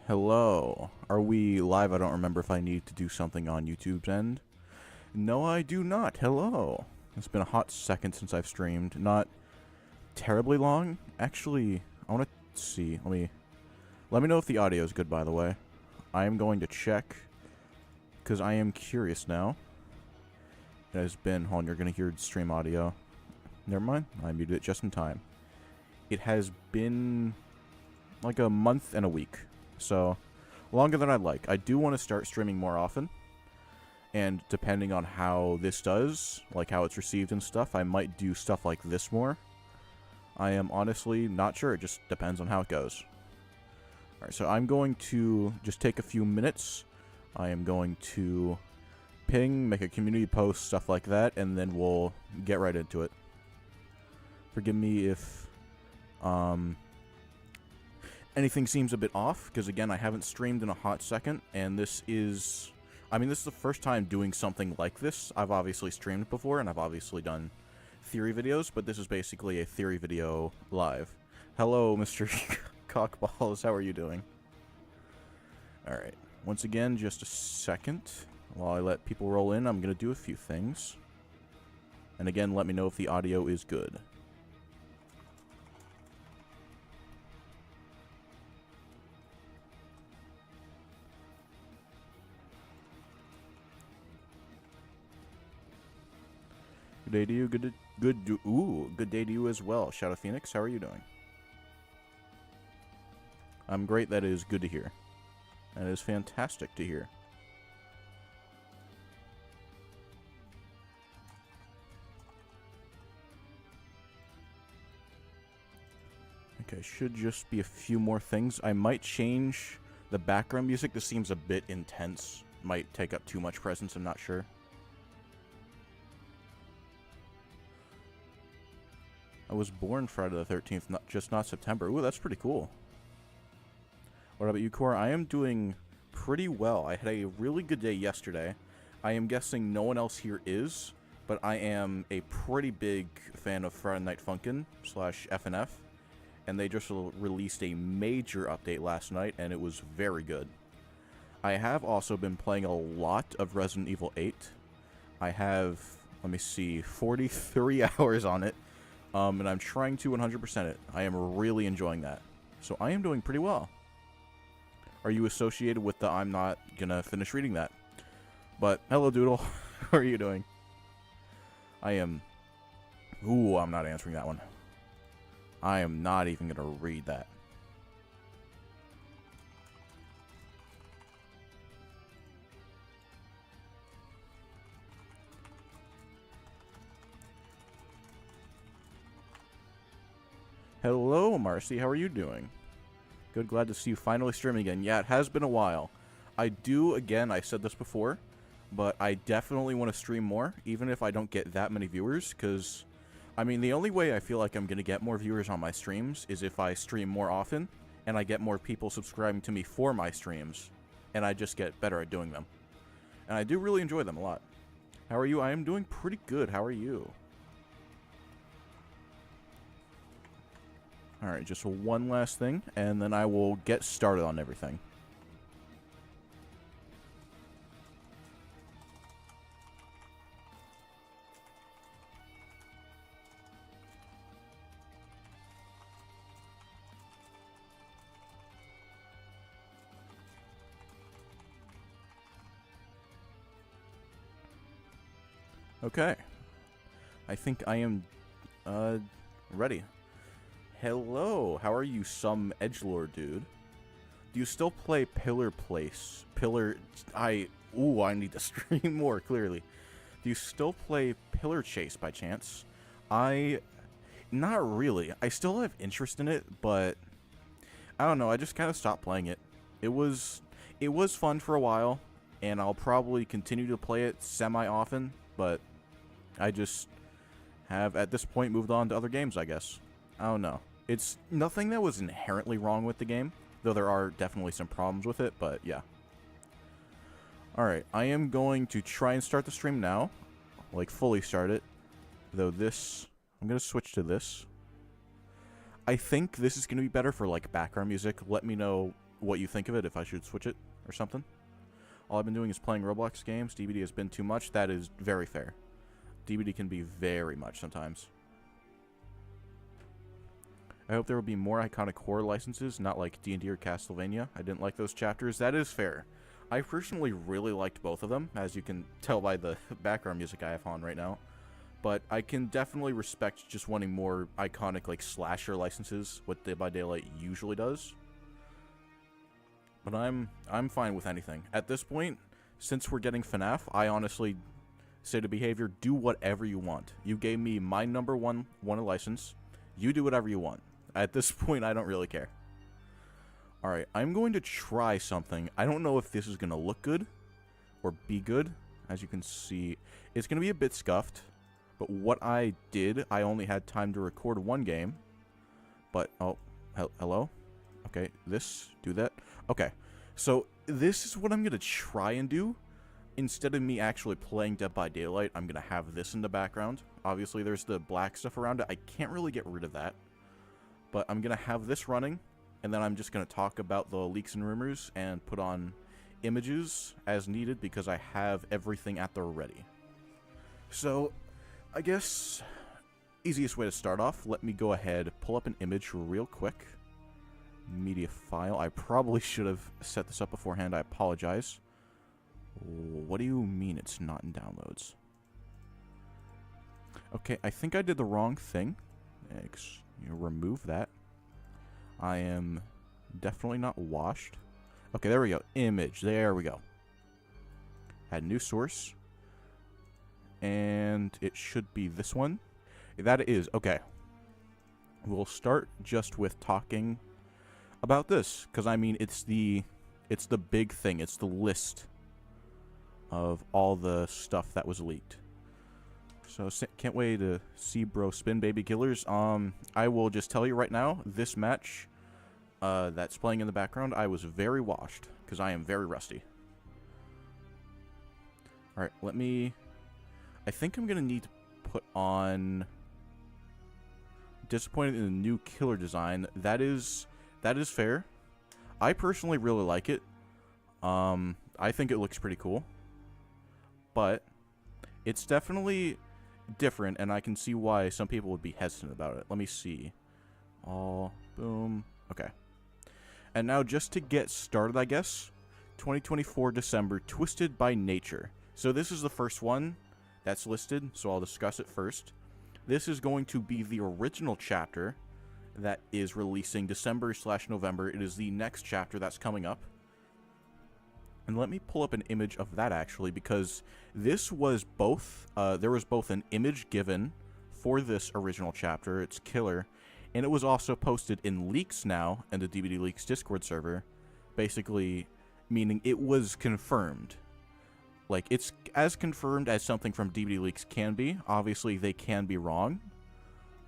Hello. Are we live? I don't remember if I need to do something on YouTube's end. No, I do not. Hello. It's been a hot second since I've streamed. Not terribly long. Actually, I want to see. Let me know if the audio is good, by the way. I am going to check, because I am curious now. It has been... Hold on, you're going to hear stream audio. Never mind. I muted it just in time. It has been like a month and a week. So, longer than I'd like. I do want to start streaming more often. And depending on how this does, like how it's received and stuff, I might do stuff like this more. I am honestly not sure. It just depends on how it goes. Alright, so I'm going to just take a few minutes. I am going to ping, make a community post, stuff like that, and then we'll get right into it. Forgive me if anything seems a bit off, because again, I haven't streamed in a hot second, and this is... this is the first time doing something like this. I've obviously streamed before, and I've obviously done theory videos, but this is basically a theory video live. Hello, Mr. Cockballs, how are you doing? Alright, once again, just a second. While I let people roll in, I'm going to do a few things. And again, let me know if the audio is good. Good day to you. Good day to you as well. Shadow Phoenix, how are you doing? I'm great. That is good to hear. That is fantastic to hear. Okay, should just be a few more things. I might change the background music. This seems a bit intense. Might take up too much presence, I'm not sure. I was born Friday the 13th, not September. Ooh, that's pretty cool. What about you, Cora? I am doing pretty well. I had a really good day yesterday. I am guessing no one else here is, but I am a pretty big fan of Friday Night Funkin' / FNAF, and they just released a major update last night, and it was very good. I have also been playing a lot of Resident Evil 8. I have, let me see, 43 hours on it. And I'm trying to 100% it. I am really enjoying that. So I am doing pretty well. Are you associated with the I'm not gonna finish reading that? But, hello Doodle. How are you doing? I am... Ooh, I'm not answering that one. I am not even gonna read that. Hello, Marcy. How are you doing? Good, glad to see you finally streaming again. Yeah, it has been a while. I said this before, but I definitely want to stream more, even if I don't get that many viewers, because, the only way I feel like I'm going to get more viewers on my streams is if I stream more often, and I get more people subscribing to me for my streams, and I just get better at doing them. And I do really enjoy them a lot. How are you? I am doing pretty good. How are you? Alright, just one last thing, and then I will get started on everything. Okay. I think I am, ready. Hello, how are you, some edgelord dude? Do you still play Pillar Place? I need to stream more, clearly. Do you still play Pillar Chase by chance? Not really. I still have interest in it, but I don't know, I just kind of stopped playing it. It was fun for a while, and I'll probably continue to play it semi-often, but I just have, at this point, moved on to other games, I guess. I don't know. It's nothing that was inherently wrong with the game, though there are definitely some problems with it, but yeah. Alright, I am going to try and start the stream now. Like, fully start it. Though this... I'm going to switch to this. I think this is going to be better for, like, background music. Let me know what you think of it, if I should switch it or something. All I've been doing is playing Roblox games. DBD has been too much. That is very fair. DBD can be very much sometimes. I hope there will be more iconic horror licenses, not like D&D or Castlevania. I didn't like those chapters. That is fair. I personally really liked both of them, as you can tell by the background music I have on right now. But I can definitely respect just wanting more iconic, like, slasher licenses, what Dead by Daylight usually does. But I'm fine with anything. At this point, since we're getting FNAF, I honestly say to Behavior, do whatever you want. You gave me my number one license. You do whatever you want. At this point, I don't really care. Alright, I'm going to try something. I don't know if this is going to look good or be good. As you can see, it's going to be a bit scuffed. But what I did, I only had time to record one game. But, oh, hello? Okay, do that. Okay, so this is what I'm going to try and do. Instead of me actually playing Dead by Daylight, I'm going to have this in the background. Obviously, there's the black stuff around it. I can't really get rid of that. But I'm going to have this running, and then I'm just going to talk about the leaks and rumors and put on images as needed because I have everything at the ready. So, I guess easiest way to start off, let me go ahead, pull up an image real quick. Media file. I probably should have set this up beforehand. I apologize. What do you mean it's not in downloads? Okay, I think I did the wrong thing. Remove that. I am definitely not washed. Okay, there we go. Image. There we go. Add new source. And it should be this one. That is. Okay. We'll start just with talking about this. Because, I mean, it's the big thing. It's the list of all the stuff that was leaked. So, can't wait to see bro spin baby killers. I will just tell you right now, this match that's playing in the background, I was very washed, because I am very rusty. Alright, I think I'm going to need to put on disappointed in the new killer design. That is fair. I personally really like it. I think it looks pretty cool. But it's definitely different, and I can see why some people would be hesitant about it. Let me see. All boom. Okay. And now just to get started, I guess, 2024 December, Twisted by Nature. So this is the first one that's listed, so I'll discuss it first. This is going to be the original chapter that is releasing December/November. It is the next chapter that's coming up. And let me pull up an image of that, actually, because this was both, there was both an image given for this original chapter, it's killer, and it was also posted in leaks now in the DBD Leaks Discord server, basically meaning it was confirmed. Like, it's as confirmed as something from DBD Leaks can be. Obviously, they can be wrong,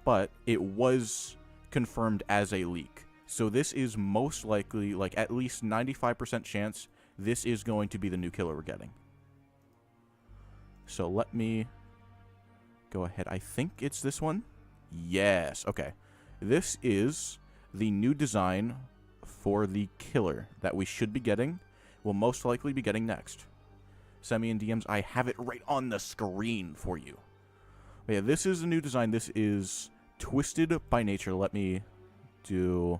but it was confirmed as a leak. So this is most likely, like, at least 95% chance this is going to be the new killer we're getting. So let me go ahead. I think it's this one. Yes. Okay. This is the new design for the killer that we should be getting. We'll most likely be getting next. Send me in DMs. I have it right on the screen for you. But yeah, this is the new design. This is Twisted by Nature. Let me do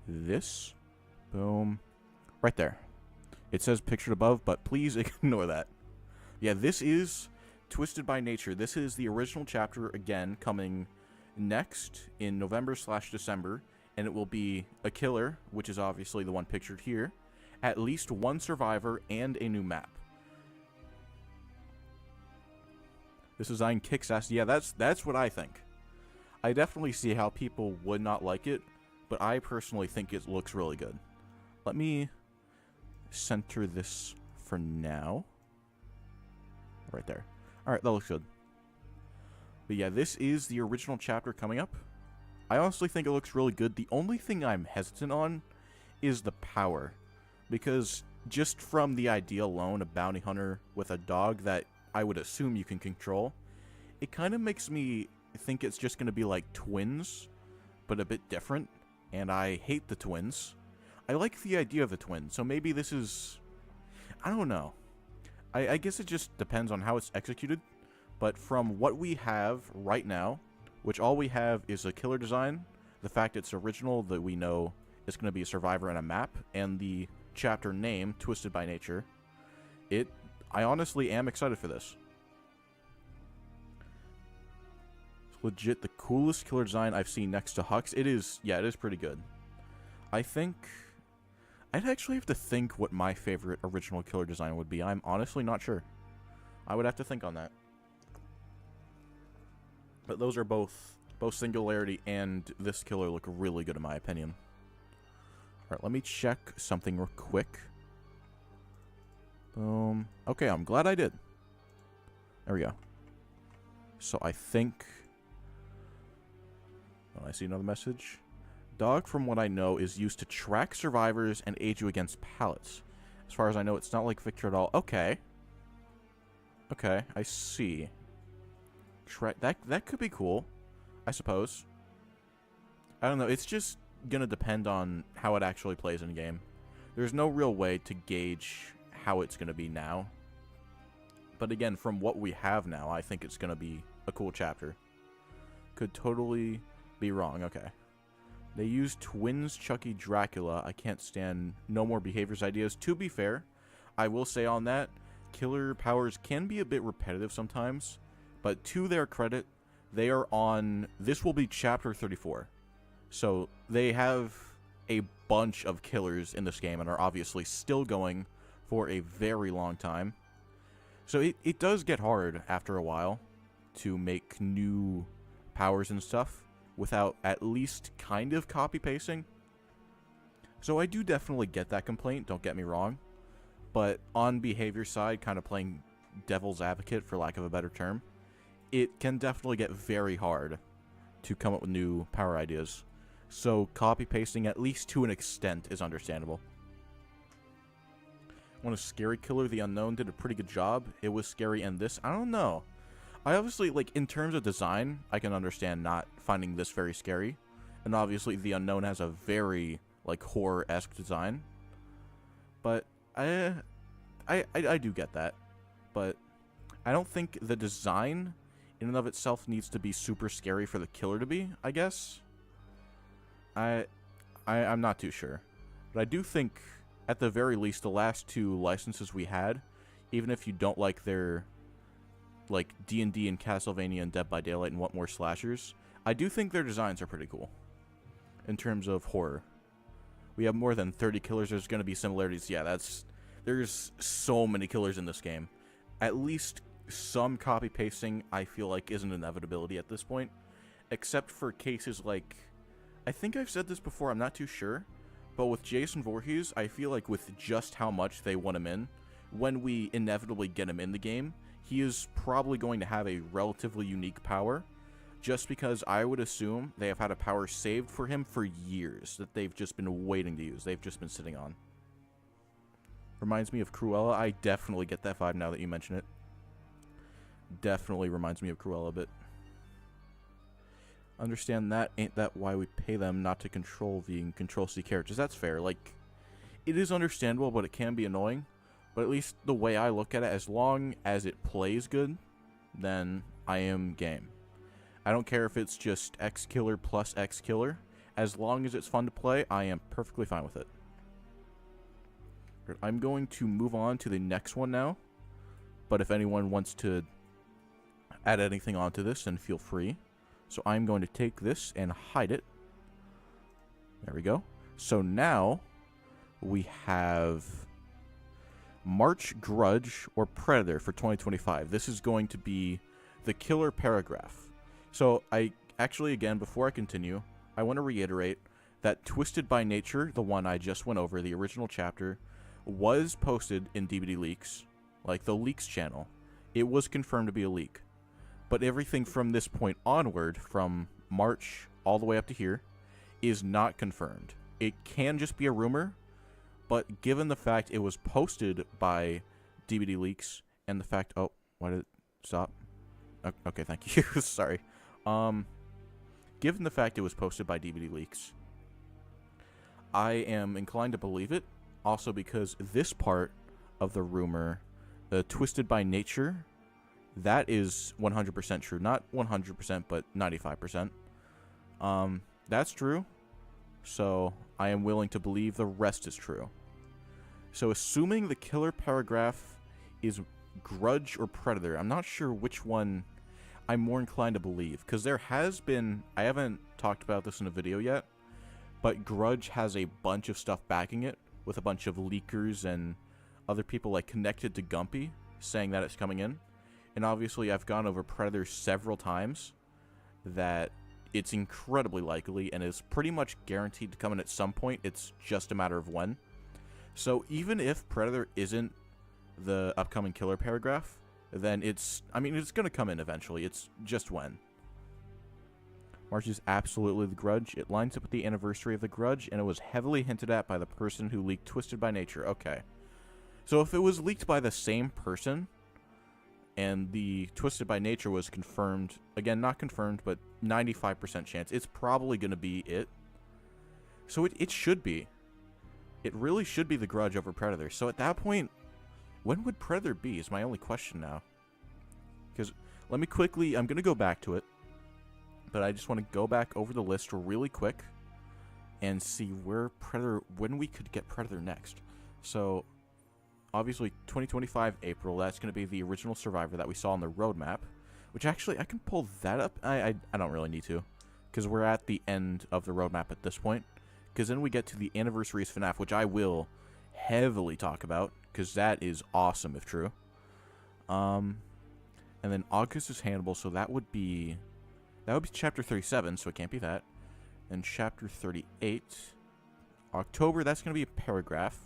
this. Boom. Right there. It says pictured above, but please ignore that. Yeah, this is Twisted by Nature. This is the original chapter, again, coming next in November/December, and it will be a killer, which is obviously the one pictured here, at least one survivor, and a new map. This design kicks ass. Yeah, that's what I think. I definitely see how people would not like it, but I personally think it looks really good. Let me center this for now. Right there. Alright, that looks good. But yeah, this is the original chapter coming up. I honestly think it looks really good. The only thing I'm hesitant on is the power. Because just from the idea alone, a bounty hunter with a dog that I would assume you can control, it kind of makes me think it's just going to be like twins, but a bit different. And I hate the twins. I like the idea of the twin, so maybe this is... I don't know. I guess it just depends on how it's executed, but from what we have right now, which all we have is a killer design, the fact it's original, that we know it's going to be a survivor and a map, and the chapter name, Twisted by Nature, I honestly am excited for this. It's legit the coolest killer design I've seen next to Hux. It is pretty good. I think... I'd actually have to think what my favorite original killer design would be. I'm honestly not sure. I would have to think on that. But those are both Singularity and this killer look really good in my opinion. Alright, let me check something real quick. Boom. Okay, I'm glad I did. There we go. So I think... Oh, I see another message. Dog, from what I know, is used to track survivors and aid you against pallets. As far as I know, it's not like Victor at all. Okay. Okay, I see. That could be cool, I suppose. I don't know, it's just gonna depend on how it actually plays in game. There's no real way to gauge how it's gonna be now. But again, from what we have now, I think it's gonna be a cool chapter. Could totally be wrong, okay. They use twins Chucky Dracula. I can't stand no more behaviors ideas. To be fair, I will say on that, killer powers can be a bit repetitive sometimes. But to their credit, they are on... This will be chapter 34. So they have a bunch of killers in this game and are obviously still going for a very long time. So it does get hard after a while to make new powers and stuff without at least kind of copy-pasting. So I do definitely get that complaint, don't get me wrong. But on behavior side, kind of playing devil's advocate, for lack of a better term, it can definitely get very hard to come up with new power ideas. So copy-pasting, at least to an extent, is understandable. When a scary killer, the Unknown did a pretty good job. It was scary, and this, I don't know. I obviously, like, in terms of design, I can understand not finding this very scary. And obviously, the Unknown has a very, like, horror-esque design. But I do get that. But I don't think the design in and of itself needs to be super scary for the killer to be, I guess. I'm not too sure. But I do think, at the very least, the last two licenses we had, even if you don't like their... like D&D and Castlevania and Dead by Daylight and want more slashers, I do think their designs are pretty cool in terms of horror. We have more than 30 killers. There's going to be similarities. Yeah, there's so many killers in this game. At least some copy pasting I feel like is an inevitability at this point, except for cases like, I think I've said this before, I'm not too sure, but with Jason Voorhees, I feel like with just how much they want him in, when we inevitably get him in the game, he is probably going to have a relatively unique power, just because I would assume they have had a power saved for him for years that they've just been waiting to use. They've just been sitting on. Reminds me of Cruella. I definitely get that vibe now that you mention it. Definitely reminds me of Cruella a bit. Understand that. Ain't that why we pay them not to control V and control C characters? That's fair. Like, it is understandable, but it can be annoying. But at least the way I look at it, as long as it plays good, then I am game. I don't care if it's just X killer plus X killer. As long as it's fun to play, I am perfectly fine with it. I'm going to move on to the next one now. But if anyone wants to add anything onto this, then feel free. So I'm going to take this and hide it. There we go. So now we have March Grudge or Predator for 2025. This is going to be the killer paragraph. So I actually, again, before I continue, I want to reiterate that Twisted by Nature, the one I just went over, the original chapter, was posted in DBD leaks, like the leaks channel. It was confirmed to be a leak. But everything from this point onward, from March all the way up to here, is not confirmed. It can just be a rumor, but given the fact it was posted by DBD leaks, and the fact... Oh, why did it stop? Okay, thank you. Sorry. Given the fact it was posted by DBD leaks, I am inclined to believe it, also because this part of the rumor, the twisted by nature, that is 100% true. Not 100%, but 95%. That's true. So I am willing to believe the rest is true. So assuming the killer paragraph is Grudge or Predator, I'm not sure which one I'm more inclined to believe. Because there has been, I haven't talked about this in a video yet, but Grudge has a bunch of stuff backing it, with a bunch of leakers and other people like connected to Gumpy saying that it's coming in. And obviously I've gone over Predator several times, that it's incredibly likely and is pretty much guaranteed to come in at some point. It's just a matter of when. So even if Predator isn't the upcoming killer paragraph, then it's going to come in eventually. It's just when. March is absolutely the Grudge. It lines up with the anniversary of the Grudge, and it was heavily hinted at by the person who leaked Twisted by Nature. Okay. So if it was leaked by the same person, and the Twisted by Nature was confirmed, again, not confirmed, but 95% chance, it's probably going to be it. So it should be. It really should be the Grudge over Predator. So at that point, when would Predator be is my only question now. Because let me quickly, I'm going to go back to it, but I just want to go back over the list really quick and see where Predator, when we could get Predator next. So obviously 2025 April, that's going to be the original Survivor that we saw on the roadmap, which actually I can pull that up. I don't really need to, because we're at the end of the roadmap at this point. Because then we get to the Anniversaries FNAF, which I will heavily talk about, because that is awesome if true. And then August is Hannibal, so that would be chapter 37, so it can't be that. And chapter 38, October, that's going to be a paragraph.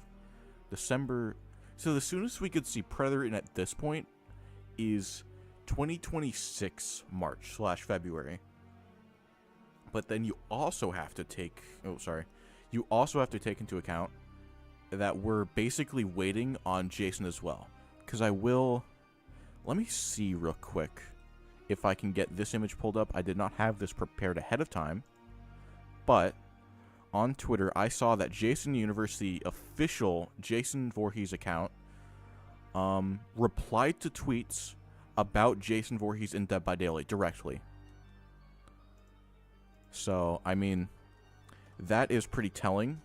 December, so the soonest we could see Predator in at this point is 2026 March/February. But then you also have to take, you also have to take into account that we're basically waiting on Jason as well. Because let me see real quick if I can get this image pulled up. I did not have this prepared ahead of time, but on Twitter I saw that Jason University official Jason Voorhees account replied to tweets about Jason Voorhees in Dead by Daylight directly. So, I mean, that is pretty telling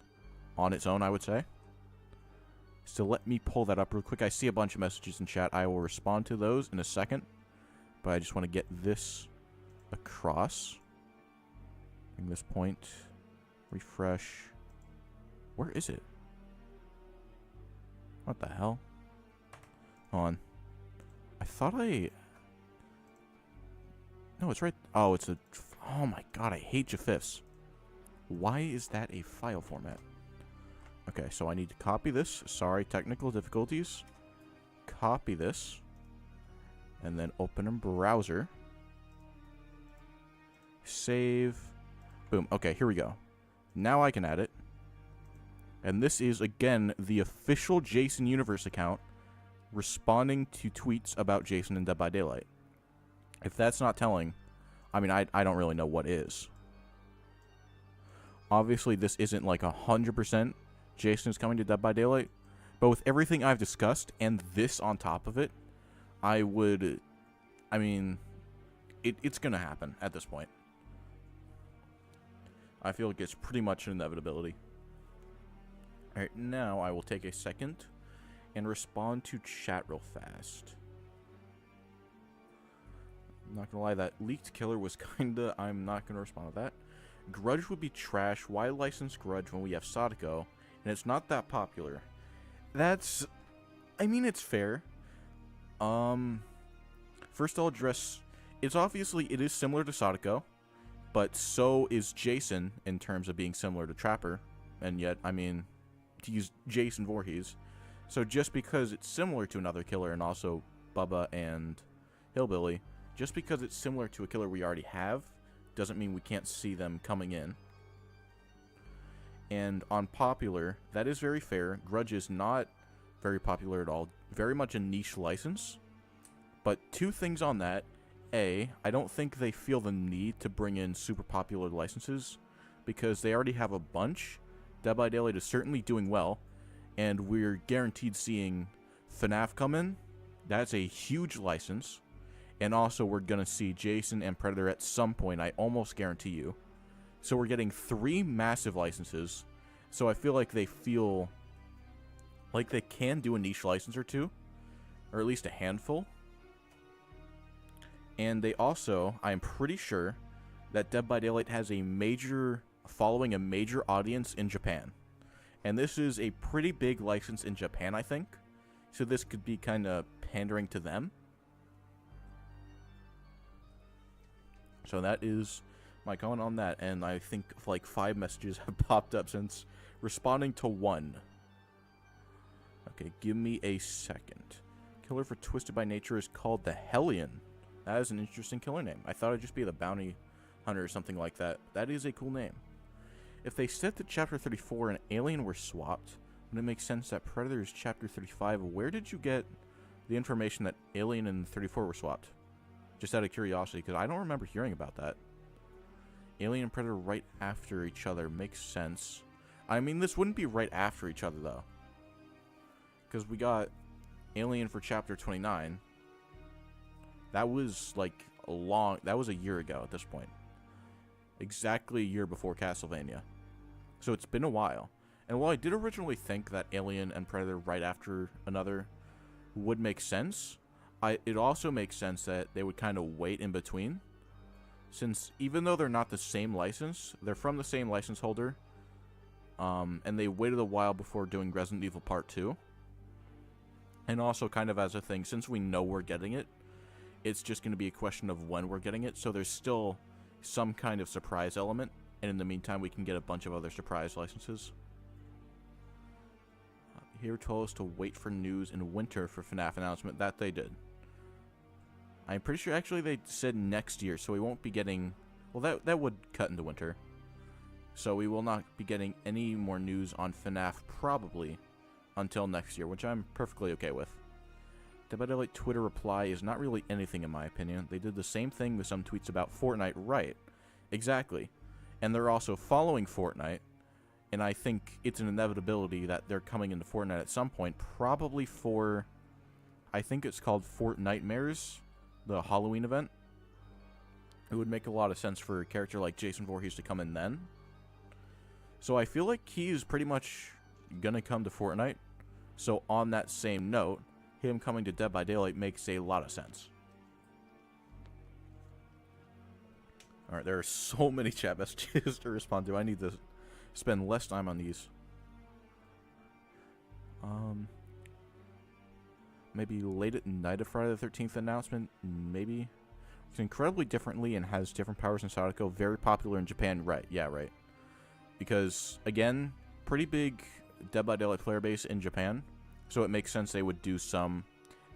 on its own, I would say. So let me pull that up real quick. I see a bunch of messages in chat. I will respond to those in a second. But I just want to get this across. Bring this point. Refresh. Where is it? What the hell? Hold on. I thought No, it's right. Oh, it's a... Oh my god, I hate GIFs. Why is that a file format? Okay, so I need to copy this. Sorry, technical difficulties. Copy this. And then open a browser. Save. Boom. Okay, here we go. Now I can add it. And this is, again, the official Jason Universe account responding to tweets about Jason in Dead by Daylight. If that's not telling, I mean, I don't really know what is. Obviously, this isn't like 100% Jason is coming to Dead by Daylight. But with everything I've discussed and this on top of it, I mean, it's going to happen at this point. I feel like it's pretty much an inevitability. Alright, now I will take a second and respond to chat real fast. I'm not gonna lie, that leaked killer was kinda... I'm not gonna respond to that. Grudge would be trash. Why license Grudge when we have Sadako and it's not that popular? That's... I mean, it's fair. First I'll address... It is similar to Sadako, but so is Jason in terms of being similar to Trapper. And yet, I mean, to use Jason Voorhees. So just because it's similar to another killer and also Bubba and Hillbilly, just because it's similar to a killer we already have, doesn't mean we can't see them coming in. And on popular, that is very fair. Grudge is not very popular at all. Very much a niche license. But two things on that. A, I don't think they feel the need to bring in super popular licenses because they already have a bunch. Dead by Daylight is certainly doing well, and we're guaranteed seeing FNAF come in. That's a huge license. And also, we're going to see Jason and Predator at some point, I almost guarantee you. So we're getting 3 massive licenses. So I feel like they can do a niche license or two, or at least a handful. And they also, I'm pretty sure, that Dead by Daylight has a major following, a major audience in Japan. And this is a pretty big license in Japan, I think. So this could be kind of pandering to them. So that is my comment on that, and I think like 5 messages have popped up since responding to 1. Okay, give me a second. Killer for Twisted by Nature is called the Hellion. That is an interesting killer name. I thought it'd just be the Bounty Hunter or something like that. That is a cool name. If they said that Chapter 34 and Alien were swapped, would it make sense that Predator is Chapter 35? Where did you get the information that Alien and 34 were swapped? Just out of curiosity, because I don't remember hearing about that. Alien and Predator right after each other makes sense. I mean, this wouldn't be right after each other, though. Because we got Alien for Chapter 29. That was, like, that was a year ago at this point. Exactly a year before Castlevania. So it's been a while. And while I did originally think that Alien and Predator right after another would make sense, it also makes sense that they would kind of wait in between, since even though they're not the same license, they're from the same license holder, and they waited a while before doing Resident Evil Part 2. And also kind of as a thing, since we know we're getting it, it's just going to be a question of when we're getting it, so there's still some kind of surprise element, and in the meantime we can get a bunch of other surprise licenses. Here told us to wait for news in winter for FNAF announcement. That they did. I'm pretty sure actually they said next year, so we won't be getting... Well, that would cut into winter. So we will not be getting any more news on FNAF probably until next year, which I'm perfectly okay with. Dead by Daylight Twitter reply is not really anything in my opinion. They did the same thing with some tweets about Fortnite, right? Exactly. And they're also following Fortnite, and I think it's an inevitability that they're coming into Fortnite at some point, probably for... I think it's called Fortnitemares, the Halloween event. It would make a lot of sense for a character like Jason Voorhees to come in then. So I feel like he is pretty much gonna come to Fortnite. So on that same note, him coming to Dead by Daylight makes a lot of sense. Alright, there are so many chat messages to respond to. I need to spend less time on these. Maybe late at night of Friday the 13th announcement. Maybe. It's incredibly differently and has different powers in Sadako. Very popular in Japan. Right. Yeah, right. Because, again, pretty big Dead by Daylight player base in Japan. So it makes sense they would do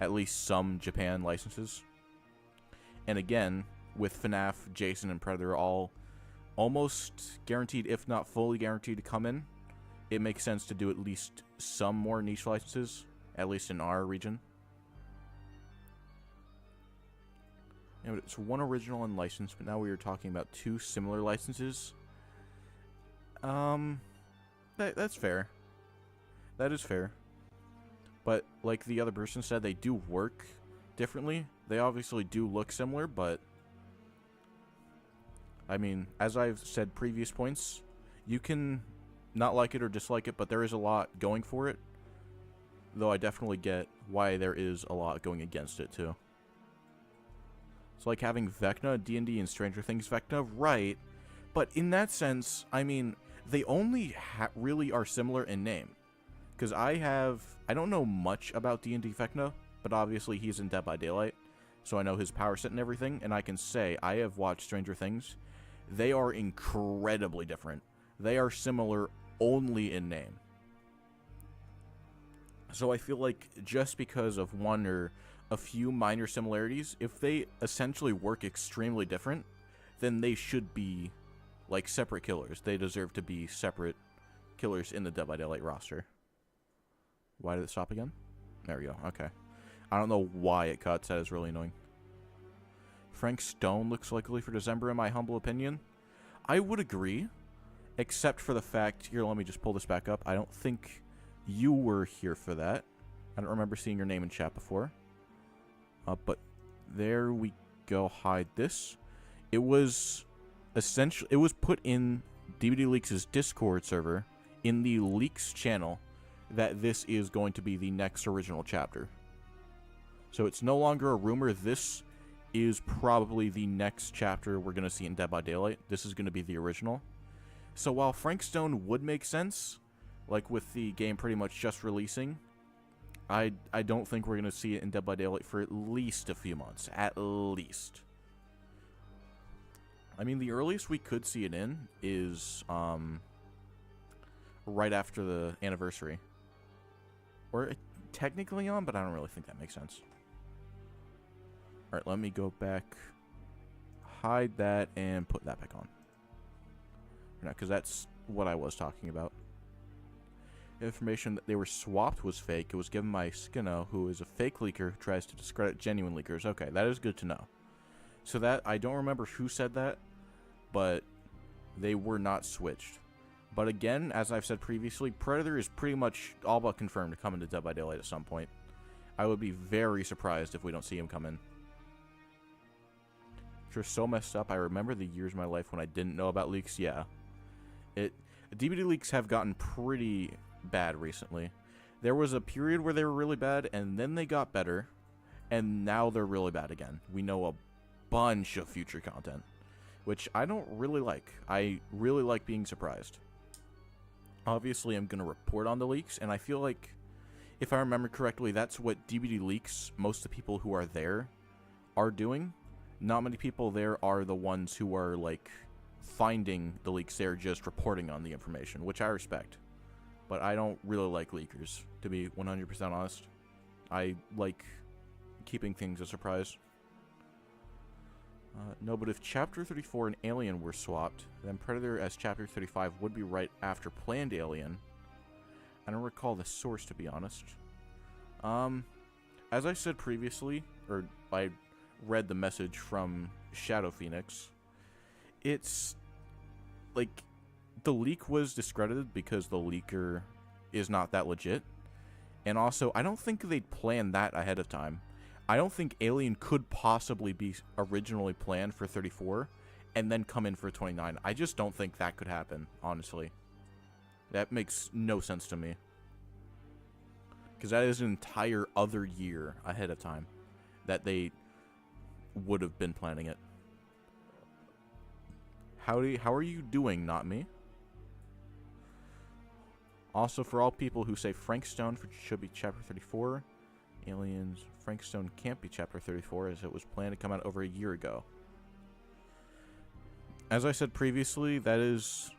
at least some Japan licenses. And again, with FNAF, Jason, and Predator all almost guaranteed, if not fully guaranteed, to come in, it makes sense to do at least some more niche licenses, at least in our region. Yeah, but it's one original and licensed, but now we are talking about 2 similar licenses. That's fair. That is fair. But like the other person said, they do work differently. They obviously do look similar, but I mean, as I've said previous points, you can not like it or dislike it, but there is a lot going for it. Though I definitely get why there is a lot going against it, too. It's like having Vecna, D&D, and Stranger Things Vecna, right? But in that sense, I mean, they only really are similar in name. Because I don't know much about D&D Vecna, but obviously he's in Dead by Daylight, so I know his power set and everything, and I can say I have watched Stranger Things. They are incredibly different. They are similar only in name. So I feel like just because of one or a few minor similarities, if they essentially work extremely different, then they should be like separate killers. They deserve to be separate killers in the Dead by Daylight roster. Why did it stop again? There we go. Okay. I don't know why it cuts. That is really annoying. Frank Stone looks likely for December, in my humble opinion. I would agree. Except for the fact, here, let me just pull this back up. I don't think you were here for that. I don't remember seeing your name in chat before. But there we go, hide this. It was essentially, it was put in DBD Leaks' Discord server in the Leaks channel that this is going to be the next original chapter. So it's no longer a rumor. This is probably the next chapter we're going to see in Dead by Daylight. This is going to be the original. So while Frankstone would make sense, like with the game pretty much just releasing, I don't think we're going to see it in Dead by Daylight for at least a few months. At least. I mean, the earliest we could see it in is right after the anniversary. Or technically on, but I don't really think that makes sense. Alright, let me go back, hide that, and put that back on. Because that's what I was talking about. Information that they were swapped was fake. It was given by Skinno, who is a fake leaker who tries to discredit genuine leakers. Okay, that is good to know. So that, I don't remember who said that, but they were not switched. But again, as I've said previously, Predator is pretty much all but confirmed to come into Dead by Daylight at some point. I would be very surprised if we don't see him come in. Sure, so messed up. I remember the years of my life when I didn't know about leaks. Yeah. DBD leaks have gotten pretty bad recently. There was a period where they were really bad, and then they got better, and now they're really bad again. We know a bunch of future content, which I don't really like. I really like being surprised. Obviously, I'm going to report on the leaks, and I feel like, if I remember correctly, that's what DBD leaks, most of the people who are there, are doing. Not many people there are the ones who are, like, finding the leaks. They're just reporting on the information, which I respect. But I don't really like leakers, to be 100% honest. I like keeping things a surprise. No, but if Chapter 34 and Alien were swapped, then Predator as Chapter 35 would be right after planned Alien. I don't recall the source, to be honest. As I said previously, or I read the message from Shadow Phoenix, it's like the leak was discredited because the leaker is not that legit. And also, I don't think they'd planned that ahead of time. I don't think Alien could possibly be originally planned for 34 and then come in for 29. I just don't think that could happen, honestly. That makes no sense to me. Because that is an entire other year ahead of time that they would have been planning it. How are you doing, not me? Also, for all people who say Frankstone should be Chapter 34, Aliens, Frankstone can't be Chapter 34 as it was planned to come out over a year ago. As I said previously, that is...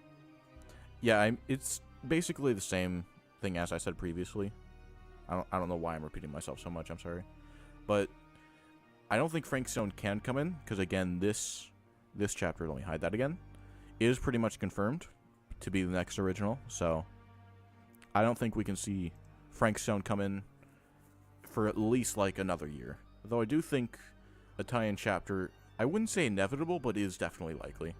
Yeah, it's basically the same thing as I said previously. I don't know why I'm repeating myself so much, I'm sorry. But I don't think Frankstone can come in, because again, this chapter, let me hide that again, is pretty much confirmed to be the next original, so I don't think we can see Frankstone come in for at least like another year. Though I do think a tie-in chapter, I wouldn't say inevitable, but is definitely likely.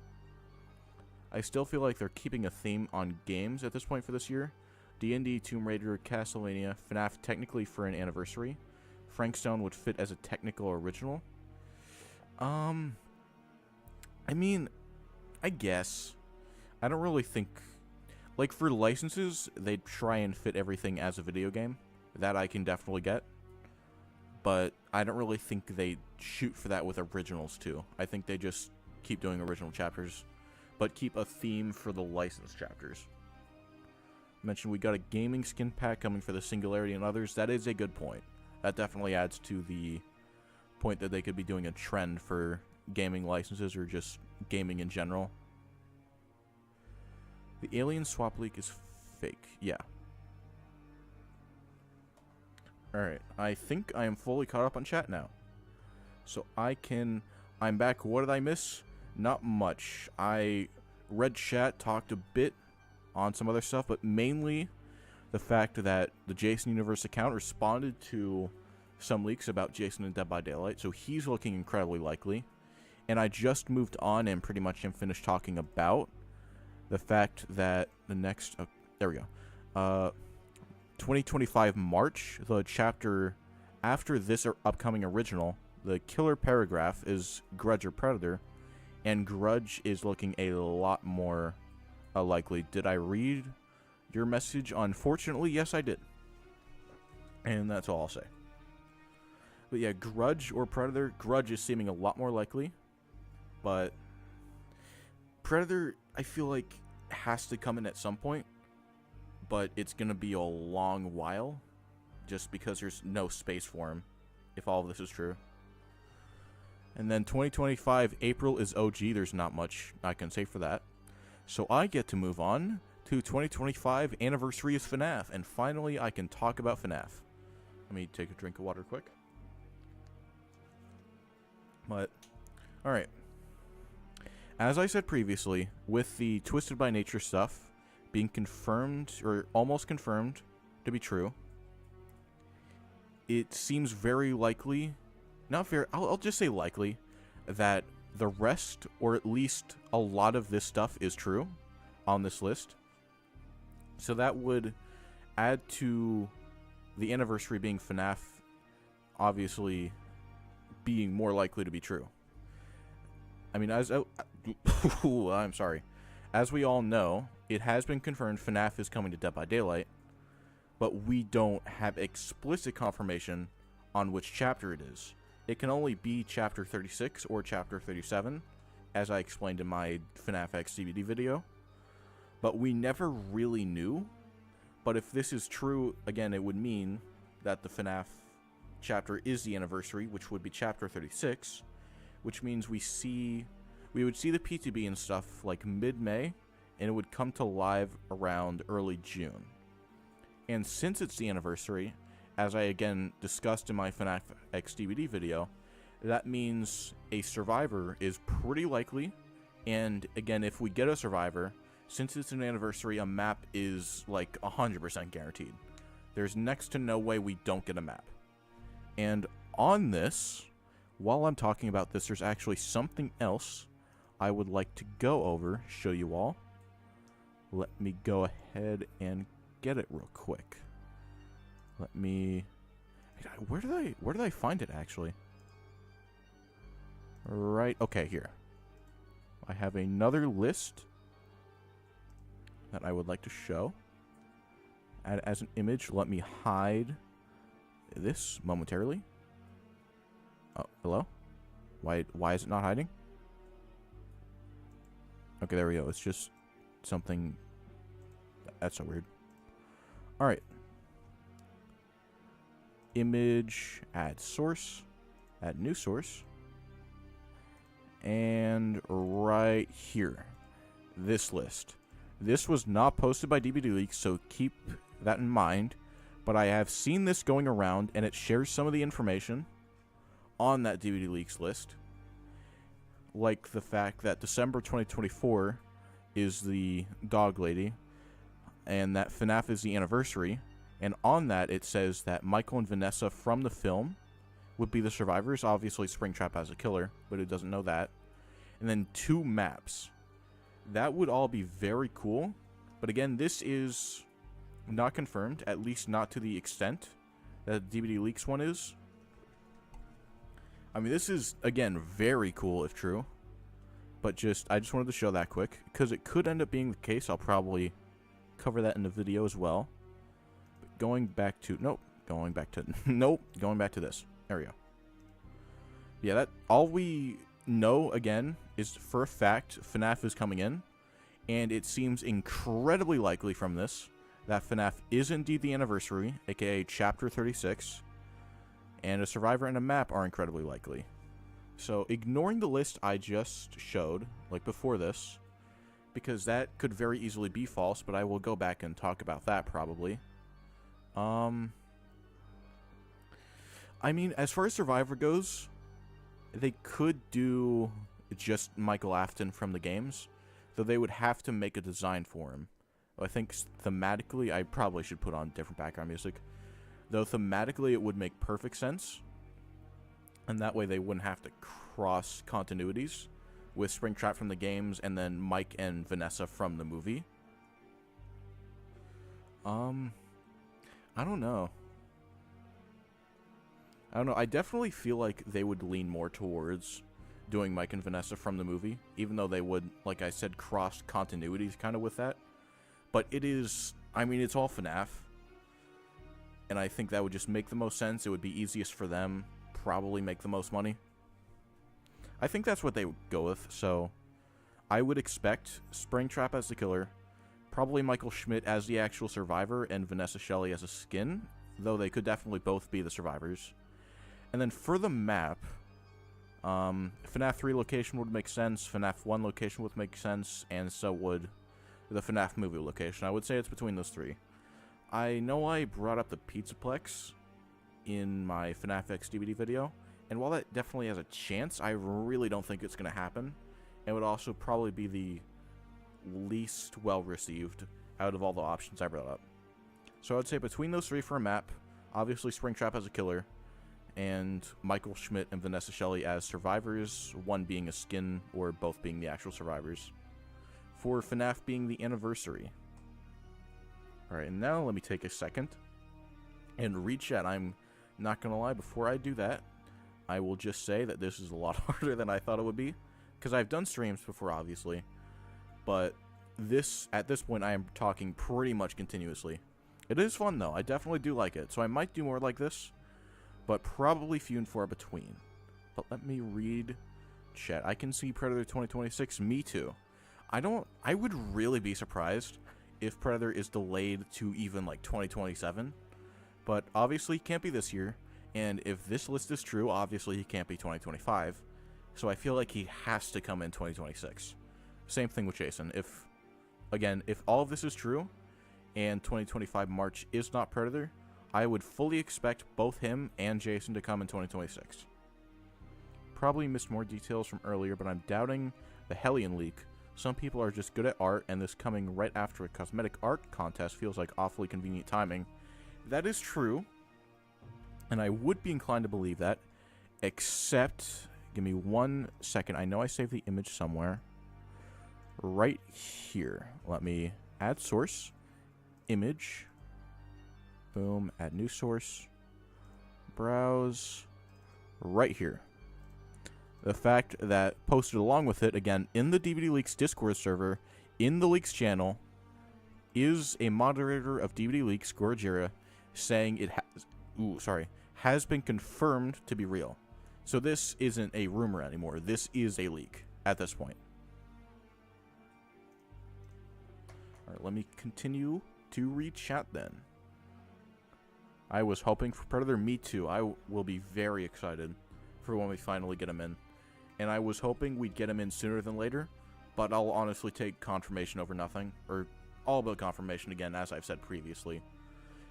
I still feel like they're keeping a theme on games at this point for this year. D&D, Tomb Raider, Castlevania, FNAF technically for an anniversary. Frankstone would fit as a technical original. I mean, I guess. I don't really think... Like, for licenses, they'd try and fit everything as a video game. That I can definitely get. But I don't really think they shoot for that with originals, too. I think they just keep doing original chapters, but keep a theme for the licensed chapters. Mentioned we got a gaming skin pack coming for the Singularity and others. That is a good point. That definitely adds to the point that they could be doing a trend for gaming licenses or just gaming in general. The Alien swap leak is fake. Yeah. Alright, I think I am fully caught up on chat now. So I'm back. What did I miss? Not much. I read chat, talked a bit on some other stuff, but mainly the fact that the Jason Universe account responded to some leaks about Jason in Dead by Daylight, so he's looking incredibly likely. And I just moved on and pretty much am finished talking about the fact that the next, there we go, 2025 March, the chapter after this upcoming original, the killer paragraph is Grudge or Predator, and Grudge is looking a lot more likely. Did I read your message? Unfortunately, yes, I did. And that's all I'll say. But yeah, Grudge or Predator. Grudge is seeming a lot more likely. But Predator, I feel like, has to come in at some point. But it's going to be a long while. Just because there's no space for him. If all of this is true. And then 2025 April is OG. There's not much I can say for that. So I get to move on to 2025 anniversary is FNAF. And finally I can talk about FNAF. Let me take a drink of water quick. But, alright. As I said previously, with the Twisted by Nature stuff being confirmed, or almost confirmed, to be true, it seems very likely, not very, I'll just say likely, that the rest, or at least a lot of this stuff is true on this list. So that would add to the anniversary being FNAF, obviously being more likely to be true. I mean, I'm sorry. As we all know, it has been confirmed FNAF is coming to Dead by Daylight, but we don't have explicit confirmation on which chapter it is. It can only be chapter 36 or chapter 37, as I explained in my FNAF X DBD video. But we never really knew. But if this is true, again, it would mean that the FNAF chapter is the anniversary, which would be chapter 36, which means we would see the PTB and stuff like mid-May, and it would come to live around early June. And since it's the anniversary, as I again discussed in my FNAF X DBD video, that means a survivor is pretty likely, and again, if we get a survivor, since it's an anniversary, a map is like 100% guaranteed. There's next to no way we don't get a map. And on this, while I'm talking about this, there's actually something else I would like to go over, show you all. Let me go ahead and get it real quick. Let me... Where did I find it, actually? Right, okay, here. I have another list that I would like to show. Add as an image. Let me hide this momentarily. Oh, hello? Why is it not hiding? Okay, there we go. It's just something... That's so weird. Alright. Image, add source, add new source. And right here, this list. This was not posted by DBD Leaks, so keep that in mind. But I have seen this going around, and it shares some of the information on that DBD Leaks list. Like the fact that December 2024 is the dog lady, and that FNAF is the anniversary. And on that, it says that Michael and Vanessa from the film would be the survivors. Obviously, Springtrap has a killer, but it doesn't know that. And then 2 maps. That would all be very cool. But again, this is not confirmed, at least not to the extent that the DBD Leaks one is. I mean, this is, again, very cool if true. But I just wanted to show that quick, because it could end up being the case. I'll probably cover that in the video as well. But going back to this. There we go. Yeah, all we know, again, is for a fact FNAF is coming in. And it seems incredibly likely from this that FNAF is indeed the anniversary, aka Chapter 36. And a survivor and a map are incredibly likely. So, ignoring the list I just showed, like before this, because that could very easily be false, but I will go back and talk about that probably. I mean, as far as survivor goes, they could do just Michael Afton from the games, though they would have to make a design for him. I think thematically, I probably should put on different background music. Though thematically, it would make perfect sense. And that way they wouldn't have to cross continuities with Springtrap from the games, and then Mike and Vanessa from the movie. I don't know. I definitely feel like they would lean more towards doing Mike and Vanessa from the movie, even though they would, like I said, cross continuities kind of with that. But it is, I mean, it's all FNAF. And I think that would just make the most sense. It would be easiest for them, probably make the most money. I think that's what they would go with, so I would expect Springtrap as the killer, probably Michael Schmidt as the actual survivor, and Vanessa Shelley as a skin, though they could definitely both be the survivors. And then for the map, FNAF 3 location would make sense, FNAF 1 location would make sense, and so would the FNAF movie location. I would say it's between those three. I know I brought up the Pizzaplex in my FNAF X DBD video, and while that definitely has a chance, I really don't think it's going to happen. It would also probably be the least well-received out of all the options I brought up. So I would say between those three for a map, obviously Springtrap as a killer, and Michael Schmidt and Vanessa Shelley as survivors, one being a skin or both being the actual survivors. For FNAF being the anniversary. Alright, and now let me take a second and read chat. I'm not going to lie, before I do that, I will just say that this is a lot harder than I thought it would be, because I've done streams before, obviously, but at this point, I am talking pretty much continuously. It is fun, though. I definitely do like it, so I might do more like this, but probably few and far between. But let me read chat. I can see Predator 2026. Me too. I would really be surprised if Predator is delayed to even, like, 2027, but obviously can't be this year. And if this list is true, obviously he can't be 2025. So I feel like he has to come in 2026. Same thing with Jason. If all of this is true, and 2025 March is not Predator, I would fully expect both him and Jason to come in 2026. Probably missed more details from earlier, but I'm doubting the Hellion leak. Some people are just good at art, and this coming right after a cosmetic art contest feels like awfully convenient timing. That is true. And I would be inclined to believe that, except, give me 1 second. I know I saved the image somewhere. Right here. Let me add source, image, boom, add new source, browse, right here. The fact that posted along with it, again, in the DBD Leaks Discord server, in the Leaks channel, is a moderator of DBD Leaks, Gorgira, saying it has been confirmed to be real. So this isn't a rumor anymore. This is a leak at this point. Alright, let me continue to read chat then. I was hoping for Predator. Me too. I will be very excited for when we finally get him in. And I was hoping we'd get him in sooner than later, but I'll honestly take confirmation over nothing. Or all about confirmation again, as I've said previously.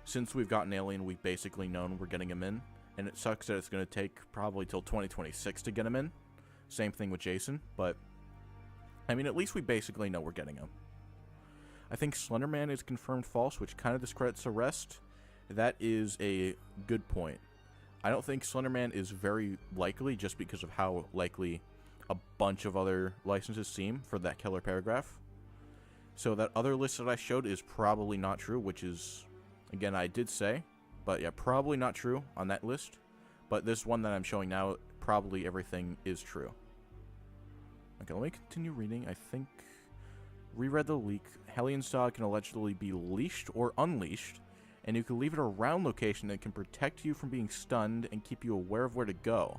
Since we've gotten Alien, we've basically known we're getting him in, and it sucks that it's going to take probably till 2026 to get him in. Same thing with Jason, but, I mean, at least we basically know we're getting him. I think Slenderman is confirmed false, which kind of discredits the rest. That is a good point. I don't think Slenderman is very likely, just because of how likely a bunch of other licenses seem for that killer paragraph. So that other list that I showed is probably not true, which is... Again, I did say, but yeah, probably not true on that list. But this one that I'm showing now, probably everything is true. Okay, let me continue reading. I think, reread the leak. Hellion's dog can allegedly be leashed or unleashed, and you can leave it around location that can protect you from being stunned and keep you aware of where to go.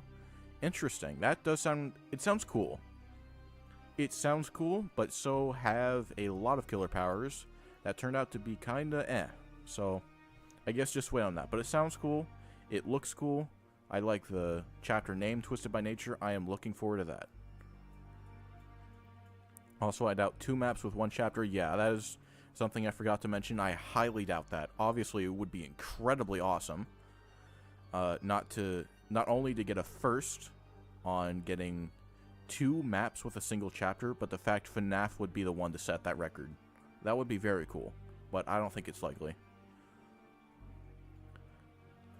Interesting. That does sound, it sounds cool. It sounds cool, but so have a lot of killer powers that turned out to be kinda eh. So, I guess just wait on that. But it sounds cool. It looks cool. I like the chapter name, Twisted by Nature. I am looking forward to that. Also, I doubt 2 maps with 1 chapter. Yeah, that is something I forgot to mention. I highly doubt that. Obviously, it would be incredibly awesome. Not only to get a first on getting 2 maps with a single chapter, but the fact FNAF would be the one to set that record. That would be very cool. But I don't think it's likely.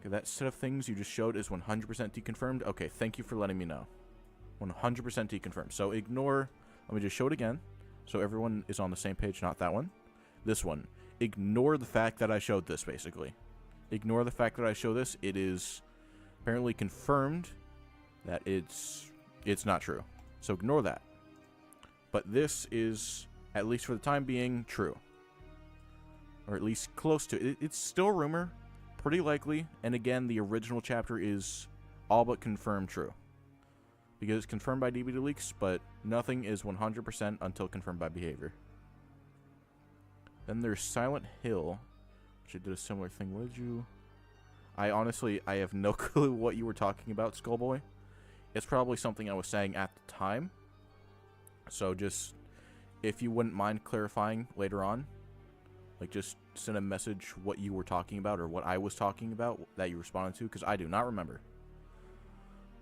Okay, that set of things you just showed is 100% deconfirmed. Okay, thank you for letting me know. 100% deconfirmed. So ignore, let me just show it again so everyone is on the same page, not that one. This one. Ignore the fact that I showed this, basically. Ignore the fact that I show this. It is apparently confirmed that it's not true. So ignore that. But this is, at least for the time being, true. Or at least close to it. It's still rumor, pretty likely. And again, the original chapter is all but confirmed true. Because it's confirmed by DBD leaks, but nothing is 100% until confirmed by behavior. Then there's Silent Hill, which I did a similar thing. What did you... I have no clue what you were talking about, Skullboy. It's probably something I was saying at the time. So just, if you wouldn't mind clarifying later on, like just send a message what you were talking about or what I was talking about that you responded to, because I do not remember.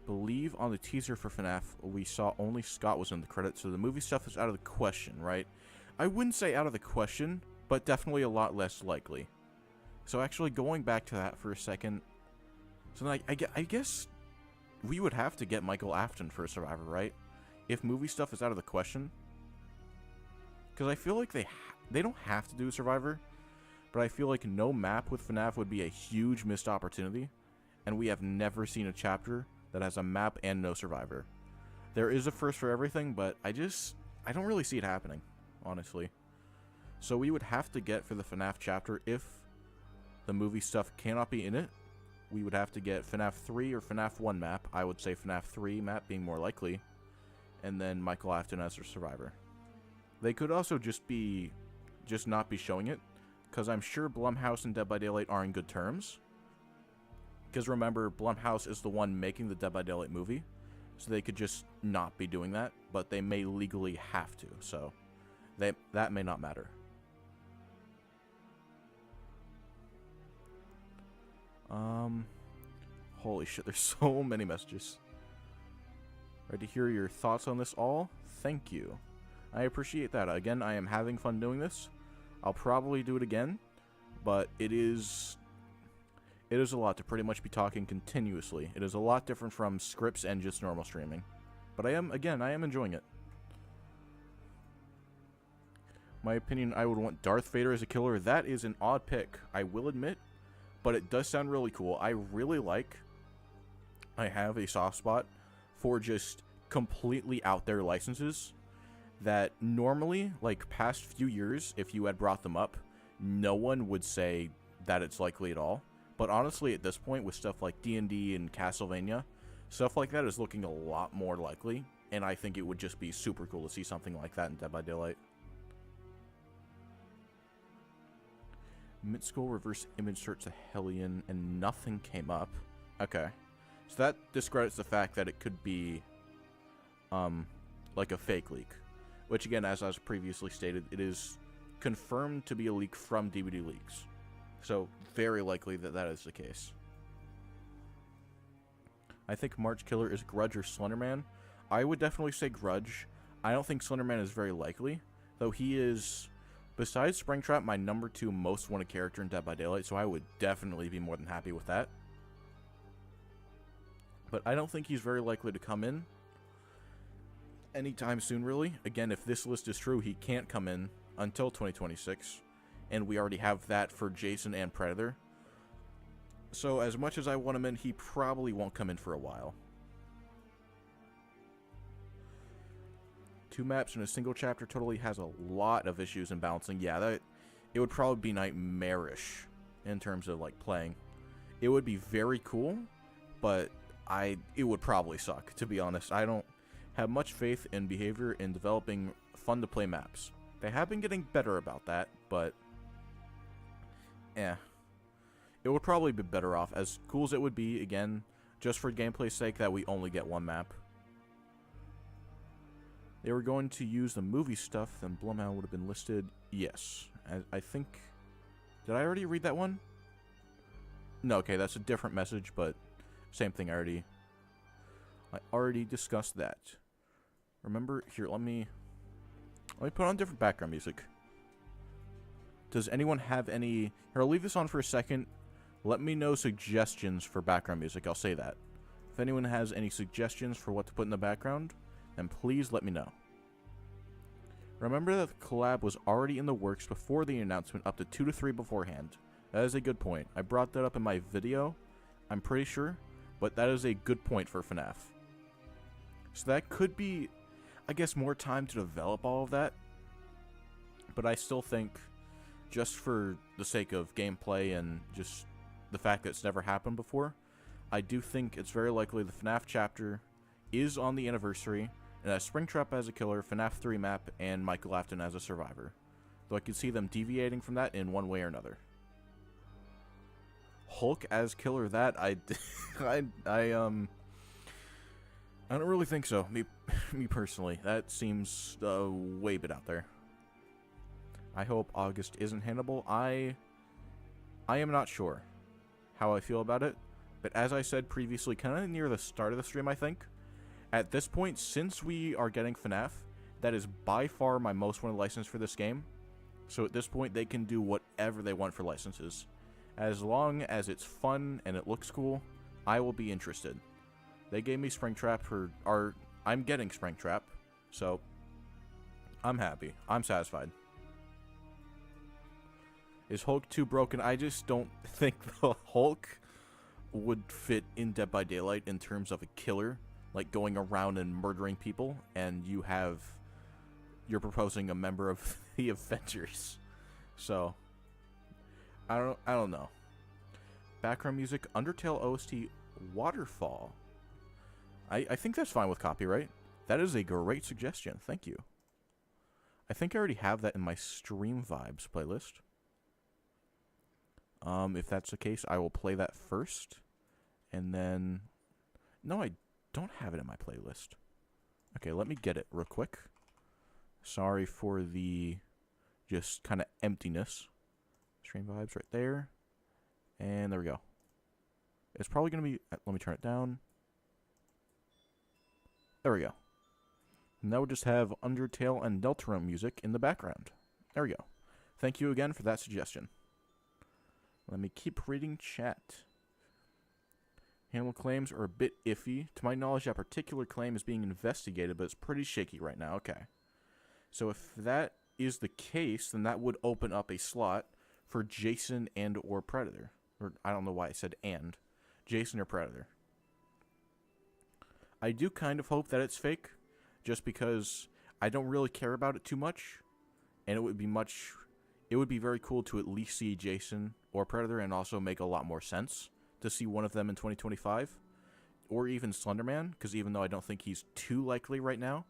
Believe on the teaser for FNAF, we saw only Scott was in the credits, so the movie stuff is out of the question, right? I wouldn't say out of the question, but definitely a lot less likely. So actually going back to that for a second, so like, I guess we would have to get Michael Afton for a Survivor, right? If movie stuff is out of the question. Because I feel like they don't have to do a Survivor, but I feel like no map with FNAF would be a huge missed opportunity, and we have never seen a chapter that has a map and no Survivor. There is a first for everything, but I don't really see it happening, honestly. So we would have to get for the FNAF chapter, if the movie stuff cannot be in it, we would have to get FNAF 3 or FNAF 1 map. I would say FNAF 3 map being more likely, and then Michael Afton as a Survivor. They could also just not be showing it, because I'm sure Blumhouse and Dead by Daylight are in good terms. Because remember, Blumhouse is the one making the Dead by Daylight movie, so they could just not be doing that, but they may legally have to, so that may not matter. Holy shit, there's so many messages. Ready to hear your thoughts on this all? Thank you. I appreciate that. Again, I am having fun doing this. I'll probably do it again, but it is a lot to pretty much be talking continuously. It is a lot different from scripts and just normal streaming. But I am enjoying it. My opinion, I would want Darth Vader as a killer. That is an odd pick, I will admit, but it does sound really cool. I have a soft spot for just completely out there licenses that normally, like past few years, if you had brought them up, no one would say that it's likely at all. But honestly, at this point, with stuff like D&D and Castlevania, stuff like that is looking a lot more likely, and I think it would just be super cool to see something like that in Dead by Daylight. Mid-scroll reverse image search the Hellion, and nothing came up. Okay. So that discredits the fact that it could be, like a fake leak. Which again, as I was previously stated, it is confirmed to be a leak from DBD leaks. So, very likely that that is the case. I think March Killer is Grudge or Slenderman. I would definitely say Grudge. I don't think Slenderman is very likely, though he is, besides Springtrap, my number 2 most wanted character in Dead by Daylight, so I would definitely be more than happy with that. But I don't think he's very likely to come in anytime soon, really. Again, if this list is true, he can't come in until 2026. And we already have that for Jason and Predator. So as much as I want him in, he probably won't come in for a while. 2 maps in a single chapter totally has a lot of issues in balancing. Yeah, it would probably be nightmarish in terms of like playing. It would be very cool, but it would probably suck, to be honest. I don't have much faith in behavior in developing fun to play maps. They have been getting better about that, but it would probably be better off, as cool as it would be, again, just for gameplay's sake, that we only get 1 map. They were going to use the movie stuff, then Blumhouse would have been listed. Yes. I think... Did I already read that one? No, okay, that's a different message, but same thing. I already discussed that. Remember, here, let me put on different background music. Does anyone have any... Here, I'll leave this on for a second. Let me know suggestions for background music. I'll say that. If anyone has any suggestions for what to put in the background, then please let me know. Remember that the collab was already in the works before the announcement, up to 2 to 3 beforehand. That is a good point. I brought that up in my video, I'm pretty sure, but that is a good point for FNAF. So that could be, I guess, more time to develop all of that, but I still think, just for the sake of gameplay and just the fact that it's never happened before, I do think it's very likely the FNAF chapter is on the anniversary, and has Springtrap as a killer, FNAF 3 map, and Michael Afton as a survivor. Though I could see them deviating from that in one way or another. Hulk as killer, that I don't really think so. Me personally, that seems way bit out there. I hope August isn't Hannibal. I am not sure how I feel about it, but as I said previously, kind of near the start of the stream, I think, at this point, since we are getting FNAF, that is by far my most wanted license for this game. So at this point, they can do whatever they want for licenses. As long as it's fun and it looks cool, I will be interested. They gave me Springtrap I'm getting Springtrap, so I'm happy. I'm satisfied. Is Hulk too broken? I just don't think the Hulk would fit in Dead by Daylight in terms of a killer, like going around and murdering people, and you're proposing a member of the Avengers. So I don't know. Background music, Undertale OST, Waterfall. I think that's fine with copyright. That is a great suggestion. Thank you. I think I already have that in my Stream Vibes playlist. If that's the case, I will play that first. And then... No, I don't have it in my playlist. Okay, let me get it real quick. Sorry for the just kind of emptiness. Stream Vibes right there. And there we go. It's probably going to be... Let me turn it down. There we go. Now we'll just have Undertale and Deltarune music in the background. There we go. Thank you again for that suggestion. Let me keep reading chat. Hannibal claims are a bit iffy. To my knowledge, that particular claim is being investigated, but it's pretty shaky right now. Okay. So if that is the case, then that would open up a slot for Jason and or Predator. Or I don't know why I said and. Jason or Predator. I do kind of hope that it's fake, just because I don't really care about it too much, and it would be very cool to at least see Jason or Predator, and also make a lot more sense to see one of them in 2025, or even Slenderman, because even though I don't think he's too likely right now,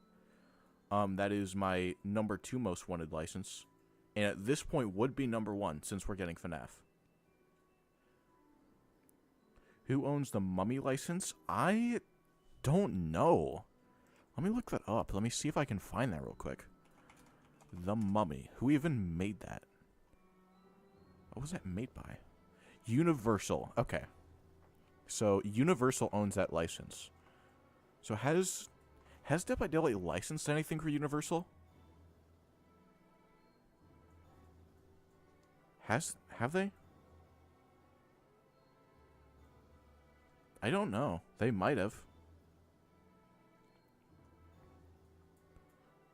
that is my number 2 most wanted license, and at this point would be number 1 since we're getting FNAF. Who owns the Mummy license? I don't know. Let me look that up. Let me see if I can find that real quick. The Mummy. Who even made that? What was that made by? Universal. Okay. So Universal owns that license. So has Dead by Daylight licensed anything for Universal? Have they? I don't know. They might have.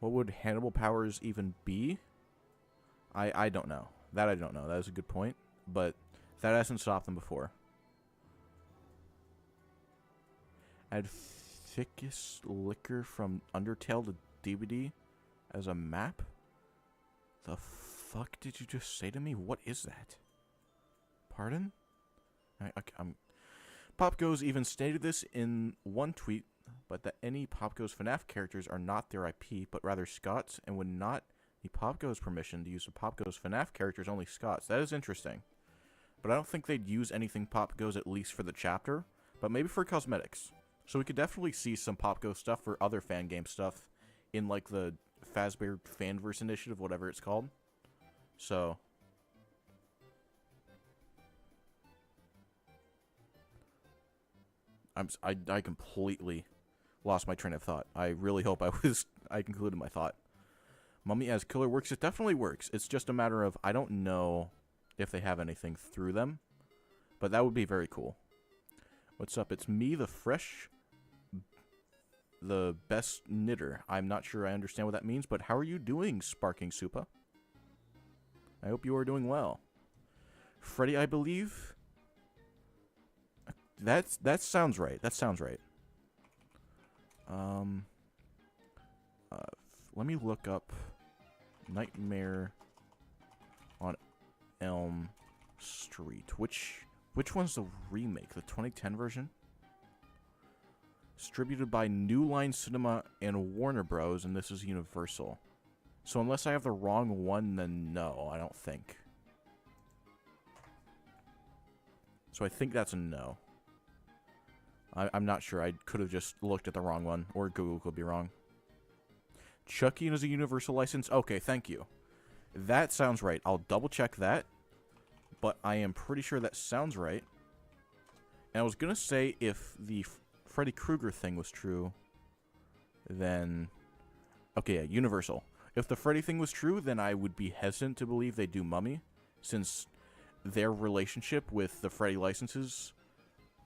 What would Hannibal powers even be? I don't know. That I don't know. That is a good point. But that hasn't stopped them before. Add thickest liquor from Undertale to DBD as a map? The fuck did you just say to me? What is that? Pardon? Popgoes even stated this in one tweet, but that any Popgoes FNAF characters are not their IP, but rather Scott's, and would not need Popgoes permission to use the Popgoes FNAF characters, only Scott's. That is interesting. But I don't think they'd use anything Popgoes, at least for the chapter, but maybe for cosmetics. So we could definitely see some Popgoes stuff for other fan game stuff in, like, the Fazbear Fanverse Initiative, whatever it's called. So... I completely lost my train of thought. I really hope I concluded my thought. Mummy as killer works. It definitely works. It's just a matter of, I don't know if they have anything through them, but that would be very cool. What's up? It's me, the best knitter. I'm not sure I understand what that means, but how are you doing, Sparking Supa? I hope you are doing well. Freddy, I believe. That sounds right. That sounds right. Let me look up Nightmare on Elm Street. Which one's the remake? The 2010 version? Distributed by New Line Cinema and Warner Bros. And this is Universal. So unless I have the wrong one, then no, I don't think. So I think that's a no. I'm not sure. I could have just looked at the wrong one, or Google could be wrong. Chucky is a Universal license? Okay, thank you. That sounds right. I'll double check that, but I am pretty sure that sounds right. And I was going to say if the Freddy Krueger thing was true, then... Okay, yeah, Universal. If the Freddy thing was true, then I would be hesitant to believe they do Mummy, since their relationship with the Freddy licenses...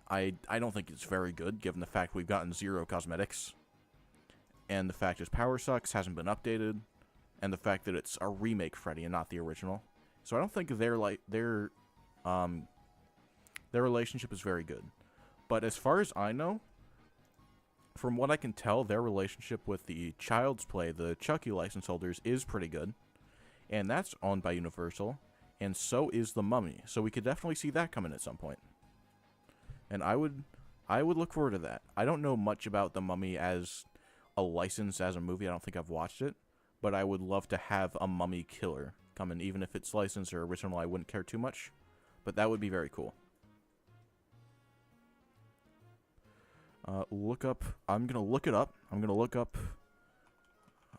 I don't think it's very good, given the fact we've gotten 0 cosmetics. And the fact his power sucks, hasn't been updated. And the fact that it's a remake Freddy and not the original. So I don't think their relationship is very good. But as far as I know, from what I can tell, their relationship with the Child's Play, the Chucky license holders, is pretty good. And that's owned by Universal. And so is the Mummy. So we could definitely see that coming at some point. And I would look forward to that. I don't know much about The Mummy as a license, as a movie. I don't think I've watched it. But I would love to have a Mummy killer come in. Even if it's licensed or original, I wouldn't care too much. But that would be very cool. Look up... I'm going to look it up. I'm going to look up...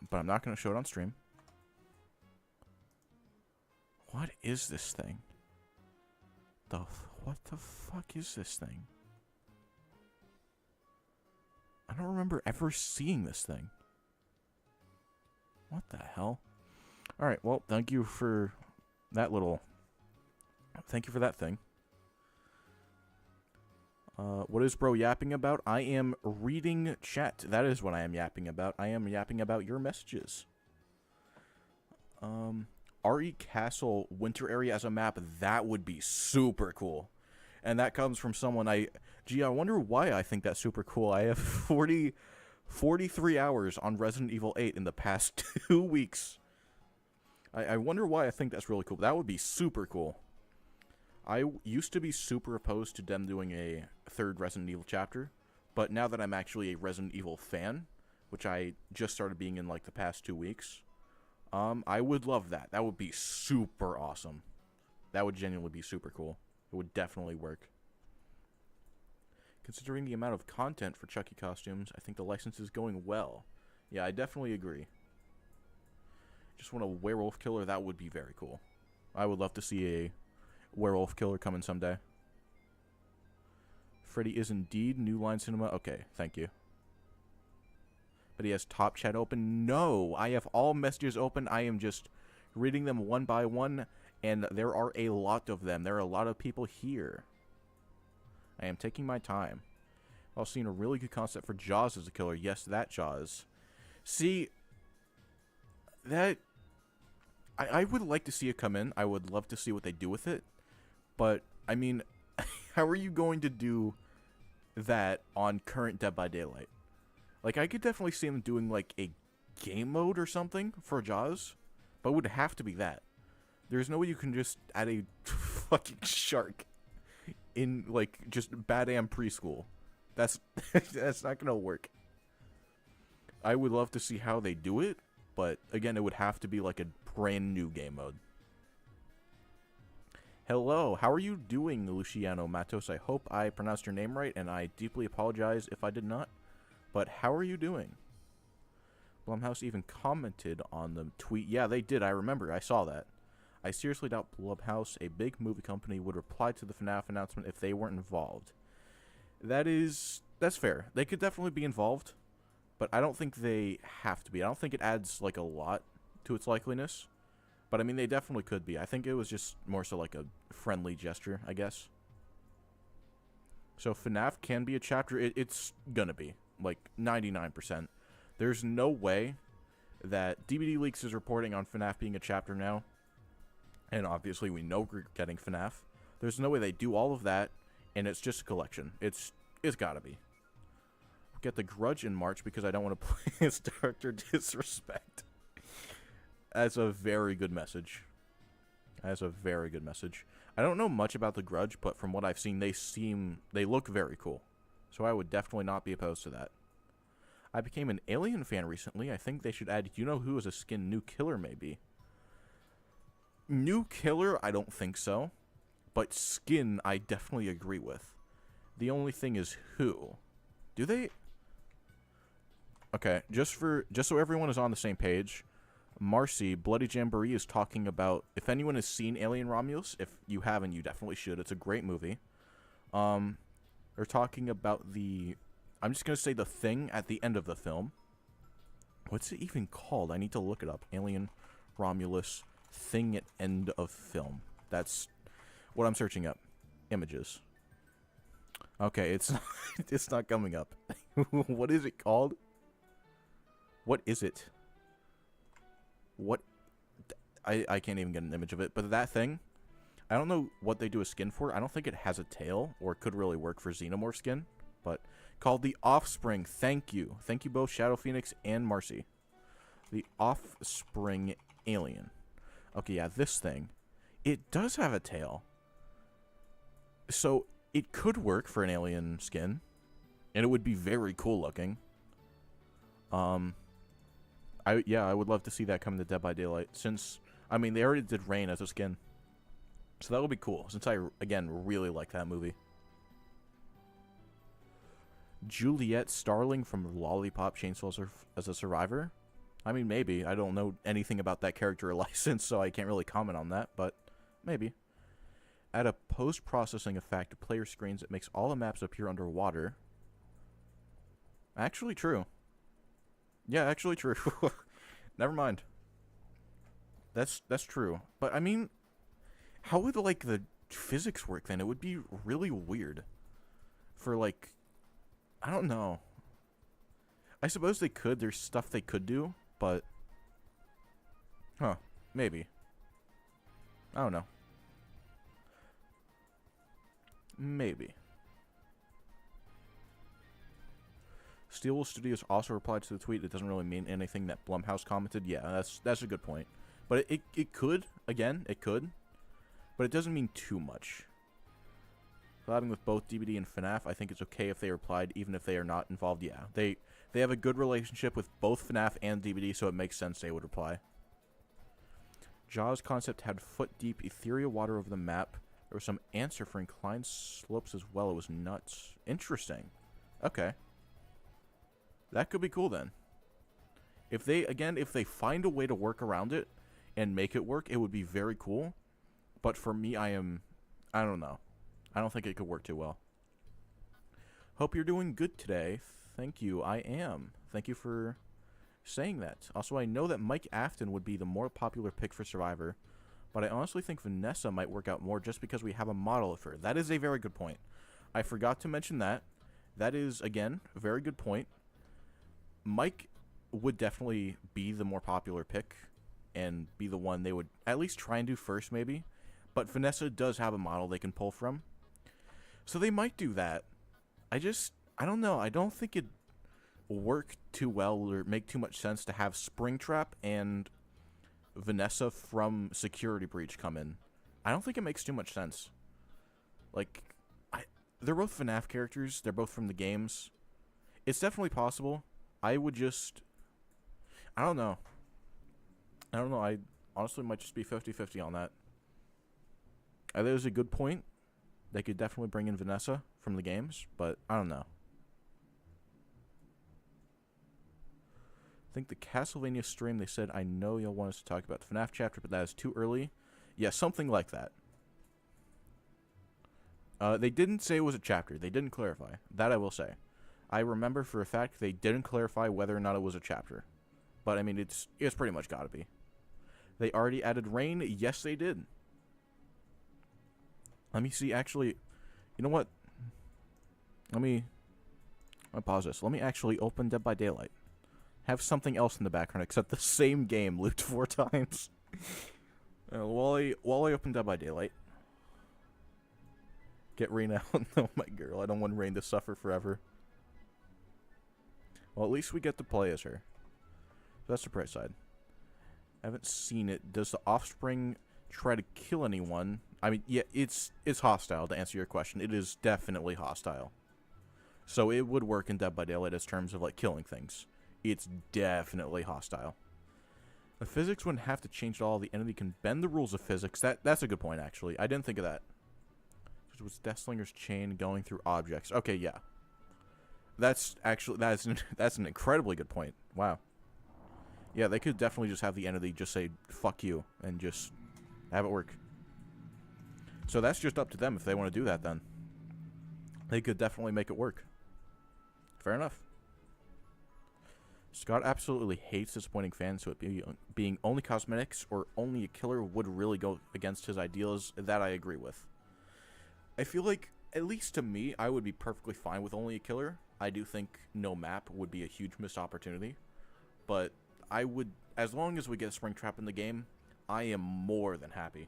But I'm not going to show it on stream. What is this thing? What the fuck is this thing? I don't remember ever seeing this thing. What the hell? Alright, well, thank you for that little... Thank you for that thing. What is bro yapping about? I am reading chat. That is what I am yapping about. I am yapping about your messages. RE Castle Winter Area as a map, that would be super cool. And that comes from someone I wonder why I think that's super cool. I have 43 hours on Resident Evil 8 in the past 2 weeks. I wonder why I think that's really cool. That would be super cool. I used to be super opposed to them doing a 3rd Resident Evil chapter, but now that I'm actually a Resident Evil fan, which I just started being in like the past 2 weeks, I would love that. That would be super awesome. That would genuinely be super cool. It would definitely work. Considering the amount of content for Chucky costumes, I think the license is going well. Yeah, I definitely agree. Just want a werewolf killer, that would be very cool. I would love to see a werewolf killer coming someday. Freddy is indeed New Line Cinema. Okay, thank you. But he has top chat open. No, I have all messages open. I am just reading them one by one, and there are a lot of them. There are a lot of people here. I am taking my time. I've seen a really good concept for Jaws as a killer. Yes, that Jaws. See, that... I would like to see it come in. I would love to see what they do with it. But, I mean, how are you going to do that on current Dead by Daylight? Like, I could definitely see them doing, like, a game mode or something for Jaws. But it would have to be that. There's no way you can just add a fucking shark in, like, just Badam preschool. That's not gonna work. I would love to see how they do it, but, again, it would have to be, like, a brand new game mode. Hello, how are you doing, Luciano Matos? I hope I pronounced your name right, and I deeply apologize if I did not. But how are you doing? Blumhouse even commented on the tweet. Yeah, they did. I remember. I saw that. I seriously doubt Blumhouse, a big movie company, would reply to the FNAF announcement if they weren't involved. That's fair. They could definitely be involved, but I don't think they have to be. I don't think it adds, like, a lot to its likeliness. But, I mean, they definitely could be. I think it was just more so like a friendly gesture, I guess. So FNAF can be a chapter. It's gonna be, like, 99%. There's no way that DBD Leaks is reporting on FNAF being a chapter now. And obviously we know we're getting FNAF. There's no way they do all of that, and it's just a collection. It's gotta be. Get the Grudge in March because I don't want to play his Dr. Disrespect. That's a very good message. That's a very good message. I don't know much about the Grudge, but from what I've seen, they look very cool. So I would definitely not be opposed to that. I became an Alien fan recently. I think they should add you-know-who as a skin. New Killer, maybe. New Killer, I don't think so. But skin, I definitely agree with. The only thing is who. Do they? Okay, just so everyone is on the same page, Marcy, Bloody Jamboree, is talking about, if anyone has seen Alien Romulus, if you haven't, you definitely should. It's a great movie. They're talking about I'm just going to say the thing at the end of the film. What's it even called? I need to look it up. Alien Romulus thing at end of film. That's what I'm searching up. Images. Okay, it's not coming up. What is it called? What is it? What? I can't even get an image of it. But that thing, I don't know what they do a skin for. I don't think it has a tail or could really work for Xenomorph skin. But called the Offspring. Thank you. Thank you both, Shadow Phoenix and Marcy. The Offspring Alien. Okay, yeah, this thing. It does have a tail. So it could work for an alien skin. And it would be very cool looking. I would love to see that come to Dead by Daylight. Since, I mean, they already did Rain as a skin. So that would be cool, since I, again, really like that movie. Juliet Starling from Lollipop Chainsaw as a survivor? I mean, maybe. I don't know anything about that character or license, so I can't really comment on that, but maybe. Add a post-processing effect to player screens that makes all the maps appear underwater. Actually true. Yeah, actually true. Never mind. That's true. But, I mean, how would, like, the physics work then? It would be really weird. For, like, I don't know. I suppose they could. There's stuff they could do, but... Huh. Maybe. I don't know. Maybe. Steelwool Studios also replied to the tweet. It doesn't really mean anything that Blumhouse commented. Yeah, that's a good point. But it could. Again, it could. But it doesn't mean too much. Collabing with both DBD and FNAF, I think it's okay if they replied, even if they are not involved. Yeah, they have a good relationship with both FNAF and DBD, so it makes sense they would reply. Jaws concept had foot-deep ethereal water over the map. There was some answer for inclined slopes as well. It was nuts. Interesting. Okay. That could be cool then. If they find a way to work around it and make it work, it would be very cool. But for me, I don't know. I don't think it could work too well. Hope you're doing good today. Thank you. I am. Thank you for saying that. Also, I know that Mike Afton would be the more popular pick for Survivor, but I honestly think Vanessa might work out more just because we have a model of her. That is a very good point. I forgot to mention that. That is, again, a very good point. Mike would definitely be the more popular pick and be the one they would at least try and do first, maybe. But Vanessa does have a model they can pull from. So they might do that. I don't know. I don't think it'd work too well or make too much sense to have Springtrap and Vanessa from Security Breach come in. I don't think it makes too much sense. Like, they're both FNAF characters. They're both from the games. It's definitely possible. I don't know. I honestly might just be 50-50 on that. There's a good point. They could definitely bring in Vanessa from the games, but I don't know. I think the Castlevania stream, they said, I know you'll want us to talk about the FNAF chapter, but that is too early. Yeah, something like that. They didn't say it was a chapter. They didn't clarify. That I will say. I remember for a fact they didn't clarify whether or not it was a chapter. But, I mean, it's pretty much gotta be. They already added Rain? Yes, they did. Let me see, actually, you know what? Let me pause this. Let me actually open Dead by Daylight. Have something else in the background except the same game looped 4 times. While I open Dead by Daylight. Get Rain out. Oh my girl, I don't want Rain to suffer forever. Well, at least we get to play as her. So that's the bright side. I haven't seen it. Does the offspring try to kill anyone? I mean, yeah, it's hostile, to answer your question. It is definitely hostile. So it would work in Dead by Daylight as terms of, like, killing things. It's definitely hostile. The physics wouldn't have to change at all. The entity can bend the rules of physics. That's a good point, actually. I didn't think of that. It was Deathslinger's chain going through objects. Okay, yeah. That's an incredibly good point. Wow. Yeah, they could definitely just have the entity just say, fuck you, and just have it work. So that's just up to them if they want to do that, then. They could definitely make it work. Fair enough. Scott absolutely hates disappointing fans, so it being only cosmetics or only a killer would really go against his ideals. That I agree with. I feel like, at least to me, I would be perfectly fine with only a killer. I do think no map would be a huge missed opportunity. But I would, as long as we get Springtrap in the game, I am more than happy.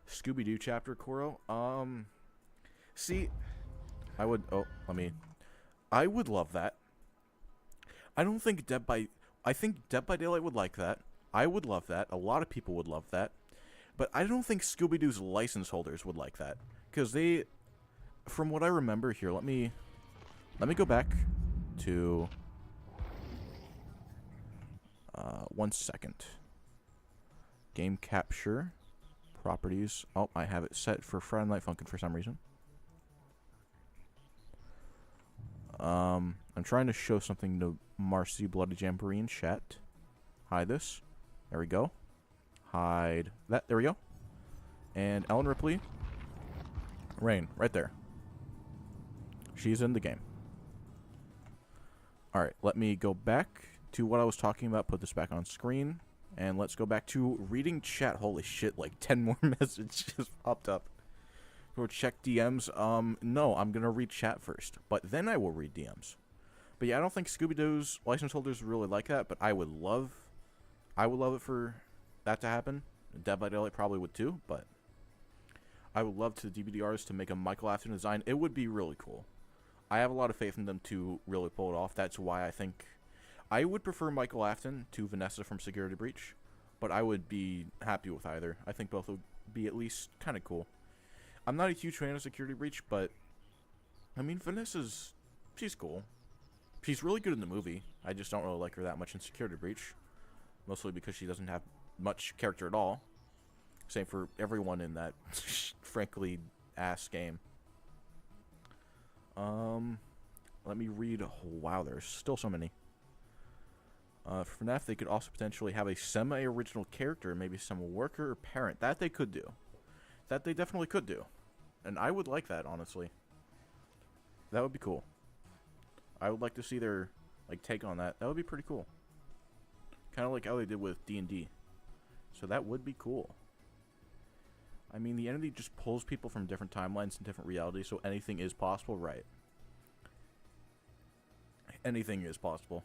Scooby-Doo chapter, Koro? See, I would love that. I don't think I think Dead by Daylight would like that. I would love that. A lot of people would love that. But I don't think Scooby-Doo's license holders would like that. Because they, from what I remember here, let me go back to, 1 second. Game capture, properties. Oh, I have it set for Friday Night Funkin' for some reason. I'm trying to show something to Marcy Bloody Jamboree in chat. Hide this. There we go. Hide that. There we go. And Ellen Ripley. Rain, right there. She's in the game. Alright, let me go back to what I was talking about. Put this back on screen. And let's go back to reading chat. Holy shit, like 10 more messages just popped up. Or check DMs. No, I'm gonna read chat first, but then I will read DMs. But yeah, I don't think Scooby-Doo's license holders really like that, but I would love it for that to happen. Dead by Daylight probably would too, but I would love to DBD artists to make a Michael Afton design. It would be really cool. I have a lot of faith in them to really pull it off. That's why I think I would prefer Michael Afton to Vanessa from Security Breach, but I would be happy with either. I think both would be at least kind of cool. I'm not a huge fan of Security Breach, but I mean, she's cool. She's really good in the movie. I just don't really like her that much in Security Breach. Mostly because she doesn't have much character at all. Same for everyone in that, frankly, ass game. Let me read. Oh, wow, there's still so many. For FNAF, they could also potentially have a semi-original character, maybe some worker or parent. That they could do. That they definitely could do. And I would like that, honestly. That would be cool. I would like to see their, like, take on that. That would be pretty cool. Kind of like how they did with D&D. So that would be cool. I mean, the entity just pulls people from different timelines and different realities, so anything is possible, right? Anything is possible.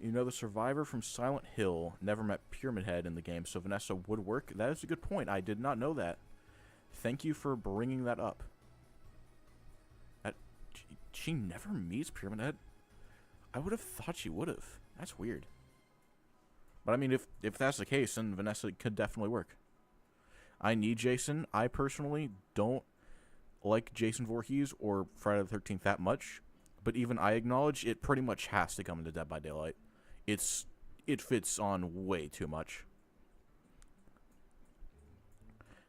You know, the survivor from Silent Hill never met Pyramid Head in the game, so Vanessa would work. That is a good point. I did not know that. Thank you for bringing that up. She never meets Pyramid Head? I would have thought she would have. That's weird. But I mean, if that's the case, then Vanessa could definitely work. I need Jason. I personally don't like Jason Voorhees or Friday the 13th that much, but even I acknowledge it pretty much has to come into Dead by Daylight. It fits on way too much.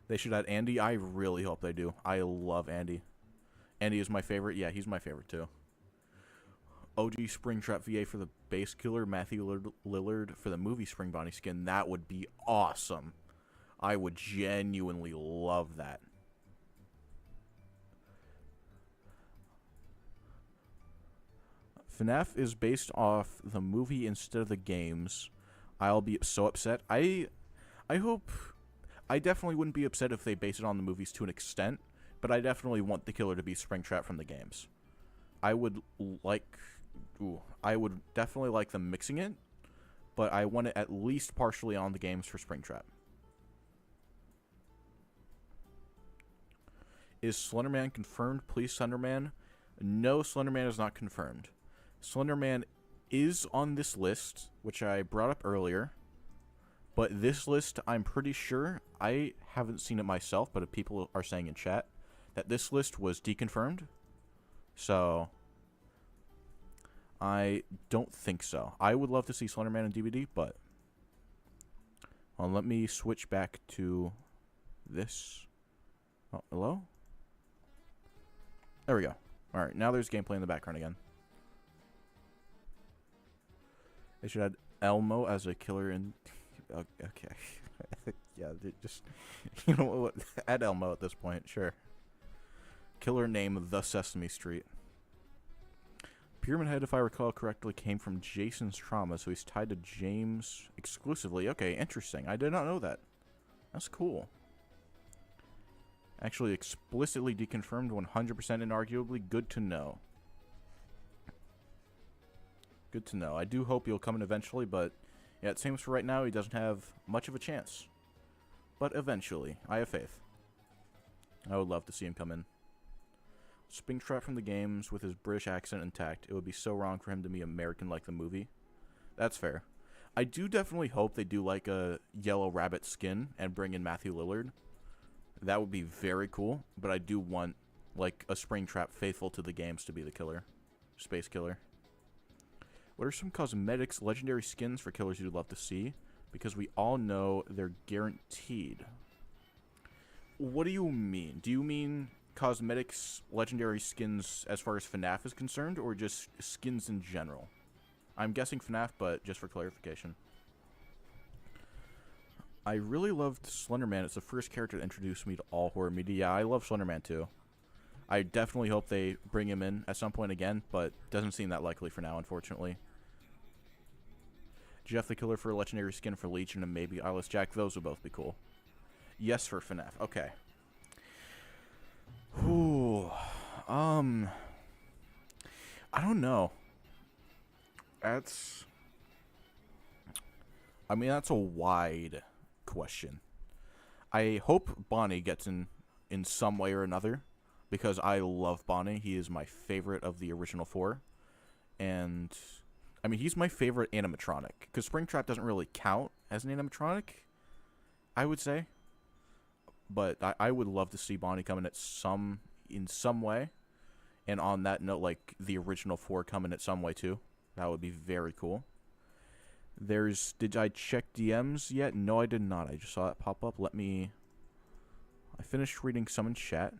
They should add Andy. I really hope they do. I love Andy. Andy is my favorite. Yeah, he's my favorite too. OG Springtrap VA for the base killer, Matthew Lillard for the movie Spring Bonnie skin. That would be awesome. I would genuinely love that. FNAF is based off the movie instead of the games. I'll be so upset. I hope... I definitely wouldn't be upset if they base it on the movies to an extent, but I definitely want the killer to be Springtrap from the games. I would like... Ooh, I would definitely like them mixing it, but I want it at least partially on the games for Springtrap. Is Slenderman confirmed? Please, Slenderman. No, Slenderman is not confirmed. Slenderman is on this list, which I brought up earlier. But this list, I'm pretty sure, I haven't seen it myself, but people are saying in chat that this list was deconfirmed. So, I don't think so. I would love to see Slenderman in DBD, but... Well, let me switch back to this. Oh, hello? There we go. Alright, now there's gameplay in the background again. They should add Elmo as a killer in... Okay. Yeah, just... You know what? Add Elmo at this point, sure. Killer name, The Sesame Street. Pyramid Head, if I recall correctly, came from Jason's trauma, so he's tied to James exclusively. Okay, interesting. I did not know that. That's cool. Actually explicitly deconfirmed 100% inarguably. Good to know. Good to know. I do hope he'll come in eventually, but yeah, it seems for right now he doesn't have much of a chance. But eventually. I have faith. I would love to see him come in. Springtrap from the games with his British accent intact. It would be so wrong for him to be American like the movie. That's fair. I do definitely hope they do like a yellow rabbit skin and bring in Matthew Lillard. That would be very cool, but I do want, like, a Springtrap faithful to the games to be the killer. Space killer. What are some cosmetics, legendary skins for killers you'd love to see? Because we all know they're guaranteed. What do you mean? Do you mean cosmetics, legendary skins as far as FNAF is concerned, or just skins in general? I'm guessing FNAF, but just for clarification. I really loved Slenderman. It's the first character to introduce me to all horror media. Yeah, I love Slenderman too. I definitely hope they bring him in at some point again, but doesn't seem that likely for now, unfortunately. Jeff the Killer for a legendary skin for Legion, and maybe Eyeless Jack. Those would both be cool. Yes for FNAF. Okay. Whew. I don't know. That's... I mean, that's a wide question. I hope Bonnie gets in some way or another, because I love Bonnie. He is my favorite of the original four. And, I mean, he's my favorite animatronic, because Springtrap doesn't really count as an animatronic, I would say. But I would love to see Bonnie come in some way. And on that note, like, the original four come in some way, too. That would be very cool. Did I check DMs yet? No, I did not. I just saw that pop up. I finished reading some in chat.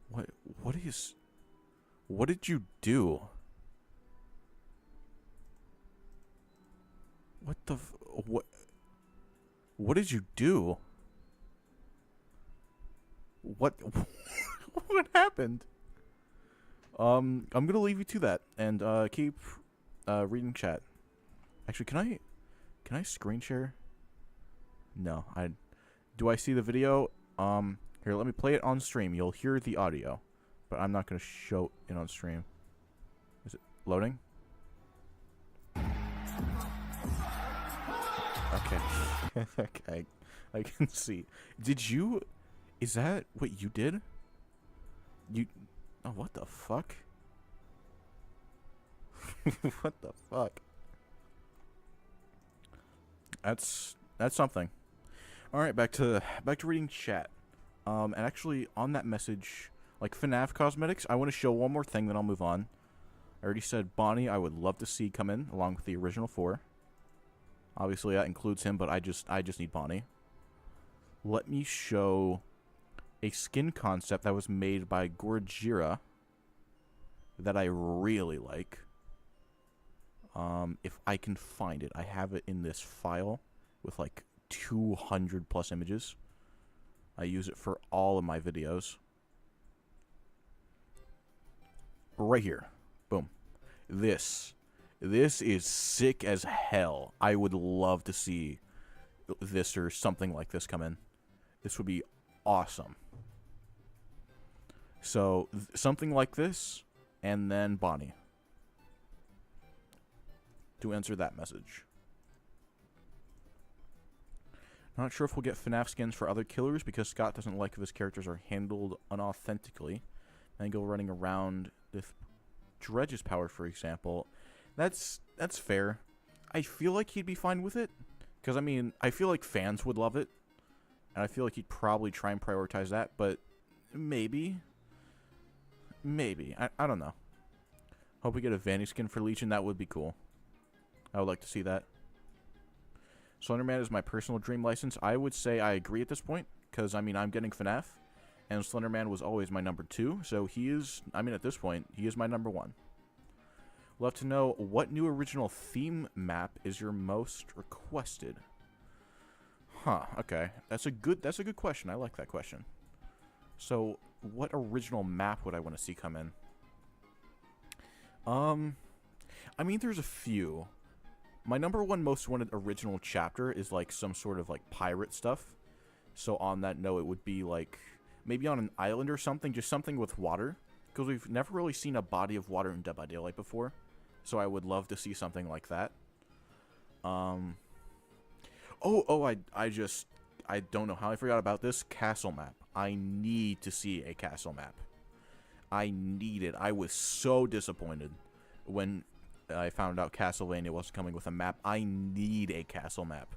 What did you do? What did you do? What happened? I'm gonna leave you to that and keep reading chat. Actually, can I screen share? No, do I see the video? Here, let me play it on stream. You'll hear the audio, but I'm not gonna show it on stream. Is it loading? Okay. Okay, I can see. Is that what you did? Oh, what the fuck? What the fuck? That's something. All right, back to reading chat. And actually, on that message, like FNAF cosmetics, I want to show one more thing, then I'll move on. I already said Bonnie. I would love to see come in along with the original four. Obviously, that includes him, but I just need Bonnie. Let me show a skin concept that was made by Gorgira that I really like. If I can find it. I have it in this file with like 200 plus images. I use it for all of my videos. Right here. Boom. This is sick as hell. I would love to see this or something like this come in. This would be awesome. So, something like this, and then Bonnie. To answer that message. Not sure if we'll get FNAF skins for other killers, because Scott doesn't like if his characters are handled unauthentically. And go running around with Dredge's power, for example. That's fair. I feel like he'd be fine with it. Because, I mean, I feel like fans would love it. And I feel like he'd probably try and prioritize that. But maybe. Maybe. I don't know. Hope we get a Vanny skin for Legion. That would be cool. I would like to see that. Slenderman is my personal dream license. I would say I agree at this point. Because, I mean, I'm getting FNAF. And Slenderman was always my number 2. So he is, I mean, at this point, he is my number 1. Love to know what new original theme map is your most requested. Huh, okay. That's a good question. I like that question. So, what original map would I want to see come in? I mean, there's a few. My number 1 most wanted original chapter is like some sort of like pirate stuff. So on that note, it would be like maybe on an island or something, just something with water. Because we've never really seen a body of water in Dead by Daylight before. So I would love to see something like that. I don't know how I forgot about this castle map. I need to see a castle map. I need it. I was so disappointed when I found out Castlevania was coming with a map. I need a castle map.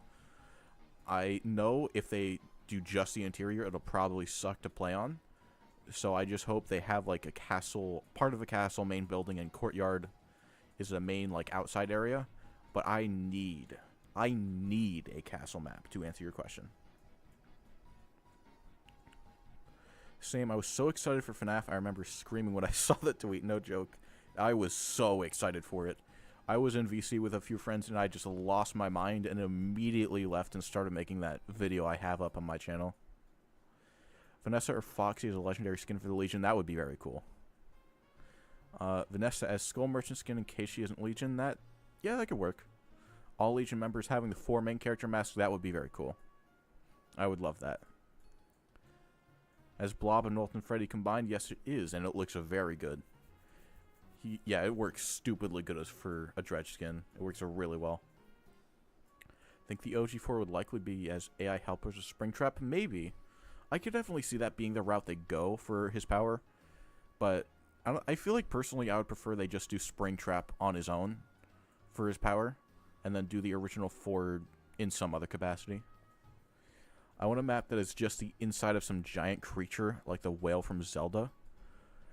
I know if they do just the interior, it'll probably suck to play on. So I just hope they have like a castle, part of the castle, main building, and courtyard is the main like outside area. But I need a castle map to answer your question. Same, I was so excited for FNAF, I remember screaming when I saw that tweet, no joke. I was so excited for it. I was in VC with a few friends and I just lost my mind and immediately left and started making that video I have up on my channel. Vanessa or Foxy as a legendary skin for the Legion, that would be very cool. Vanessa as Skull Merchant skin in case she isn't Legion, that could work. All Legion members having the 4 main character masks, that would be very cool. I would love that. As Blob and Molten Freddy combined, yes it is, and it looks very good. Yeah, it works stupidly good for a Dredge skin. It works really well. I think the OG4 would likely be as AI helpers with Springtrap. Maybe. I could definitely see that being the route they go for his power. But I feel like personally I would prefer they just do Springtrap on his own for his power. And then do the original 4 in some other capacity. I want a map that is just the inside of some giant creature like the whale from Zelda.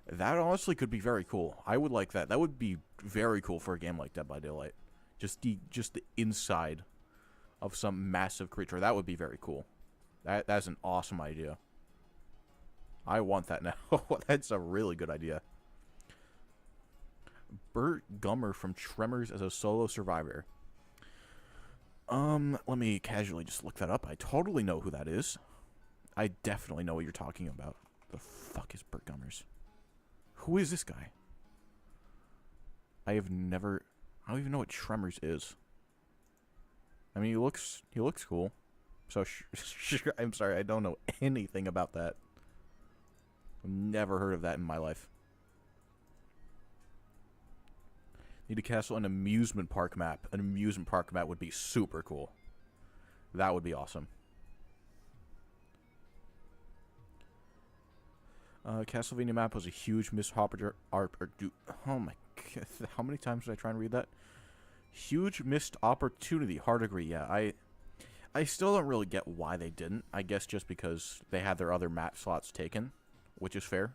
That honestly could be very cool. I would like that. That would be very cool for a game like Dead by Daylight. Just the inside of some massive creature. That would be very cool. That's an awesome idea. I want that now. That's a really good idea. Burt Gummer from Tremors as a solo survivor. Let me casually just look that up. I totally know who that is. I definitely know what you're talking about. The fuck is Burt Gummers? Who is this guy? I don't even know what Tremors is. I mean, he looks cool. So, I'm sorry, I don't know anything about that. I've never heard of that in my life. Need a castle and amusement park map. An amusement park map would be super cool. That would be awesome. Castlevania map was a huge missed opportunity. Oh my god, how many times did I try and read that? Huge missed opportunity. Hard agree. Yeah, I still don't really get why they didn't. I guess just because they had their other map slots taken, which is fair.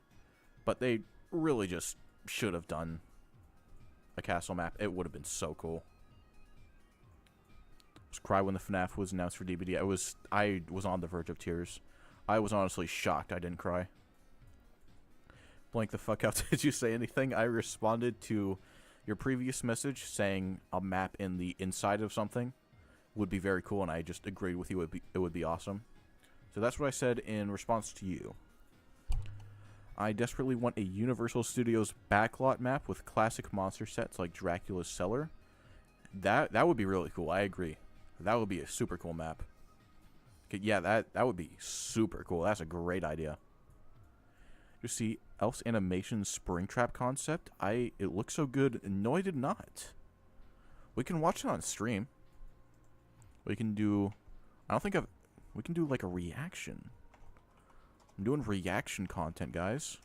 But they really just should have done a castle map. It would have been so cool. I was cry when the FNAF was announced for DBD. I was on the verge of tears. I was honestly shocked I didn't cry. Blank the fuck out. Did you say anything? I responded to your previous message saying a map in the inside of something would be very cool, and I just agreed with you. It would be awesome. So that's what I said in response to you. I desperately want a Universal Studios backlot map with classic monster sets like Dracula's Cellar. That would be really cool. I agree. That would be a super cool map. Yeah, that would be super cool. That's a great idea. You see Elf's animation Springtrap concept? It looks so good. No, I did not. We can watch it on stream. We can do... I don't think I've... We can do, like, a reaction. I'm doing reaction content, guys.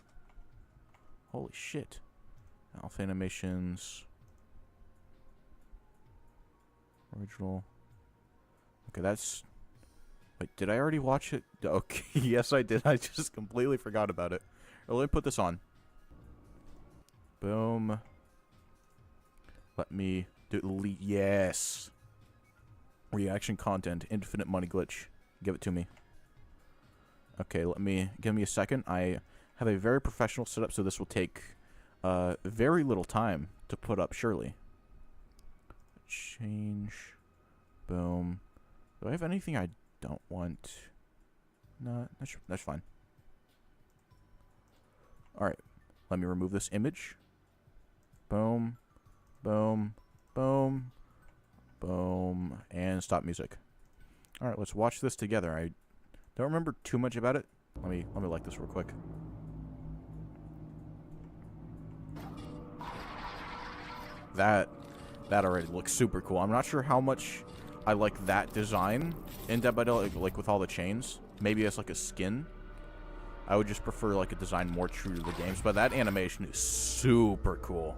Holy shit. Elf animations... Original... Okay, that's... Wait, did I already watch it? Okay, yes I did. I just completely forgot about it. Let me put this on. Boom. Let me delete. Yes. Reaction content. Infinite money glitch. Give it to me. Okay, give me a second. I have a very professional setup, so this will take very little time to put up, surely. Change. Boom. Do I have anything I don't want? No, that's fine. Alright, let me remove this image. Boom, boom, boom, boom, and stop music. Alright, let's watch this together. I don't remember too much about it. Let me like this real quick. That already looks super cool. I'm not sure how much I like that design in Dead by Daylight, like with all the chains. Maybe as like a skin. I would just prefer like a design more true to the games, but that animation is super cool.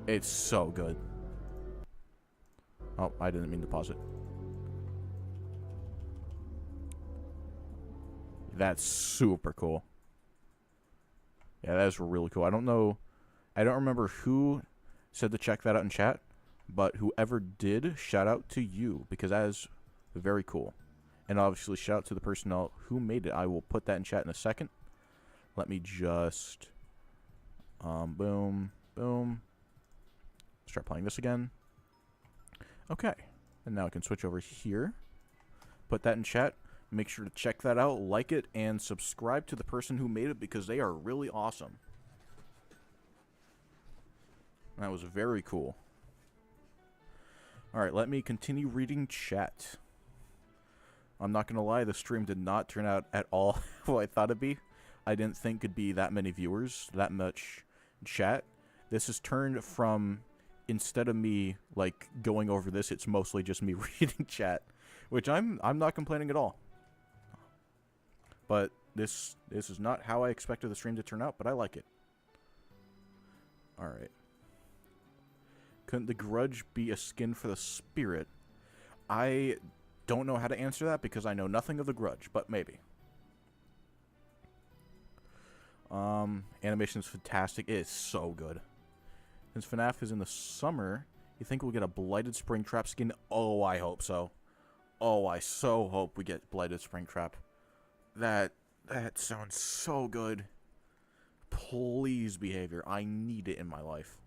It's so good. Oh, I didn't mean to pause it. That's super cool. Yeah, that is really cool. I don't remember who said to check that out in chat, but whoever did, shout out to you, because that is very cool. And obviously, shout out to the personnel who made it. I will put that in chat in a second. Let me just... boom, boom. Start playing this again. Okay. And now I can switch over here. Put that in chat. Make sure to check that out, like it, and subscribe to the person who made it because they are really awesome. That was very cool. Alright, let me continue reading chat. I'm not going to lie, the stream did not turn out at all what I thought it'd be. I didn't think it'd be that many viewers, that much chat. This has turned from, instead of me, like, going over this, it's mostly just me reading chat. Which I'm not complaining at all. But this is not how I expected the stream to turn out, but I like it. Alright. Couldn't the grudge be a skin for the spirit? I don't know how to answer that because I know nothing of the grudge, but maybe. Animation is fantastic. It is so good. Since FNAF is in the summer, you think we'll get a Blighted Springtrap skin? Oh, I hope so. Oh, I so hope we get Blighted Springtrap. That sounds so good. Please, behavior. I need it in my life.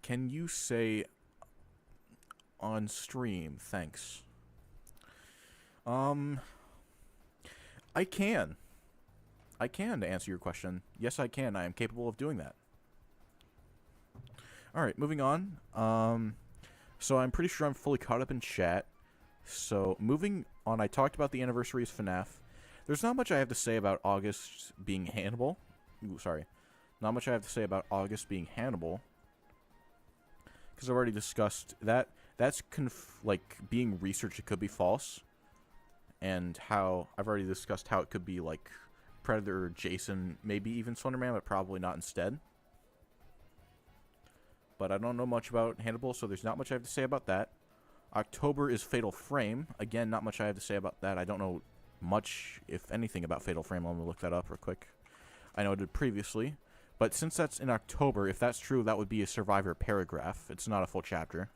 Can you say on stream, thanks? I can. I can, to answer your question. Yes, I can. I am capable of doing that. Alright, moving on. So I'm pretty sure I'm fully caught up in chat. So, moving on, I talked about the anniversaries of FNAF. There's not much I have to say about August being Hannibal. Ooh, sorry. Not much I have to say about August being Hannibal. Because I've already discussed that. That's like being researched. It could be false, and how I've already discussed how it could be like Predator, Jason, maybe even Slenderman, but probably not instead. But I don't know much about Hannibal, so there's not much I have to say about that. October is Fatal Frame. Again, not much I have to say about that. I don't know much, if anything, about Fatal Frame. Let me look that up real quick. I know I did previously. But since that's in October, if that's true, that would be a Survivor paragraph. It's not a full chapter.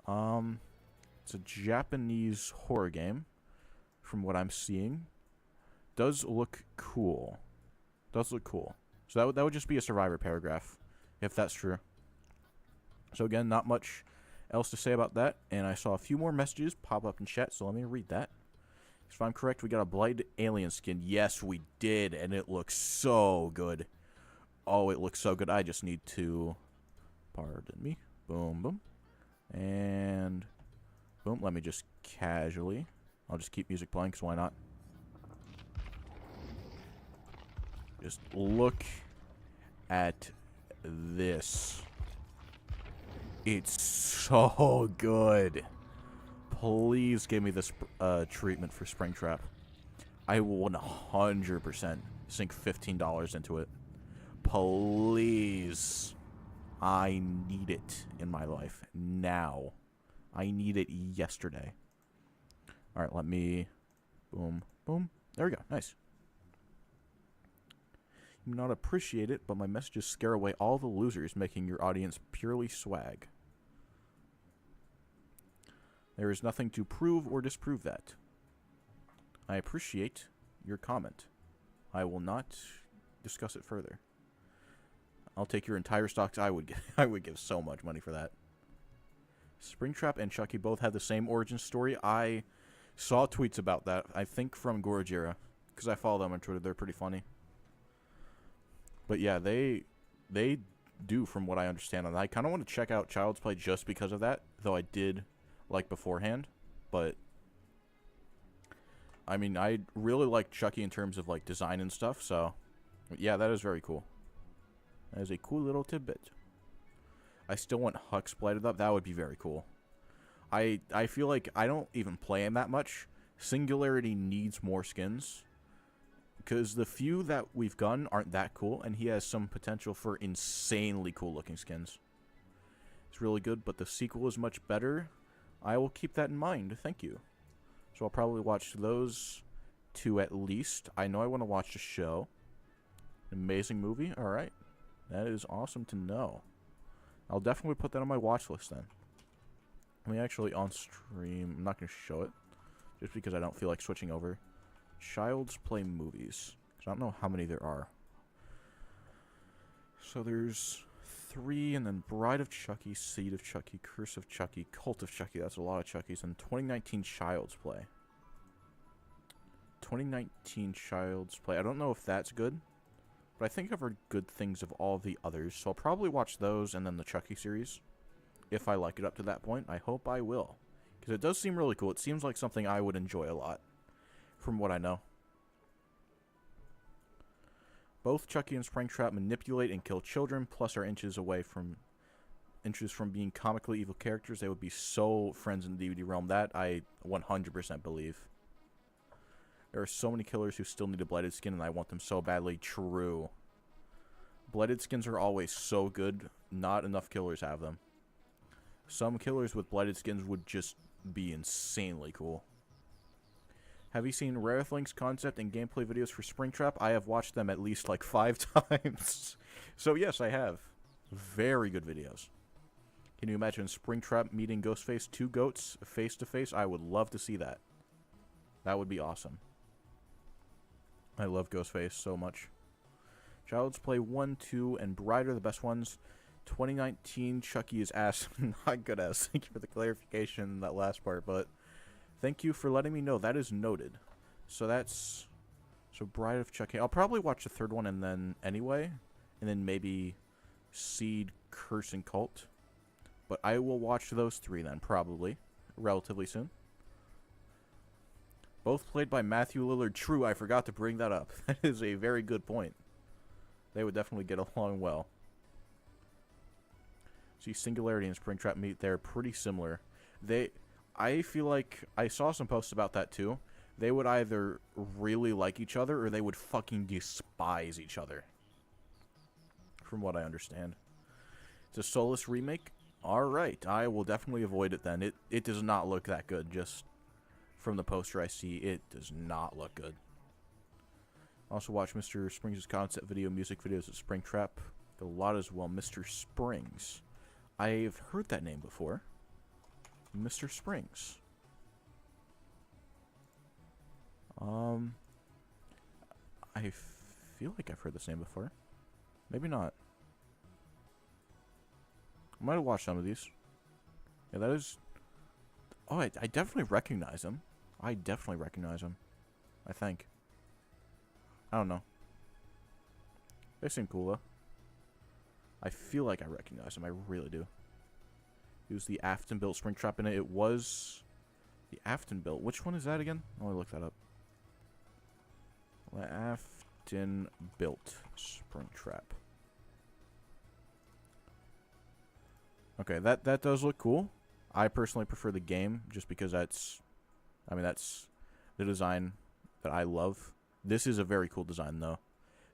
It's a Japanese horror game, from what I'm seeing. Does look cool. Does look cool. So that would just be a Survivor paragraph, if that's true. So again, not much else to say about that. And I saw a few more messages pop up in chat, so let me read that. If I'm correct, we got a Blighted Alien skin. Yes, we did, and it looks so good. Oh, it looks so good. I just need to... Pardon me. Boom, boom. And... Boom, let me just casually. I'll just keep music playing, because why not? Just look at this. It's so good. Please give me this treatment for Springtrap. I will 100% sink $15 into it. Please. I need it in my life now. I need it yesterday. Alright, let me... Boom, boom. There we go. Nice. You may not appreciate it, but my messages scare away all the losers, making your audience purely swag. There is nothing to prove or disprove that. I appreciate your comment. I will not discuss it further. I'll take your entire stocks. I would give so much money for that. Springtrap and Chucky both have the same origin story. I saw tweets about that, I think from Gorajira, because I follow them on Twitter. They're pretty funny. But yeah, they do, from what I understand. And I kind of want to check out Child's Play just because of that, though I did like beforehand. But I mean, I really like Chucky in terms of like design and stuff. So yeah, that is very cool. That is a cool little tidbit. I still want Huck splattered up. That would be very cool. I feel like I don't even play him that much. Singularity needs more skins, because the few that we've gotten aren't that cool, and he has some potential for insanely cool looking skins. It's really good, but the sequel is much better. I will keep that in mind. Thank you. So I'll probably watch those two at least. I know I want to watch the show. Amazing movie. All right. That is awesome to know. I'll definitely put that on my watch list then. Let me actually on stream. I'm not going to show it, just because I don't feel like switching over. Child's Play movies. Because I don't know how many there are. So there's 3, and then Bride of Chucky, Seed of Chucky, Curse of Chucky, Cult of Chucky. That's a lot of Chuckies. And 2019 Child's Play. 2019 Child's Play. I don't know if that's good, but I think I've heard good things of all the others. So I'll probably watch those and then the Chucky series, if I like it up to that point. I hope I will, because it does seem really cool. It seems like something I would enjoy a lot, from what I know. Both Chucky and Springtrap manipulate and kill children, plus are inches from being comically evil characters. They would be so friends in the DBD realm. That I 100% believe. There are so many killers who still need a blighted skin, and I want them so badly. True. Blighted skins are always so good. Not enough killers have them. Some killers with blighted skins would just be insanely cool. Have you seen Rareth Link's concept and gameplay videos for Springtrap? I have watched them at least like 5 times. So yes, I have. Very good videos. Can you imagine Springtrap meeting Ghostface, 2 goats, face to face? I would love to see that. That would be awesome. I love Ghostface so much. Child's Play 1, 2, and Bride are the best ones. 2019 Chucky is ass. Not good ass. Thank you for the clarification in that last part, but thank you for letting me know. That is noted. So that's... So Bride of Chucky. I'll probably watch the 3rd one and then anyway. And then maybe Seed, Curse, and Cult. But I will watch those 3 then, probably. Relatively soon. Both played by Matthew Lillard. True, I forgot to bring that up. That is a very good point. They would definitely get along well. See, Singularity and Springtrap meet. They're pretty similar. I feel like I saw some posts about that too. They would either really like each other or they would fucking despise each other, from what I understand. It's a Solus remake. Alright, I will definitely avoid it then. It does not look that good. Just from the poster I see, it does not look good. Also watch Mr. Springs' concept video, music videos at Springtrap. A lot as well. Mr. Springs. I've heard that name before. Mr. Springs. I feel like I've heard this name before. Maybe not. I might have watched some of these. Yeah, that is... Oh, I definitely recognize him. I definitely recognize him. I think. I don't know. They seem cool, though. I feel like I recognize him. I really do. He was the Afton built Springtrap in it. It was The Afton built. Which one is that again? Oh, I looked that up. Afton built Springtrap. Okay, that does look cool. I personally prefer the game just because that's the design that I love. This is a very cool design though.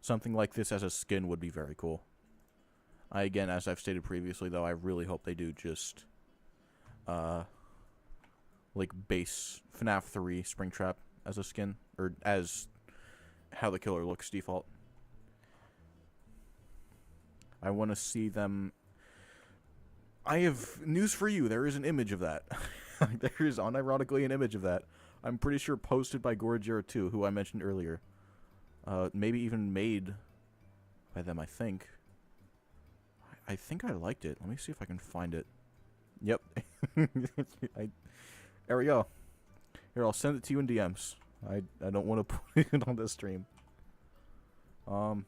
Something like this as a skin would be very cool. Again, as I've stated previously though, I really hope they do just like base FNAF 3 Springtrap as a skin, or as how the killer looks default. I want to see them. I have news for you. There is an image of that. There is unironically an image of that. I'm pretty sure posted by Gorajero2, who I mentioned earlier. Maybe even made by them, I think. I think I liked it. Let me see if I can find it. Yep. There we go. Here, I'll send it to you in DMs. I don't want to put it on this stream. There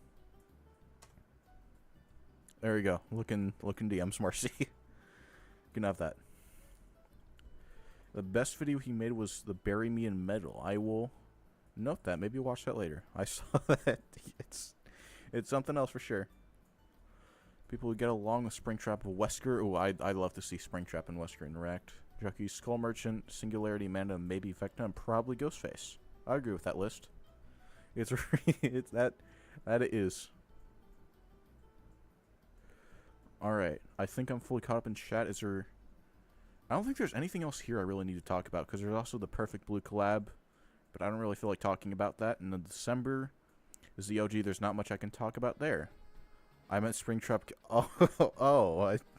we go. Looking DMs, Marcy. You can have that. The best video he made was the Bury Me in Metal. I will note that. Maybe watch that later. I saw that. It's something else for sure. People who get along with Springtrap of Wesker. Oh, I'd love to see Springtrap and Wesker interact. Jockey, Skull Merchant, Singularity, Amanda, maybe Vecna, and probably Ghostface. I agree with that list. It's that it is. Alright, I think I'm fully caught up in chat. Is there... I don't think there's anything else here I really need to talk about, because there's also the Perfect Blue collab, but I don't really feel like talking about that. And then December is the OG. There's not much I can talk about there. I meant Springtrap...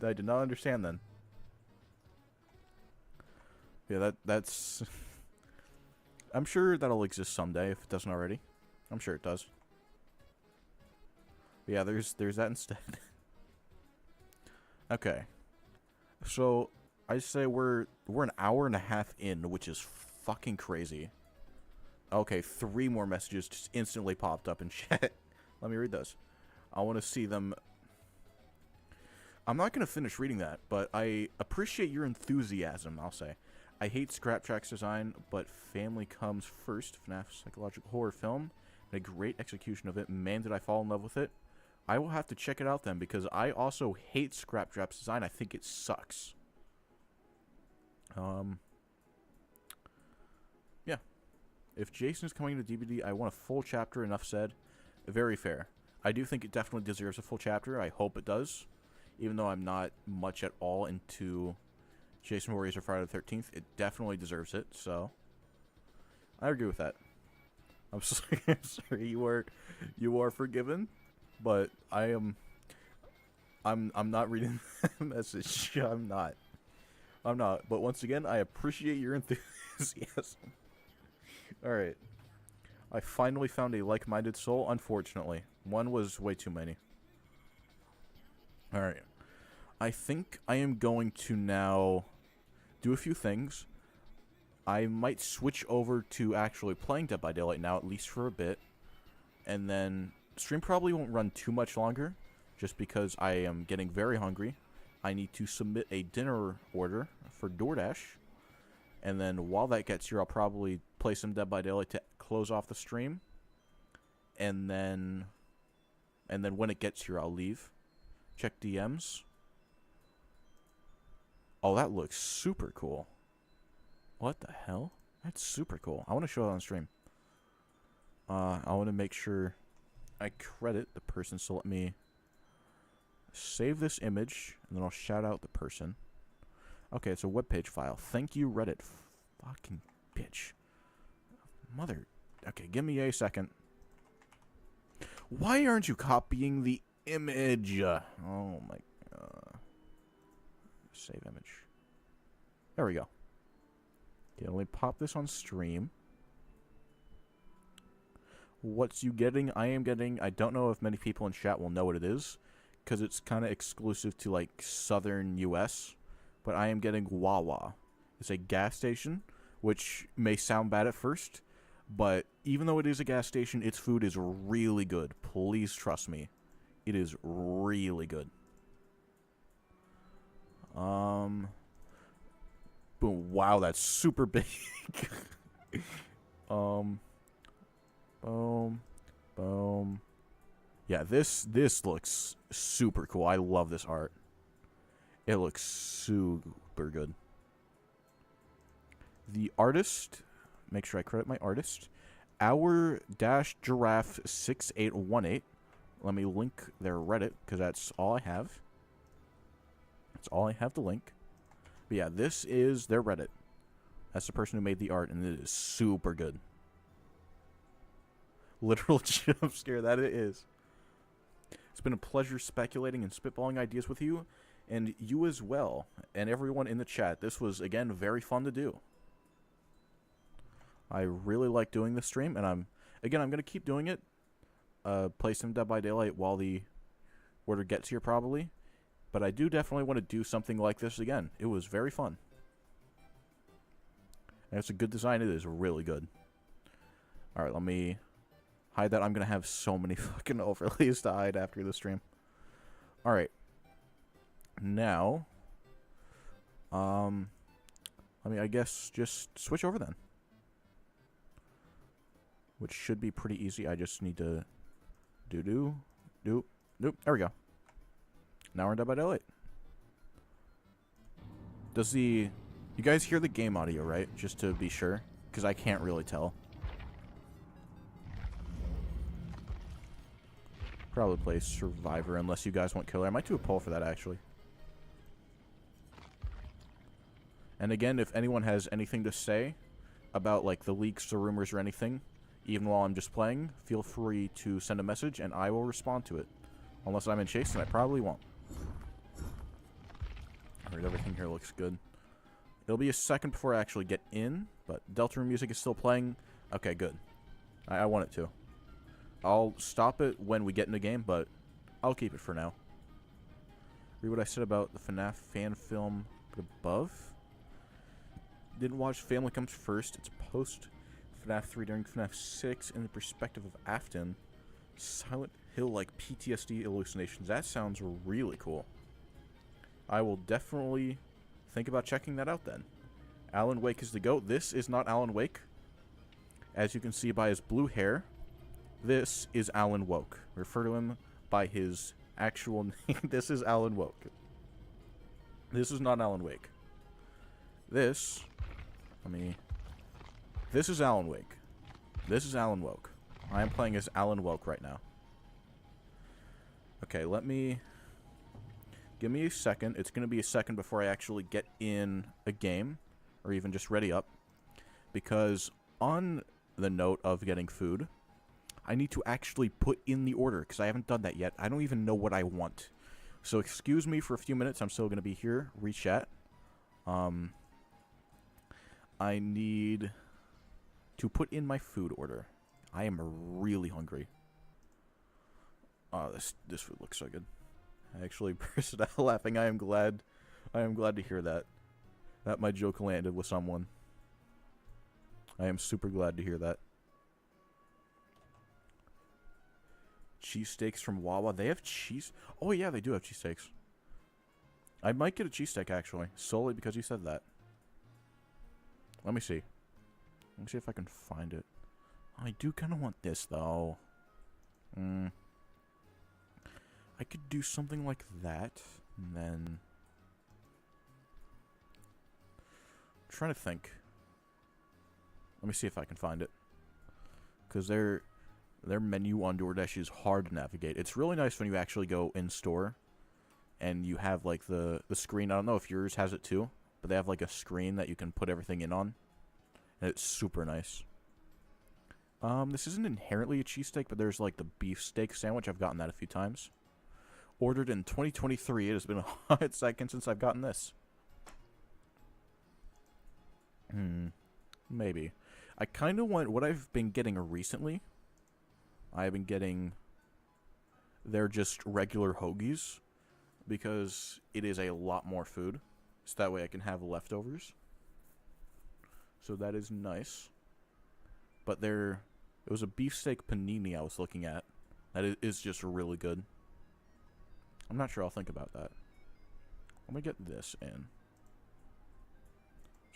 I did not understand then. Yeah, that's... I'm sure that'll exist someday, if it doesn't already. I'm sure it does. But yeah, there's that instead. Okay. So, I say we're an hour and a half in, which is fucking crazy. Okay, 3 more messages just instantly popped up in chat. Let me read those. I want to see them. I'm not going to finish reading that, but I appreciate your enthusiasm, I'll say. I hate Scraptrack's design, but family comes first. FNAF psychological horror film. And a great execution of it. Man, did I fall in love with it. I will have to check it out then, because I also hate Scraptrap's design. I think it sucks. Yeah. If Jason is coming to DBD, I want a full chapter, enough said. Very fair. I do think it definitely deserves a full chapter. I hope it does. Even though I'm not much at all into Jason Voorhees or Friday the 13th, it definitely deserves it, so I agree with that. I'm sorry, sorry, you are forgiven, but I'm not reading that message. I'm not. But once again, I appreciate your enthusiasm. Alright. I finally found a like-minded soul, unfortunately. One was way too many. Alright. I think I am going to now do a few things. I might switch over to actually playing Dead by Daylight now, at least for a bit. And then, stream probably won't run too much longer, just because I am getting very hungry. I need to submit a dinner order for DoorDash. And then while that gets here, I'll probably play some Dead by Daylight to close off the stream. And then when it gets here, I'll leave. Check DMs. Oh, that looks super cool. What the hell? That's super cool. I want to show it on stream. I want to make sure I credit the person, so let me save this image, and then I'll shout out the person. Okay, it's a webpage file. Thank you, Reddit. Fucking bitch. Mother. Okay, give me a second. Why aren't you copying the image? Oh my god. Save image. There we go. Okay, let me pop this on stream. What's you getting? I am getting... I don't know if many people in chat will know what it is, because it's kind of exclusive to, like, southern U.S., but I am getting Wawa. It's a gas station, which may sound bad at first, but even though it is a gas station, its food is really good. Please trust me. It is really good. Boom. Wow, that's super big. Boom. Boom. Yeah, this looks super cool. I love this art. It looks super good. The artist, make sure I credit my artist, our-giraffe6818. Let me link their Reddit, because that's all I have. That's all I have to link. But yeah, this is their Reddit. That's the person who made the art, and it is super good. Literal jump scare, that it is. It's been a pleasure speculating and spitballing ideas with you, and you as well, and everyone in the chat. This was, again, very fun to do. I really like doing this stream, and I'm going to keep doing it. Play some Dead by Daylight while the order gets here, probably. But I do definitely want to do something like this again. It was very fun. And it's a good design. It is really good. Alright, let me hide that. I'm going to have so many fucking overlays to hide after the stream. Alright. Now, I guess just switch over then. Which should be pretty easy. I just need to doop. There we go. Now we're in Dead by Daylight. Does you guys hear the game audio, right? Just to be sure, because I can't really tell. Probably play Survivor unless you guys want Killer. I might do a poll for that, actually. And again, if anyone has anything to say about like the leaks or rumors or anything, even while I'm just playing, feel free to send a message and I will respond to it. Unless I'm in chase, and I probably won't. Alright, everything here looks good. It'll be a second before I actually get in, but Delta Room music is still playing. Okay, good. I want it to. I'll stop it when we get in the game, but I'll keep it for now. Read what I said about the FNAF fan film above. Didn't watch Family Comes First. It's post FNAF 3 during FNAF 6 in the perspective of Afton. Silent Hill-like PTSD hallucinations. That sounds really cool. I will definitely think about checking that out then. Alan Wake is the GOAT. This is not Alan Wake. As you can see by his blue hair, this is Alan Woke. Refer to him by his actual name. This is Alan Woke. This is not Alan Wake. This is Alan Wake. This is Alan Woke. I am playing as Alan Woke right now. Okay, give me a second. It's going to be a second before I actually get in a game, or even just ready up. Because on the note of getting food, I need to actually put in the order, because I haven't done that yet. I don't even know what I want. So excuse me for a few minutes. I'm still going to be here. Rechat. I need to put in my food order. I am really hungry. Oh, this food looks so good. I actually burst out laughing. I am glad to hear that. That my joke landed with someone. I am super glad to hear that. Cheesesteaks from Wawa. They have cheese. Oh yeah, they do have cheesesteaks. I might get a cheesesteak actually, solely because you said that. Let me see. Let me see if I can find it. I do kind of want this though. I could do something like that, and then I'm trying to think. Let me see if I can find it, because their menu on DoorDash is hard to navigate. It's really nice when you actually go in store, and you have like the screen. I don't know if yours has it too, but they have like a screen that you can put everything in on, and it's super nice. This isn't inherently a cheesesteak, but there's like the beef steak sandwich. I've gotten that a few times. Ordered in 2023. It has been a hot second since I've gotten this. Maybe. I kind of want what I've been getting recently. I've been getting they're just regular hoagies because it is a lot more food. So that way I can have leftovers. So that is nice. But it was a beefsteak panini I was looking at. That is just really good. I'm not sure I'll think about that. Let me get this in.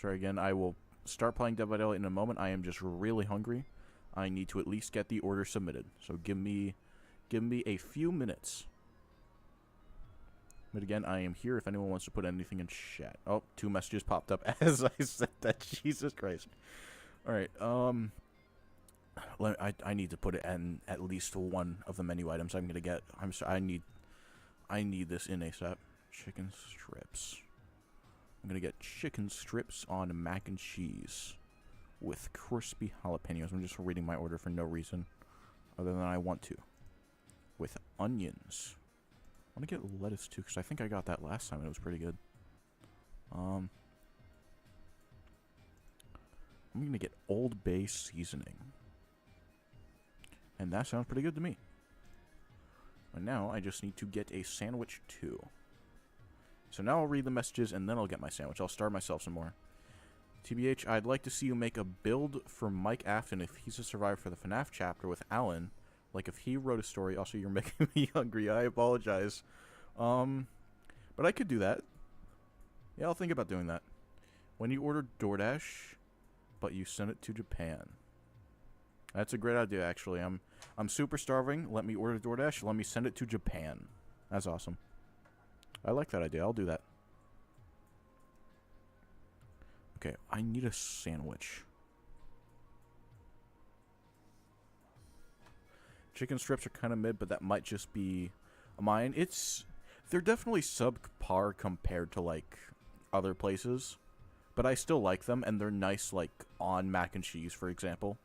Sorry again, I will start playing Dead by Daylight in a moment. I am just really hungry. I need to at least get the order submitted. So give me a few minutes. But again, I am here if anyone wants to put anything in chat. Oh, 2 messages popped up as I said that. Jesus Christ. Alright, I need to put it in at least one of the menu items I'm gonna get. I need this in ASAP. Chicken strips. I'm gonna get chicken strips on mac and cheese with crispy jalapenos. I'm just reading my order for no reason other than I want to. With onions. I want to get lettuce too, because I think I got that last time and it was pretty good. I'm gonna get Old Bay seasoning. And that sounds pretty good to me. And now I just need to get a sandwich too. So now I'll read the messages and then I'll get my sandwich. I'll starve myself some more. TBH, I'd like to see you make a build for Mike Afton if he's a survivor for the FNAF chapter with Alan. Like if he wrote a story. Also, you're making me hungry. I apologize. But I could do that. Yeah, I'll think about doing that. When you order DoorDash, but you send it to Japan. That's a great idea, actually. I'm super starving. Let me order DoorDash. Let me send it to Japan. That's awesome. I like that idea. I'll do that. Okay, I need a sandwich. Chicken strips are kind of mid, but that might just be mine. They're definitely subpar compared to, like, other places. But I still like them, and they're nice, like, on mac and cheese, for example.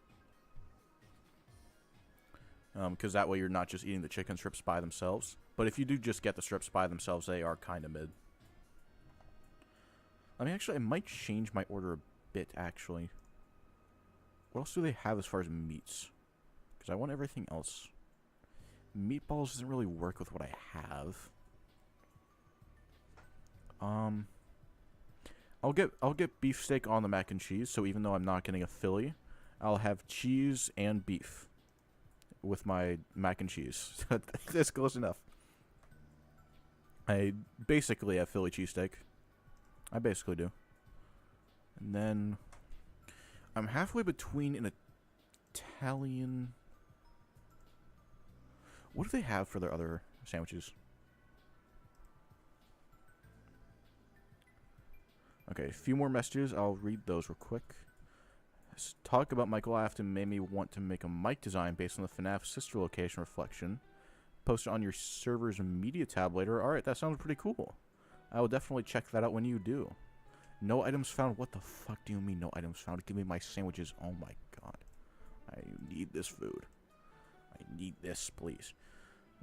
Because that way you're not just eating the chicken strips by themselves. But if you do just get the strips by themselves, they are kind of mid. I mean, actually, I might change my order a bit, actually. What else do they have as far as meats? Because I want everything else. Meatballs doesn't really work with what I have. I'll get beefsteak on the mac and cheese, so even though I'm not getting a Philly, I'll have cheese and beef with my mac and cheese. That's close enough. I basically have Philly cheesesteak. I basically do. And then I'm halfway between an Italian... What do they have for their other sandwiches? Okay, a few more messages. I'll read those real quick. Talk about Michael Afton made me want to make a mic design based on the FNAF sister location reflection. Post it on your server's media tab later. Alright, that sounds pretty cool. I will definitely check that out when you do. No items found. What the fuck do you mean no items found? Give me my sandwiches. Oh my god. I need this food. I need this, please.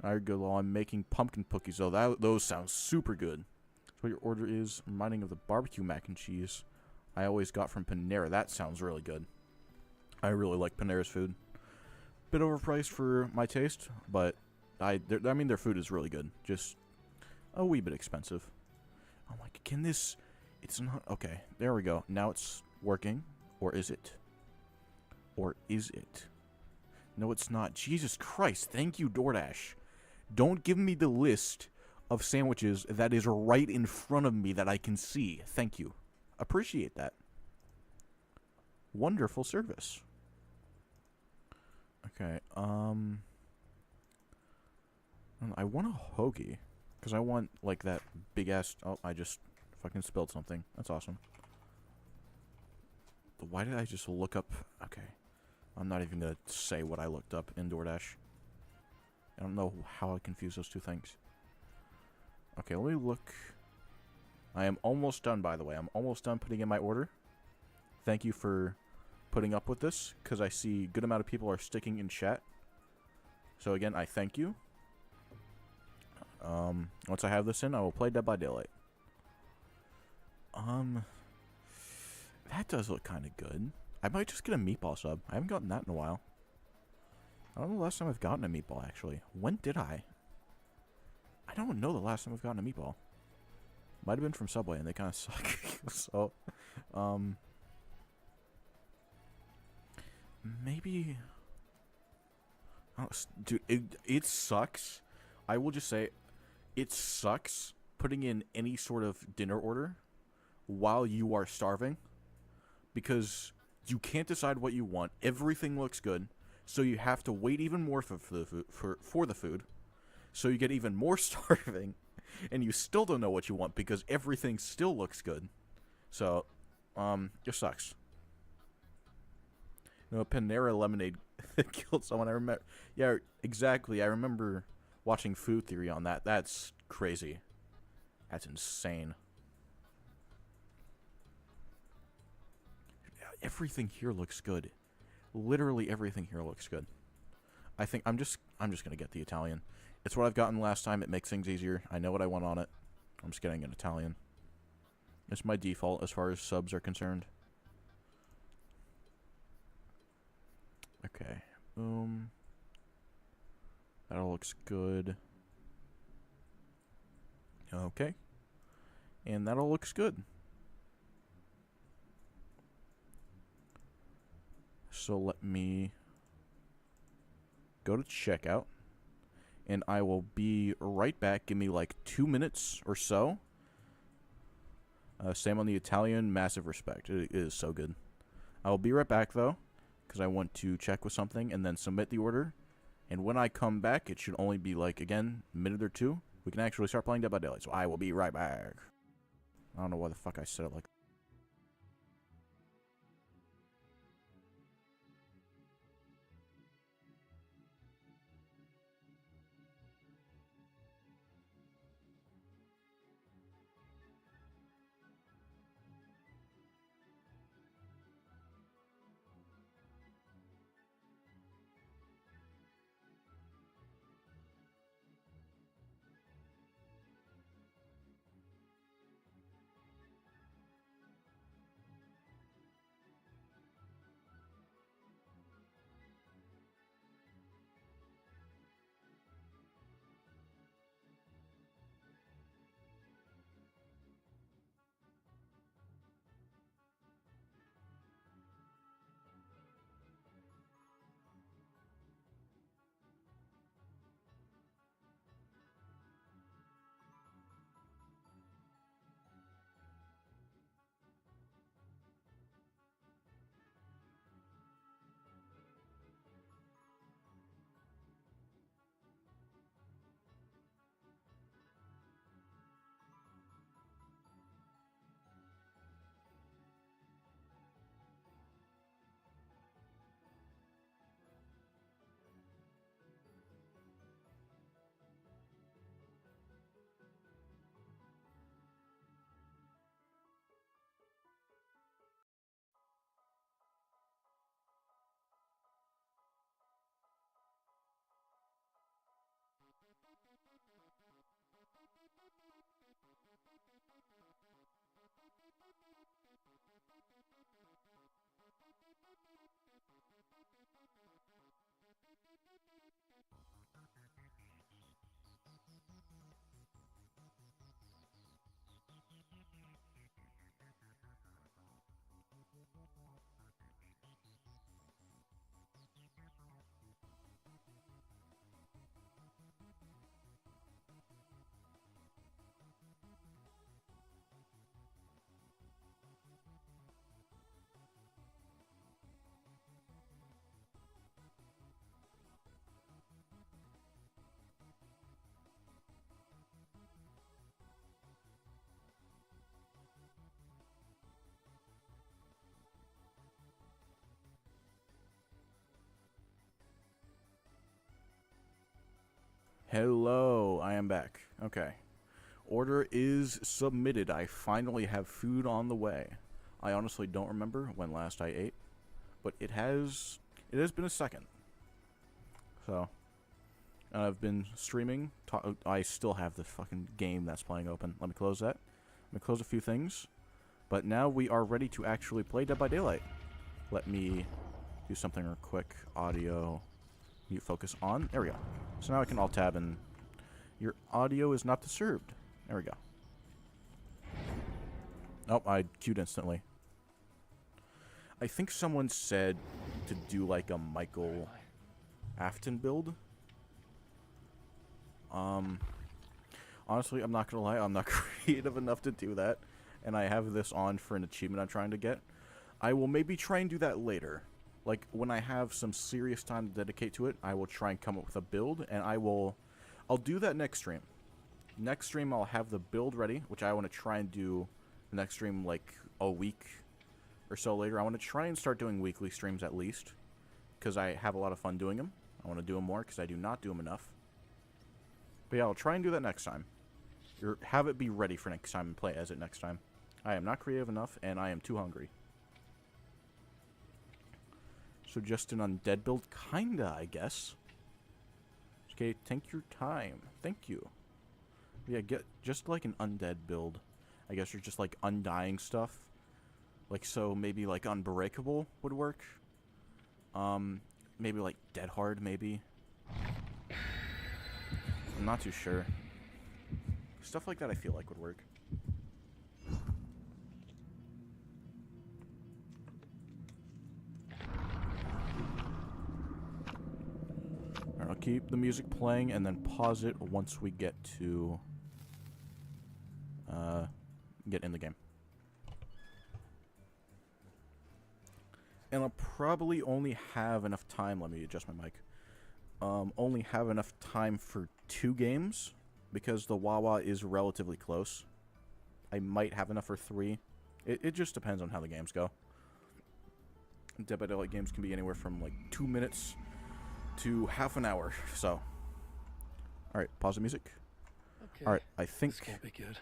Alright, good. Well, I'm making pumpkin cookies, though. Those sound super good. So what your order is, reminding of the barbecue mac and cheese I always got from Panera. That sounds really good. I really like Panera's food. Bit overpriced for my taste, but I mean, their food is really good. Just a wee bit expensive. Oh my, can this... It's not... Okay, there we go. Now it's working. Or is it? Or is it? No, it's not. Jesus Christ, thank you, DoorDash. Don't give me the list of sandwiches that is right in front of me that I can see. Thank you. Appreciate that. Wonderful service. Okay, I want a hoagie. Because I want, like, that big-ass... Oh, I just fucking spilled something. That's awesome. Why did I just look up... Okay. I'm not even gonna say what I looked up in DoorDash. I don't know how I confuse those two things. Okay, let me look. I am almost done, by the way. I'm almost done putting in my order. Thank you for putting up with this, because I see a good amount of people are sticking in chat. So again, I thank you. Once I have this in, I will play Dead by Daylight. That does look kind of good. I might just get a meatball sub. I haven't gotten that in a while. I don't know the last time I've gotten a meatball, actually. When did I? I don't know the last time I've gotten a meatball. Might have been from Subway, and they kind of suck. So, maybe... Oh, dude, it sucks. I will just say, it sucks putting in any sort of dinner order while you are starving. because you can't decide what you want. Everything looks good, so you have to wait even more for the food. So you get even more starving, and you still don't know what you want because everything still looks good. So, it sucks. You know, Panera Lemonade killed someone. I remember. Yeah, exactly. I remember watching Food Theory on that. That's crazy. That's insane. Everything here looks good. Literally everything here looks good. I think I'm just gonna get the Italian. It's what I've gotten last time. It makes things easier. I know what I want on it. I'm just getting an Italian. It's my default as far as subs are concerned. Okay. That all looks good. Okay. And that all looks good. So let me go to checkout. And I will be right back. Give me like 2 minutes or so. Same on the Italian. Massive respect. It is so good. I will be right back, though, because I want to check with something and then submit the order. And when I come back, it should only be, like, again, a minute or two. We can actually start playing Dead by Daylight. So I will be right back. I don't know why the fuck I said it like that. Hello, I am back. Okay. Order is submitted. I finally have food on the way. I honestly don't remember when last I ate, but it has been a second. So, I've been streaming. I still have the fucking game that's playing open. Let me close that. Let me close a few things. But now we are ready to actually play Dead by Daylight. Let me do something real quick. Audio. Mute focus on. There we go. So now I can alt-tab and your audio is not disturbed. There we go. Oh, I queued instantly. I think someone said to do like a Michael Afton build. Honestly, I'm not gonna lie, I'm not creative enough to do that. And I have this on for an achievement I'm trying to get. I will maybe try and do that later. Like, when I have some serious time to dedicate to it, I will try and come up with a build, and I'll do that next stream. Next stream, I'll have the build ready, which I want to try and do the next stream, like, a week or so later. I want to try and start doing weekly streams at least, because I have a lot of fun doing them. I want to do them more, because I do not do them enough. But yeah, I'll try and do that next time. Have it be ready for next time and play as it next time. I am not creative enough, and I am too hungry. So just an undead build? Kinda, I guess. Okay, take your time. Thank you. Yeah, get just like an undead build. I guess you're just like undying stuff. Like, so maybe like unbreakable would work. Maybe like dead hard, maybe. I'm not too sure. Stuff like that I feel like would work. Alright, I'll keep the music playing and then pause it once we get to get in the game. And I'll probably only have enough time, let me adjust my mic, only have enough time for 2 games, because the Wawa is relatively close. I might have enough for 3. It just depends on how the games go. Dead by Daylight games can be anywhere from like 2 minutes to half an hour, so. Alright, pause the music. Okay. Alright, I think This can't be good.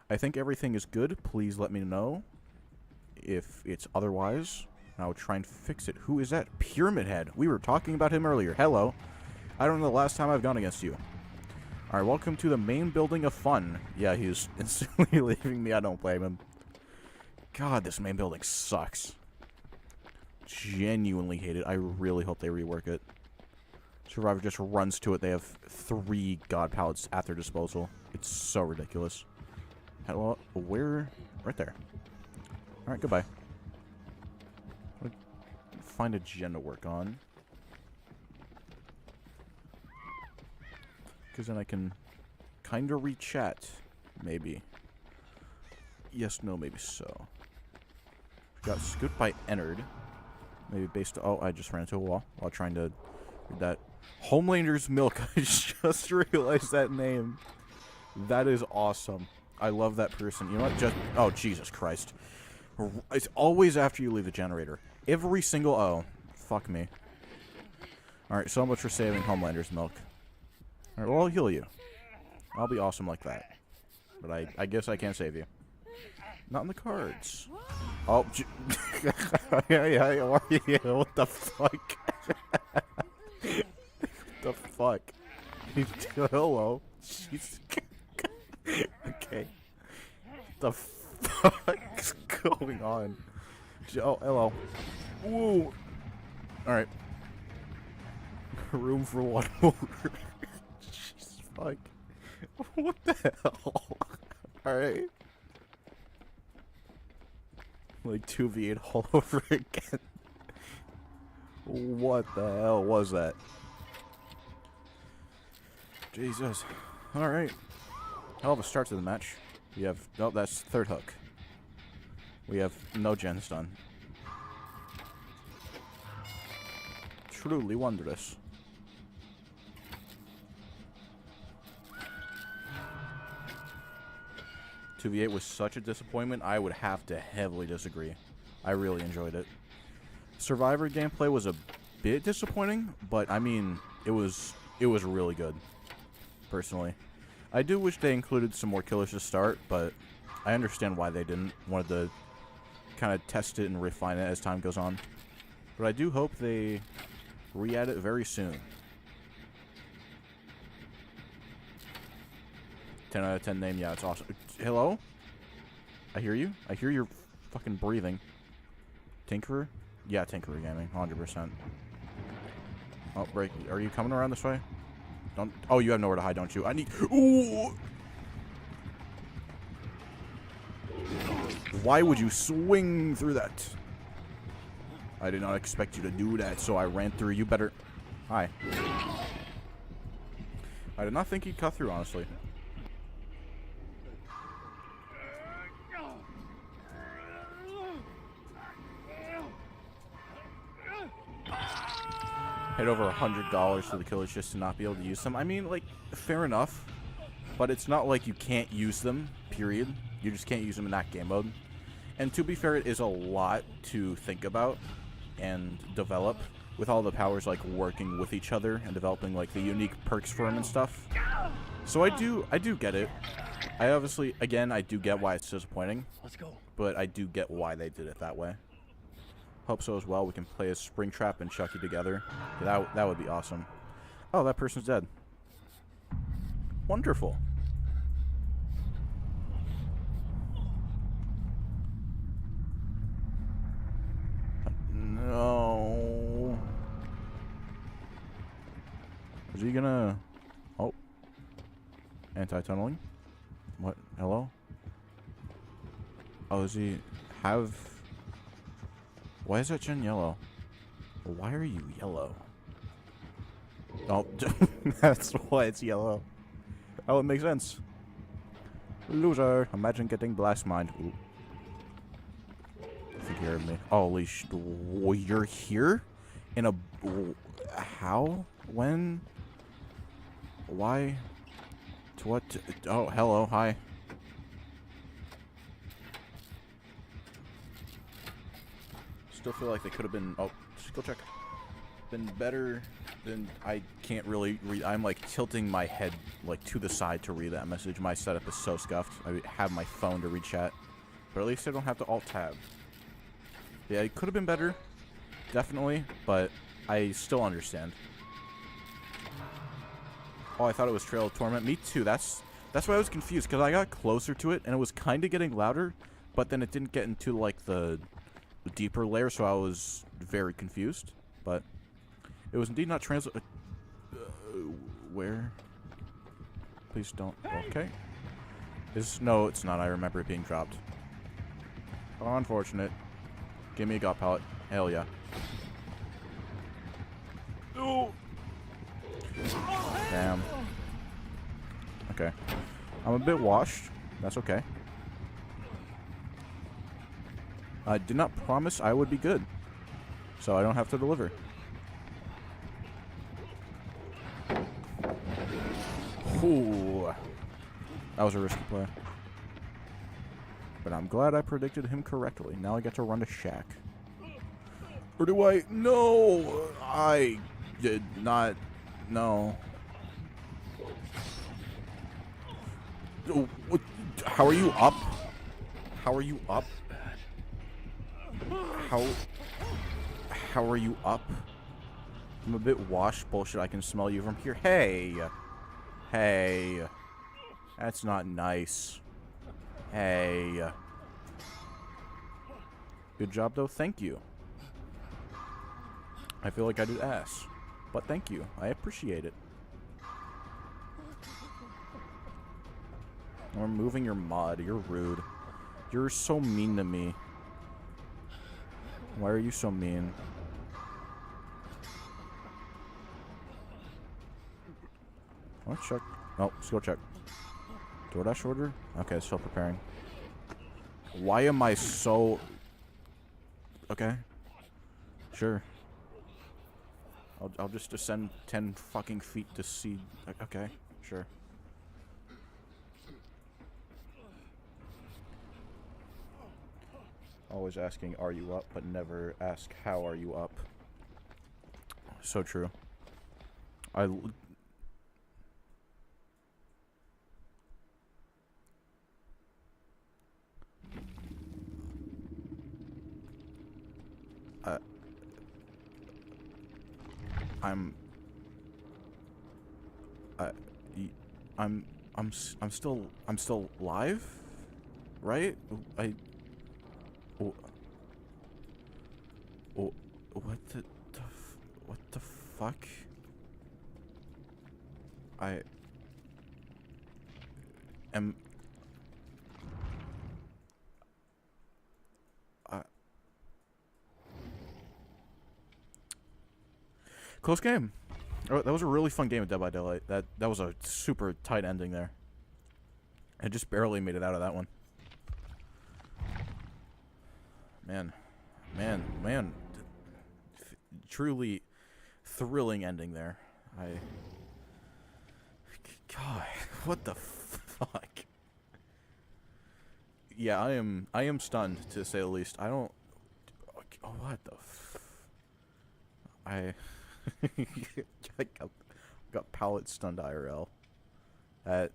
I think everything is good. Please let me know if it's otherwise. And I'll try and fix it. Who is that? Pyramid Head. We were talking about him earlier. Hello. I don't know the last time I've gone against you. Alright, welcome to the main building of fun. Yeah, he's instantly leaving me. I don't blame him. God, this main building sucks. Genuinely hate it. I really hope they rework it. Survivor just runs to it. They have 3 god pallets at their disposal. It's so ridiculous. Hello? Where? Right there. Alright, goodbye. Find a gen to work on. Because then I can kind of re-chat. Maybe. Yes, no, maybe so. Got scooped by Ennard. Maybe based... Oh, I just ran into a wall while trying to read that. Homelander's Milk. I just realized that name. That is awesome. I love that person. You know what? Just... Oh, Jesus Christ. It's always after you leave the generator. Every single... Oh, fuck me. Alright, so much for saving Homelander's Milk. Alright, well, I'll heal you. I'll be awesome like that. But I guess I can't save you. Not in the cards. Oh, yeah, what the fuck? What the fuck? Hello. Jeez. Okay. What the fuck's going on? Oh, hello. Woo. Alright. Room for one more. Jeez, fuck. What the hell? Alright. Like 2v8 all over again. What the hell was that? Jesus. Alright. Hell of a start to the match. We have... Oh, that's third hook. We have no gens done. Truly wondrous. .2v8 was such a disappointment, I would have to heavily disagree. I really enjoyed it. Survivor gameplay was a bit disappointing, but I mean, it was really good, personally. I do wish they included some more killers to start, but I understand why they didn't. Wanted to kind of test it and refine it as time goes on. But I do hope they re-add it very soon. 10 out of 10 name, yeah, it's awesome. Hello? I hear you. I hear your fucking breathing. Tinkerer? Yeah, Tinkerer Gaming, 100%. Oh, break. Are you coming around this way? Don't. Oh, you have nowhere to hide, don't you? I need. Ooh! Why would you swing through that? I did not expect you to do that, so I ran through. You better. Hi. I did not think he'd cut through, honestly. paid over $100 for the killers just to not be able to use them. I mean, like, fair enough. But it's not like you can't use them, period. You just can't use them in that game mode. And to be fair, it is a lot to think about and develop with all the powers, like, working with each other and developing, like, the unique perks for them and stuff. So I do get it. I obviously, again, I do get why it's disappointing. Let's go. But I do get why they did it that way. Hope so as well. We can play as Springtrap and Chucky together. Yeah, that would be awesome. Oh, that person's dead. Wonderful. No. Is he gonna... Oh. Anti-tunneling? What? Hello? Oh, does he have... Why is that gen yellow? Why are you yellow? Oh, that's why it's yellow. Oh, it makes sense. Loser. Imagine getting blast mined. Ooh. I think you heard me. Holy sh... You're here? In a... How? When? Why? To what? Oh, hello. Hi. Still feel like they could have been... Oh, just go check. Been better than... I can't really read... I'm, like, tilting my head, like, to the side to read that message. My setup is so scuffed. I have my phone to read chat. But at least I don't have to alt-tab. Yeah, it could have been better. Definitely. But I still understand. Oh, I thought it was Trail of Torment. Me too. That's why I was confused. Because I got closer to it, and it was kind of getting louder. But then it didn't get into, like, the deeper layer, so I was very confused. But it was indeed not translate. Where? Please don't. Okay. No, it's not. I remember it being dropped. Oh, unfortunate. Give me a gut pellet. Hell yeah. Oh. Damn. Okay. I'm a bit washed. That's okay. I did not promise I would be good, so I don't have to deliver. Ooh. That was a risky play. But I'm glad I predicted him correctly. Now I get to run to Shack. Or do I? No! I did not. No. Oh, what? How are you up? How are you up? How are you up? I'm a bit washed. Bullshit, I can smell you from here. Hey! Hey. That's not nice. Hey. Good job, though. Thank you. I feel like I did ass. But thank you. I appreciate it. I'm removing your mod. You're rude. You're so mean to me. Why are you so mean? Let's check. Oh, let's go check. DoorDash order? Okay, still preparing. Why am I so... Okay. Sure. I'll just descend 10 fucking feet to see... Okay, sure. Always asking, are you up? But never ask, how are you up? So true. I'm still live, right? What the fuck? I am. Close game. Oh, that was a really fun game of Dead by Daylight. That was a super tight ending there. I just barely made it out of that one. Man. Truly, thrilling ending there. God, what the fuck? Yeah, I am stunned, to say the least. I don't... What the I got pallet stunned IRL. At...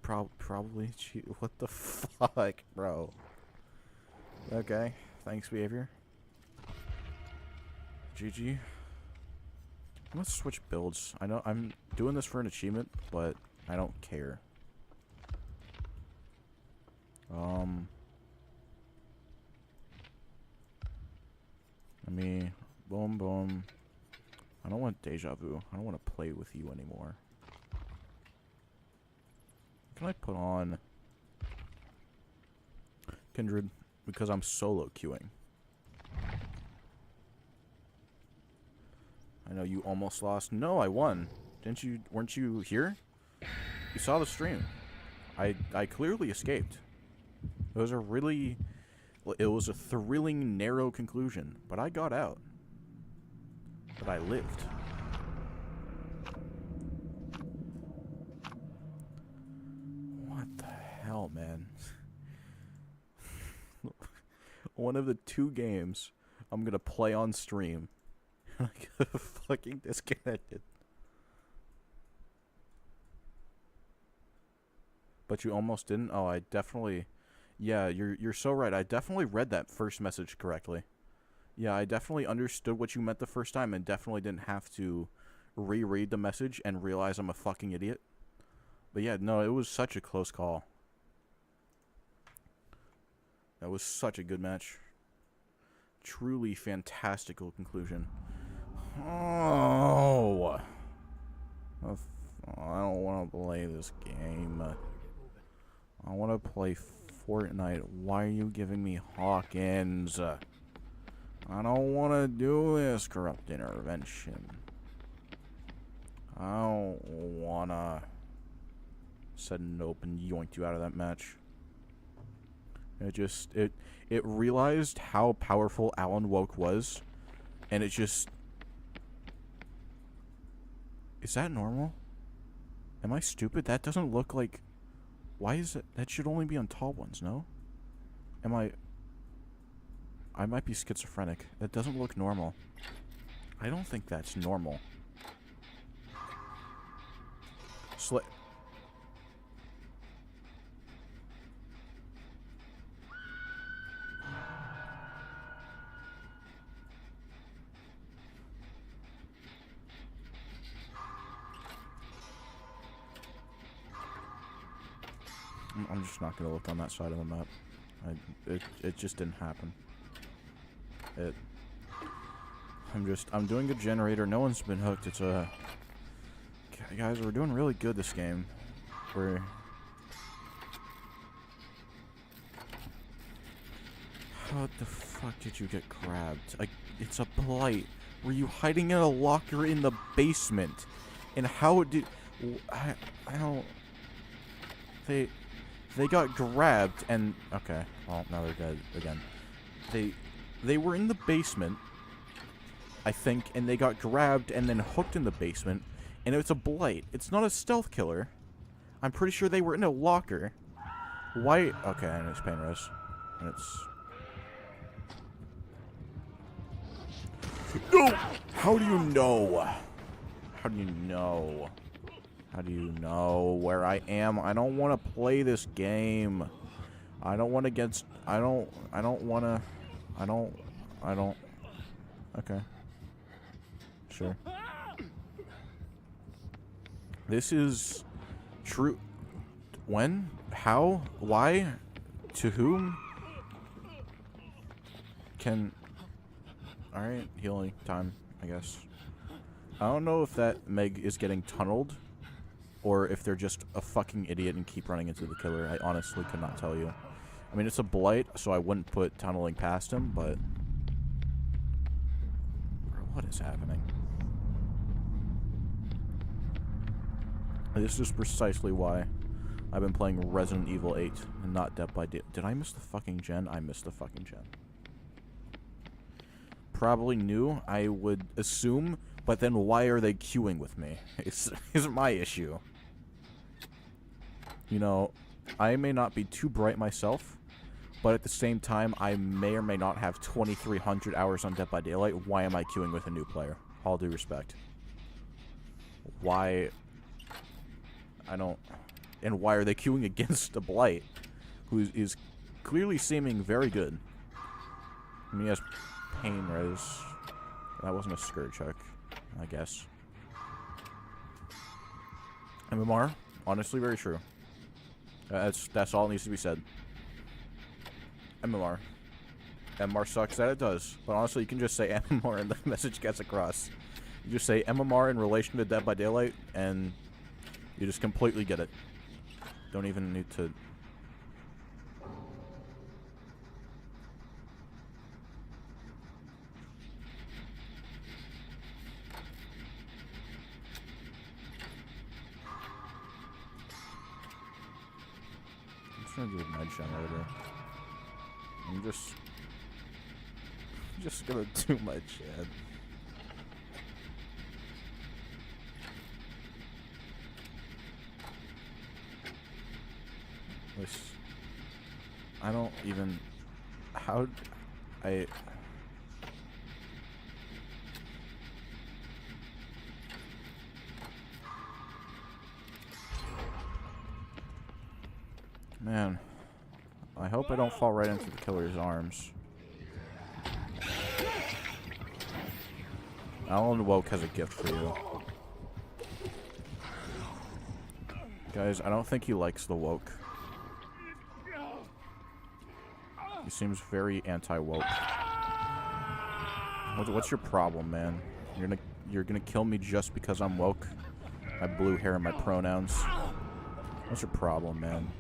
Probably... What the fuck, bro? Okay, thanks, behavior. GG. I'm gonna switch builds. I know I'm doing this for an achievement, but I don't care. Let me... Boom, boom. I don't want deja vu. I don't want to play with you anymore. Can I put on... Kindred? Because I'm solo queuing. I know you almost lost. No, I won. Didn't you? Weren't you here? You saw the stream. I clearly escaped. It was a really... It was a thrilling, narrow conclusion. But I got out. But I lived. What the hell, man? One of the 2 games I'm gonna play on stream. I got fucking disconnected. But you almost didn't? Oh, I definitely... Yeah, you're so right. I definitely read that first message correctly. Yeah, I definitely understood what you meant the first time and definitely didn't have to reread the message and realize I'm a fucking idiot. But yeah, no, it was such a close call. That was such a good match. Truly fantastical conclusion. Oh, I don't want to play this game. I want to play Fortnite. Why are you giving me Hawkins? I don't want to do this corrupt intervention. I don't want to... Said nope and yoinked you out of that match. It realized how powerful Alan Woke was, and it just... Is that normal? Am I stupid? That doesn't look like... Why is it... That should only be on tall ones, no? Am I... I might be schizophrenic. That doesn't look normal. I don't think that's normal. I'm just not gonna look on that side of the map. It just didn't happen. I'm doing a generator. No one's been hooked. It's a... Guys, we're doing really good this game. How the fuck did you get grabbed? It's a blight. Were you hiding in a locker in the basement? And how did... I don't... They got grabbed and... Okay. Well, now they're dead again. They were in the basement, I think, and they got grabbed and then hooked in the basement. And it's a blight. It's not a stealth killer. I'm pretty sure they were in a locker. Why... Okay, and it's pain res. And it's... No! How do you know? How do you know? How do you know where I am? I don't want to play this game. I don't want to get... I don't want to... I don't... Okay. Sure. This is... True... When? How? Why? To whom? Can... Alright, healing time, I guess. I don't know if that Meg is getting tunneled, or if they're just a fucking idiot and keep running into the killer. I honestly could not tell you. I mean, it's a blight, so I wouldn't put tunneling past him, but... Bro, what is happening? This is precisely why I've been playing Resident Evil 8 and not Dead by Daylight. Did I miss the fucking gen? I missed the fucking gen. probably new, I would assume, but then why are they queuing with me? It's my issue. You know, I may not be too bright myself, but at the same time, I may or may not have 2,300 hours on Dead by Daylight. Why am I queuing with a new player? All due respect. Why? I don't... And why are they queuing against a Blight, who is clearly seeming very good? I mean, he has pain res. That wasn't a skirt check, I guess. MMR, honestly, very true. That's all that needs to be said. MMR. MMR sucks that it does, but honestly, you can just say MMR and the message gets across. You just say MMR in relation to Dead by Daylight, and you just completely get it. Don't even need to... I'm just gonna do a med generator. I'm just gonna do my chat. I don't even... How... I... Man. I hope I don't fall right into the killer's arms. Alan Woke has a gift for you. Guys, I don't think he likes the Woke. He seems very anti-woke. What's your problem, man? You're gonna kill me just because I'm woke? My blue hair and my pronouns. What's your problem, man?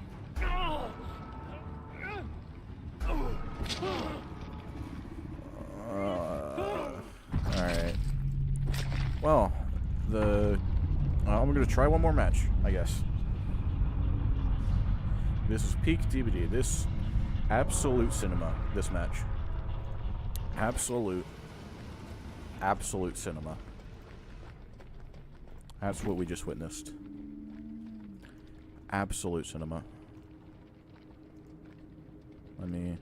Alright. Well, I'm gonna try one more match, I guess. This is peak DBD. This absolute cinema, this match. Absolute cinema. That's what we just witnessed. Absolute cinema. Let me...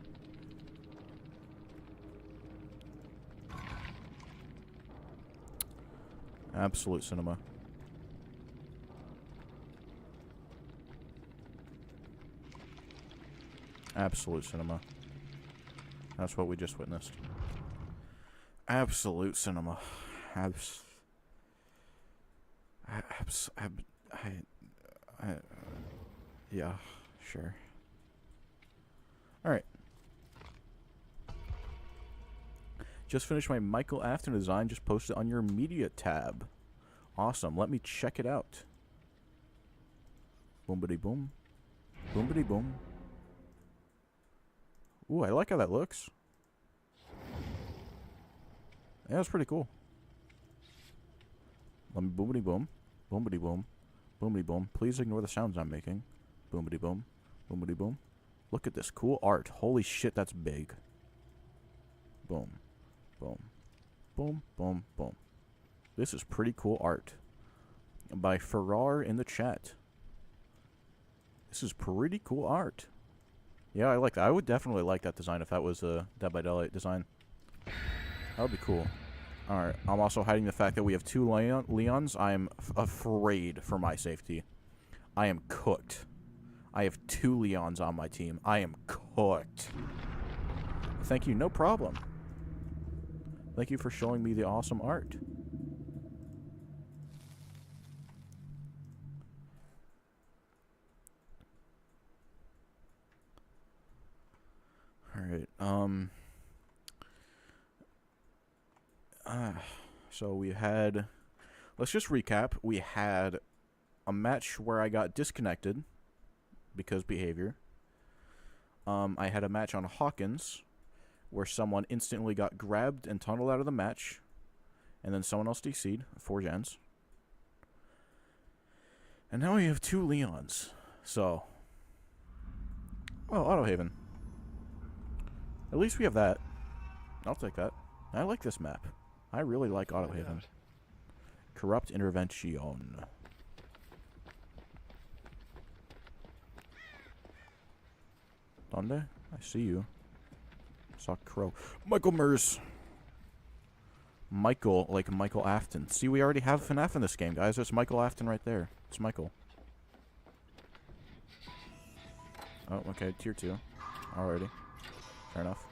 Absolute cinema. Absolute cinema. That's what we just witnessed. Absolute cinema. Yeah, sure. Alright. Just finished my Michael Afton design. Just posted on your media tab. Awesome. Let me check it out. Boom-bitty boom. Boom-bitty boom. Ooh, I like how that looks. Yeah, that's pretty cool. Let me boom-bitty boom. Boom-bitty boom. Boom-bitty boom. Please ignore the sounds I'm making. Boom-bitty boom. Boom-bitty boom. Look at this cool art. Holy shit, that's big. Boom. Boom. Boom, boom, boom. This is pretty cool art. By Farrar in the chat. This is pretty cool art. Yeah, I like that. I would definitely like that design if that was a Dead by Daylight design. That would be cool. Alright, I'm also hiding the fact that we have two Leons. I'm afraid for my safety. I am cooked. I have two Leons on my team. I am cooked. Thank you, no problem. Thank you for showing me the awesome art. Alright, so we had, let's just recap. We had a match where I got disconnected because behavior. I had a match on Hawkins where someone instantly got grabbed and tunneled out of the match, and then someone else DC'd, 4 gens. And now we have 2 Leons. So, well, Autohaven. At least we have that. I'll take that. I like this map. I really like Autohaven. Corrupt Intervention. Donde? I see you. Saw Crow. Michael Mers. Michael, like Michael Afton. See, we already have FNAF in this game, guys. There's Michael Afton right there. It's Michael. Oh, okay. Tier 2. Alrighty. Fair enough.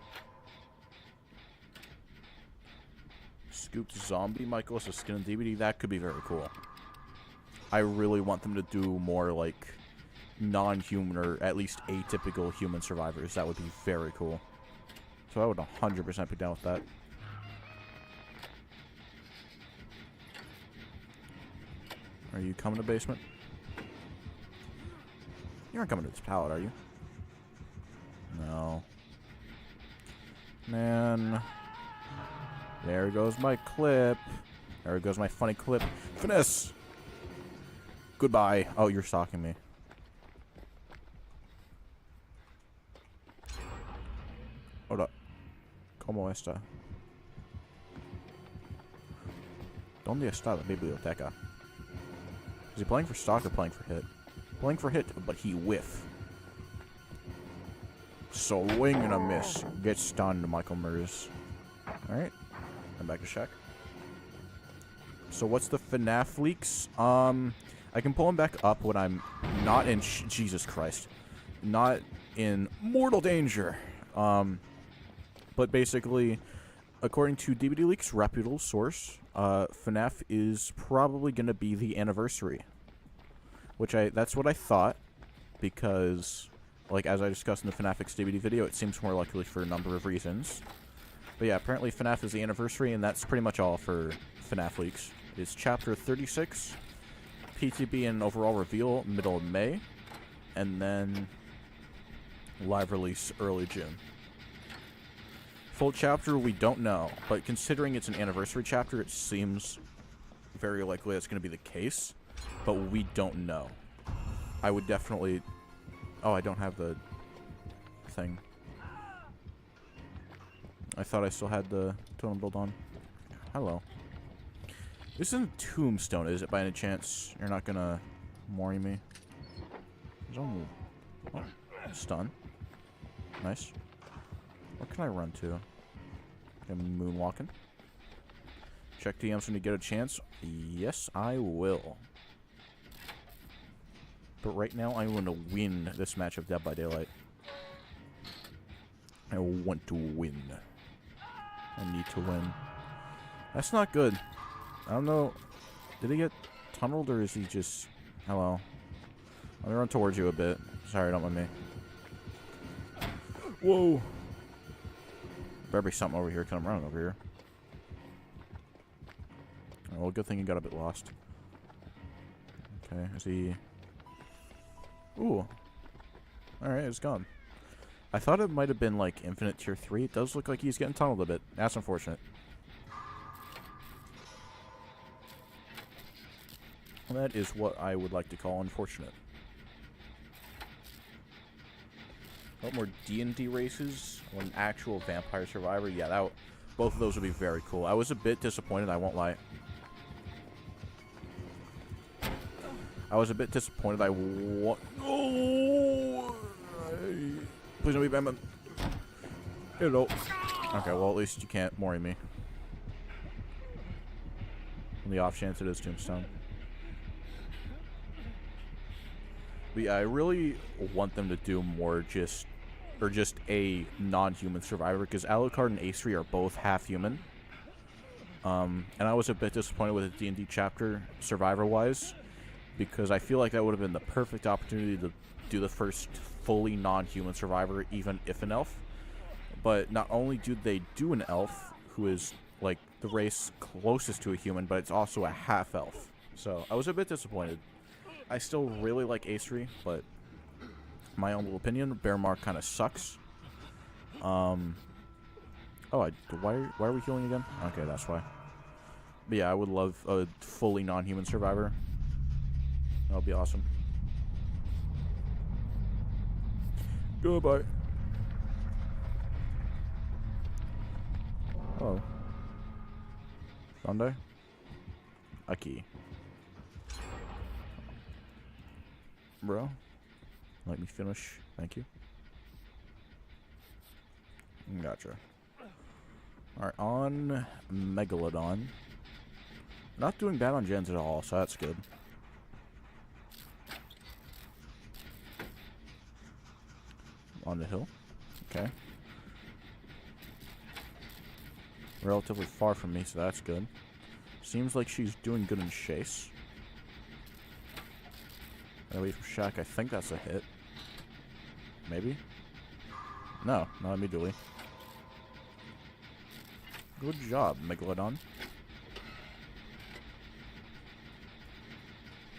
Scooped zombie Michael as a skin in DBD. That could be very cool. I really want them to do more, like, non-human or at least atypical human survivors. That would be very cool. So I would 100% be down with that. Are you coming to basement? You aren't coming to this pallet, are you? No. Man. There goes my clip. There goes my funny clip. Finesse! Goodbye. Oh, you're stalking me. Hold up. ¿Cómo está? ¿Dónde está la biblioteca? Is he playing for stock or playing for hit? Playing for hit, but he whiff. Swing and a miss. Get stunned, Michael Mers. Alright. I'm back to Shaq. So what's the FNAF leaks? I can pull them back up when I'm not in Jesus Christ. Not in mortal danger. But basically, according to DBD Leaks, reputable source, FNAF is probably going to be the anniversary. That's what I thought, because, like, as I discussed in the FNAF X DBD video, it seems more likely for a number of reasons. But yeah, apparently FNAF is the anniversary, and that's pretty much all for FNAF Leaks. It's Chapter 36, PTB and overall reveal middle of May, and then live release early June. Full chapter, we don't know, but considering it's an anniversary chapter, it seems very likely that's going to be the case, but we don't know. I would definitely... Oh, I don't have the thing. I thought I still had the totem build on. Hello. This isn't Tombstone, is it, by any chance? You're not going to worry me? Oh, stun. Nice. Where can I run to? I'm moonwalking. Check DMs when you get a chance. Yes, I will. But right now, I want to win this match of Dead by Daylight. I want to win. I need to win. That's not good. I don't know. Did he get tunneled or is he just... Hello. Let me run towards you a bit. Sorry, don't mind me. Whoa. Better be something over here because I'm running over here. Oh, well, good thing you got a bit lost. Okay, is he... Ooh. Alright, it's gone. I thought it might have been like infinite tier 3. It does look like he's getting tunneled a bit. That's unfortunate. That is what I would like to call unfortunate. A lot more D&D races. An actual Vampire Survivor. Yeah, both of those would be very cool. I was a bit disappointed, I won't lie. I was a bit disappointed. Oh! Please don't be Batman. Hello. Okay, well, at least you can't worry me. On the off chance it is Tombstone. But yeah, I really want them to do more just a non-human survivor, because Alucard and Ace 3 are both half human. And I was a bit disappointed with the D&D chapter, survivor-wise, because I feel like that would have been the perfect opportunity to do the first fully non-human survivor, even if an elf. But not only do they do an elf, who is, like, the race closest to a human, but it's also a half-elf. So, I was a bit disappointed. I still really like Ace 3, but my own little opinion, Bear Mark kind of sucks. Oh, why are we healing again? Okay, that's why. But yeah, I would love a fully non-human survivor. That would be awesome. Goodbye. Oh. Donde? A key. Bro, let me finish. Thank you. Gotcha. Alright, on Megalodon. Not doing bad on gens at all, so that's good. On the hill. Okay. Relatively far from me, so that's good. Seems like she's doing good in chase. Away from Shack, I think that's a hit. Maybe? No, not immediately. Good job, Megalodon.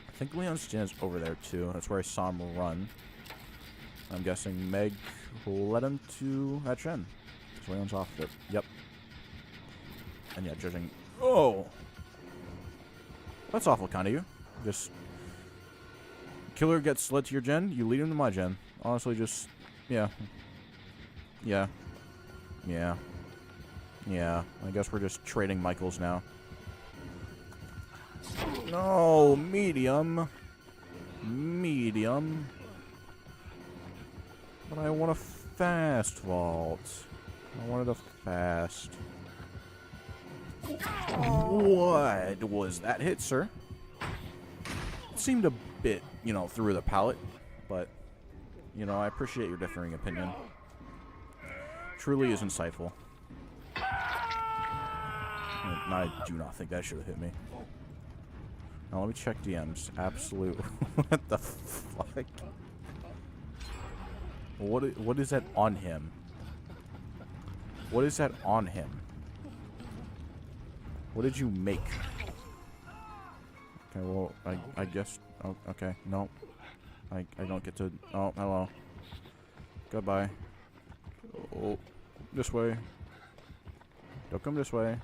I think Leon's gen is over there too. That's where I saw him run. I'm guessing Meg led him to that gen. So Leon's off it. Yep. And yeah, judging. Oh! That's awful kind of you. Just. Killer gets led to your gen, you lead him to my gen. Honestly, just. Yeah. Yeah. Yeah. Yeah. I guess we're just trading Michaels now. No! Medium. Medium. But I want a fast vault. I wanted a fast. What was that hit, sir? It seemed a bit, you know, through the palate, but, you know, I appreciate your differing opinion. Truly is insightful. I do not think that should have hit me. Now let me check DMs. Absolute. What the fuck? What is that on him? What is that on him? What did you make? Okay, well, I guess. Oh, okay, no. I don't get to. Oh, hello. Goodbye. Oh, this way. Don't come this way.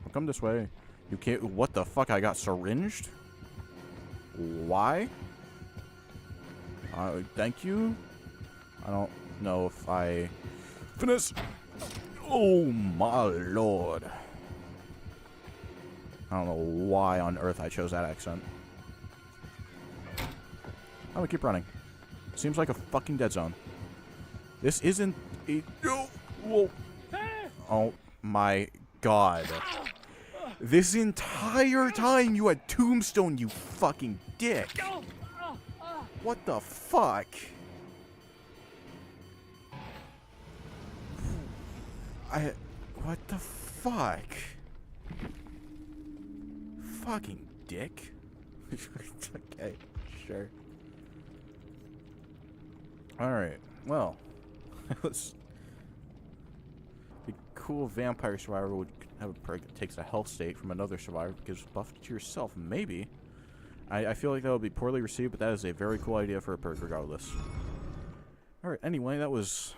Don't come this way. You can't. What the fuck? I got syringed? Why? Thank you. I don't know if I. Finish. Oh my lord. I don't know why on earth I chose that accent. I'm gonna keep running. Seems like a fucking dead zone. This isn't a. Whoa. Oh my god. This entire time you had Tombstone, you fucking dick. What the fuck? What the fuck? Fucking dick. Okay, sure. Alright, well. Let's. The cool vampire survivor would have a perk that takes a health state from another survivor, gives buff to yourself. Maybe. I feel like that would be poorly received, but that is a very cool idea for a perk regardless. Alright, anyway, that was.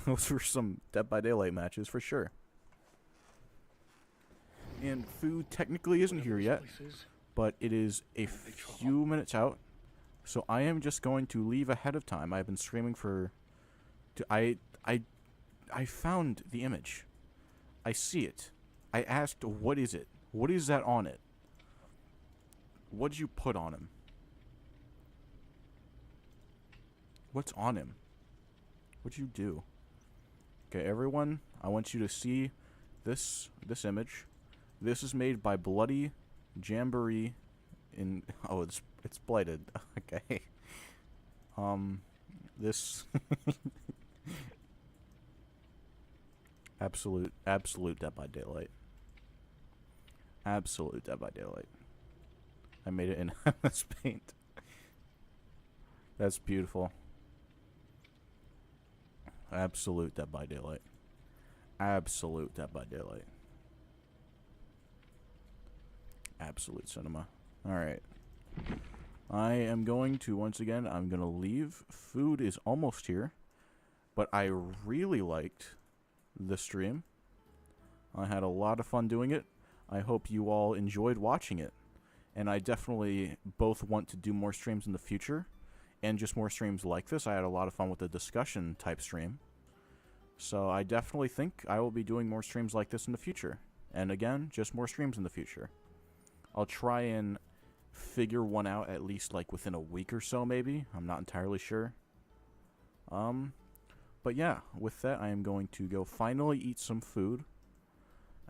Those were some Dead by Daylight matches for sure. And food technically isn't here yet, but it is a few minutes out. So I am just going to leave ahead of time. I've been screaming for. I found the image. I see it. I asked, what is it? What is that on it? What did you put on him? What's on him? What'd you do? Okay, everyone, I want you to see this image. This is made by Bloody Jamboree in. Oh, it's blighted. Okay. This. Absolute Dead by Daylight. Absolute Dead by Daylight. I made it in MS Paint. That's beautiful. Absolute Dead by Daylight. Absolute Dead by Daylight. Absolute cinema. Alright. I am going to, once again, I'm going to leave. Food is almost here. But I really liked the stream. I had a lot of fun doing it. I hope you all enjoyed watching it. And I definitely both want to do more streams in the future. And just more streams like this. I had a lot of fun with the discussion type stream. So I definitely think I will be doing more streams like this in the future. And again, just more streams in the future. I'll try and figure one out at least like within a week or so, maybe. I'm not entirely sure. But yeah, with that, I am going to go finally eat some food.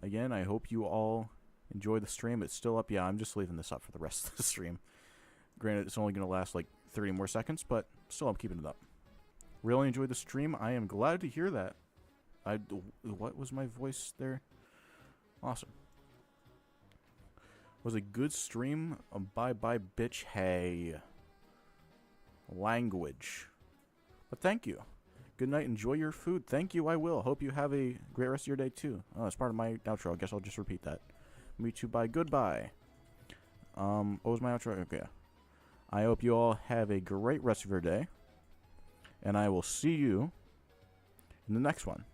Again, I hope you all enjoy the stream. It's still up. Yeah, I'm just leaving this up for the rest of the stream. Granted, it's only going to last like 30 more seconds, but still, I'm keeping it up. Really enjoyed the stream. I am glad to hear that. What was my voice there? Awesome. Was a good stream. Bye-bye, bitch. Hey. Language. But thank you. Good night. Enjoy your food. Thank you. I will. Hope you have a great rest of your day, too. Oh, that's part of my outro. I guess I'll just repeat that. Me too. Bye. Goodbye. What was my outro? Okay. I hope you all have a great rest of your day. And I will see you in the next one.